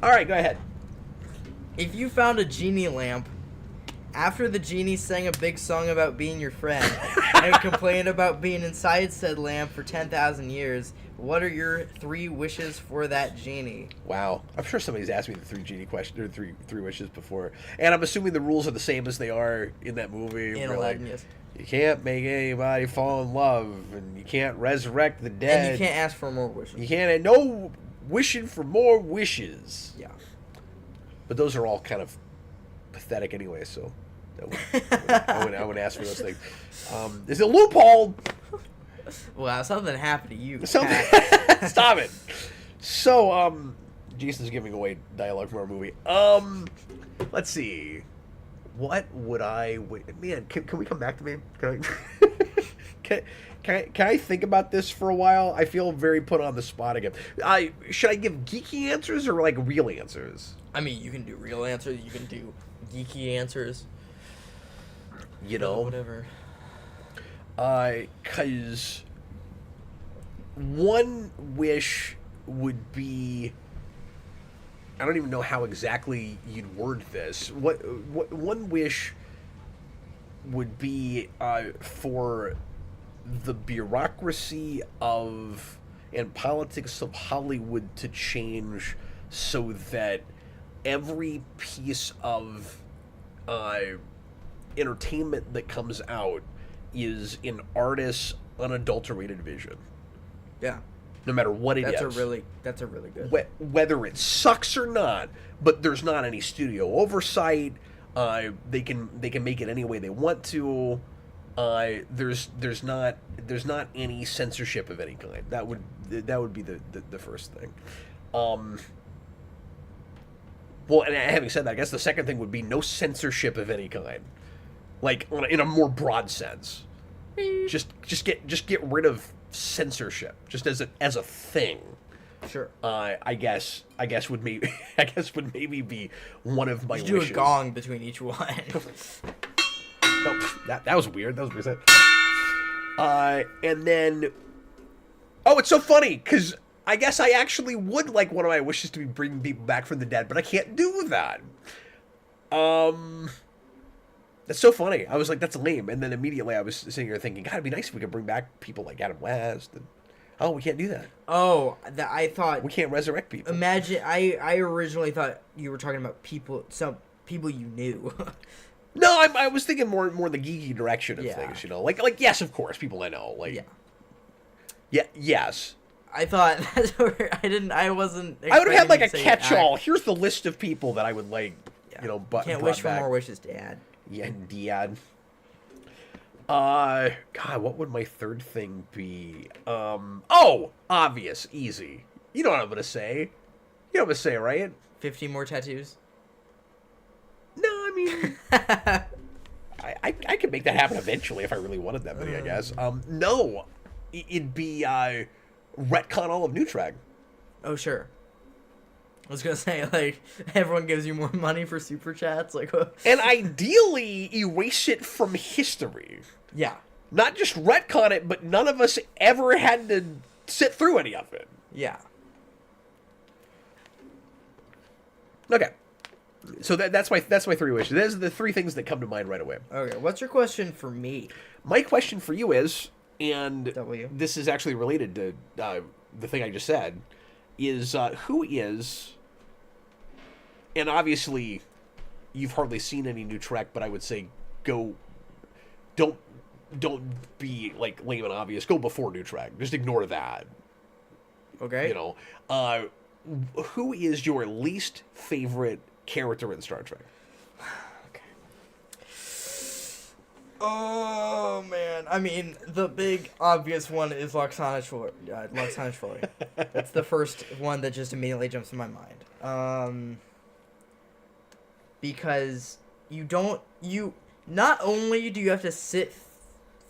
All right, go ahead. If you found a genie lamp after the genie sang a big song about being your friend and complained about being inside said lamp for 10,000 years, what are your 3 wishes for that genie? Wow, I'm sure somebody's asked me the 3 genie question or three wishes before, and I'm assuming the rules are the same as they are in that movie. In Aladdin, yes. You can't make anybody fall in love, and you can't resurrect the dead. And you can't ask for more wishes. You can't. No wishing for more wishes. Yeah. But those are all kind of pathetic anyway, so I wouldn't ask for those things. There's a loophole. Wow, something happened to you. Stop it. So, Jason's giving away dialogue from our movie. Let's see. What would I... Man, can we come back to me? Can I think about this for a while? I feel very put on the spot again. Should I give geeky answers or, like, real answers? I mean, you can do real answers. You can do geeky answers. You know? Whatever. 'Cause one wish would be, I don't even know how exactly you'd word this. What one wish would be for the bureaucracy of and politics of Hollywood to change so that every piece of entertainment that comes out is an artist's unadulterated vision. Yeah. No matter what it is. That's a really good. Whether it sucks or not, but there's not any studio oversight. They can make it any way they want to. There's not any censorship of any kind. That would be the first thing. Well, and having said that, I guess the second thing would be no censorship of any kind, like in a more broad sense. Just get rid of censorship, just as a thing. Sure. I guess would maybe be one of my you wishes. Do a gong between each one. Oh, that was weird. That was weird. And then, oh, it's so funny because I guess I actually would like one of my wishes to be bringing people back from the dead, but I can't do that. That's so funny. I was like, that's lame. And then immediately I was sitting here thinking, God, it'd be nice if we could bring back people like Adam West. And, oh, we can't do that. Oh, I thought... We can't resurrect people. Imagine, I originally thought you were talking about some people you knew. No, I was thinking more the geeky direction of things, you know? Like yes, of course, people I know. Like, yeah, yes. I thought that's where I wasn't. I would have had like a catch-all. Here's the list of people that I would like, you know. But can't wish for more wishes, Dad. Yeah, Dad. God, what would my third thing be? Oh, obvious, easy. You know what I'm gonna say. You know what I'm gonna say, right? 50 more tattoos. No, I mean, I could make that happen eventually if I really wanted that many, I guess. No, it'd be retcon all of New Track. Oh, sure. I was gonna say, like, everyone gives you more money for super chats, like. And ideally, erase it from history. Yeah. Not just retcon it, but none of us ever had to sit through any of it. Yeah. Okay. So that's my three wishes. Those are the three things that come to mind right away. Okay, what's your question for me? My question for you is, and W. This is actually related to the thing I just said, is who is, and obviously you've hardly seen any New Trek, but I would say don't be like lame and obvious. Go before New Trek. Just ignore that. Okay. You know, who is your least favorite character in Star Trek? Okay. Oh man, I mean the big obvious one is Loxana Troy. That's the first one that just immediately jumps in my mind. Because not only do you have to sit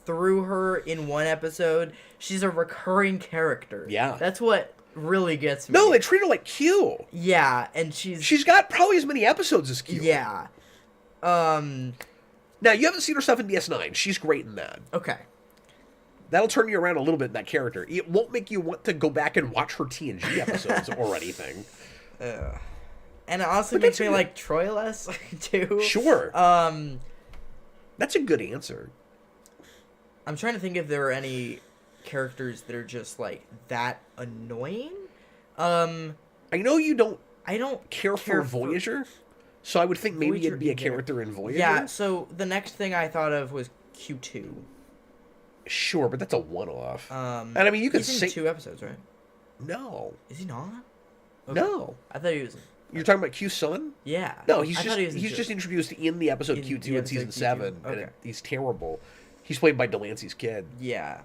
through her in one episode, she's a recurring character. Yeah. That's what really gets me. No, they treat her like Q. Yeah, and she's got probably as many episodes as Q. Yeah. Now, you haven't seen her stuff in DS9. She's great in that. Okay. That'll turn you around a little bit in that character. It won't make you want to go back and watch her TNG episodes or anything. And it also makes me like Troy less, too. Sure. That's a good answer. I'm trying to think if there are any characters that are just like that annoying. I know you don't. I don't care for Voyager, so I would think maybe Voyager, it'd be a character in Voyager. Yeah. So the next thing I thought of was Q2. Sure, but that's a one-off. And I mean, you could say 2 episodes, right? No. Is he not? Okay. No. I thought he was. You're talking about Q's son? Yeah. No, he's just introduced in the episode Q2 in season 7, okay. and he's terrible. He's played by Delancey's kid. Yeah.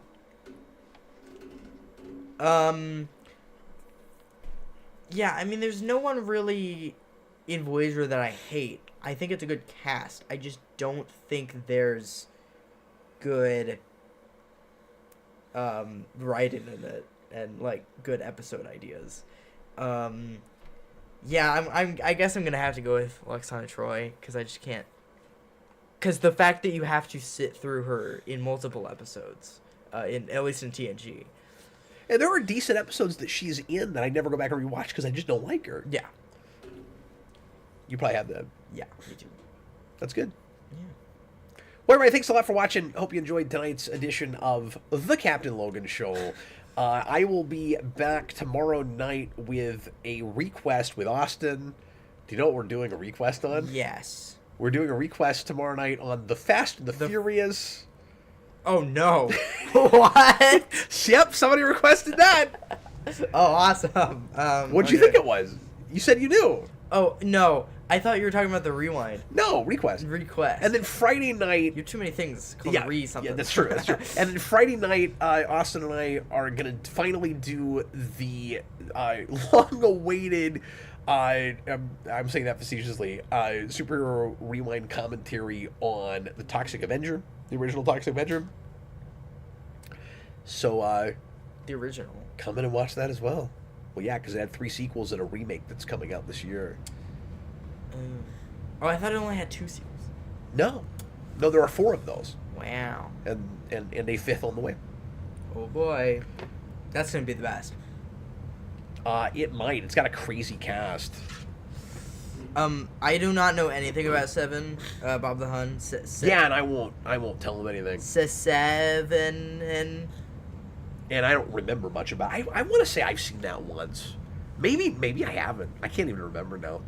Yeah, I mean, there's no one really in Voyager that I hate. I think it's a good cast. I just don't think there's good writing in it and like good episode ideas. Yeah, I guess I'm gonna have to go with Loxana Troy because I just can't Because the fact that you have to sit through her in multiple episodes, at least in TNG. And there are decent episodes that she's in that I never go back and rewatch because I just don't like her. Yeah. You probably have that. Yeah, me too. That's good. Yeah. Well, everybody, thanks a lot for watching. Hope you enjoyed tonight's edition of The Captain Logan Show. I will be back tomorrow night with a request with Austin. Do you know what we're doing a request on? Yes. We're doing a request tomorrow night on The Fast and the Furious. Oh, no. What? Yep, somebody requested that. Oh, awesome. What'd you think it was? You said you knew. Oh, no. I thought you were talking about the rewind. No, request. Request. And then Friday night... You have too many things called re something. Yeah, that's true. That's true. And then Friday night, Austin and I are going to finally do the long-awaited... I'm saying that facetiously. Superhero rewind commentary on the Toxic Avenger, the original Toxic Avenger. So, the original. Come in and watch that as well. Well, yeah, because it had 3 sequels and a remake that's coming out this year. Oh, I thought it only had 2 sequels. No, there are 4 of those. Wow. And a 5th on the way. Oh boy, that's gonna be the best. It might. It's got a crazy cast. I do not know anything about Seven, Bob the Hun. Yeah, and I won't tell him anything. Seven and I don't remember much about. I want to say I've seen that once. Maybe I haven't. I can't even remember now.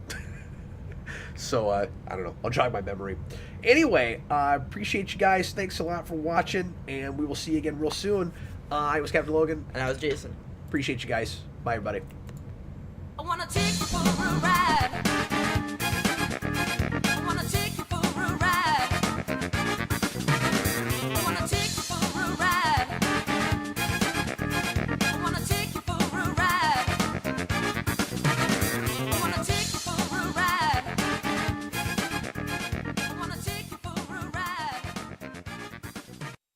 So I don't know. I'll jog my memory. Anyway, appreciate you guys. Thanks a lot for watching, and we will see you again real soon. I was Captain Logan, and I was Jason. Appreciate you guys. Bye, everybody. I wanna take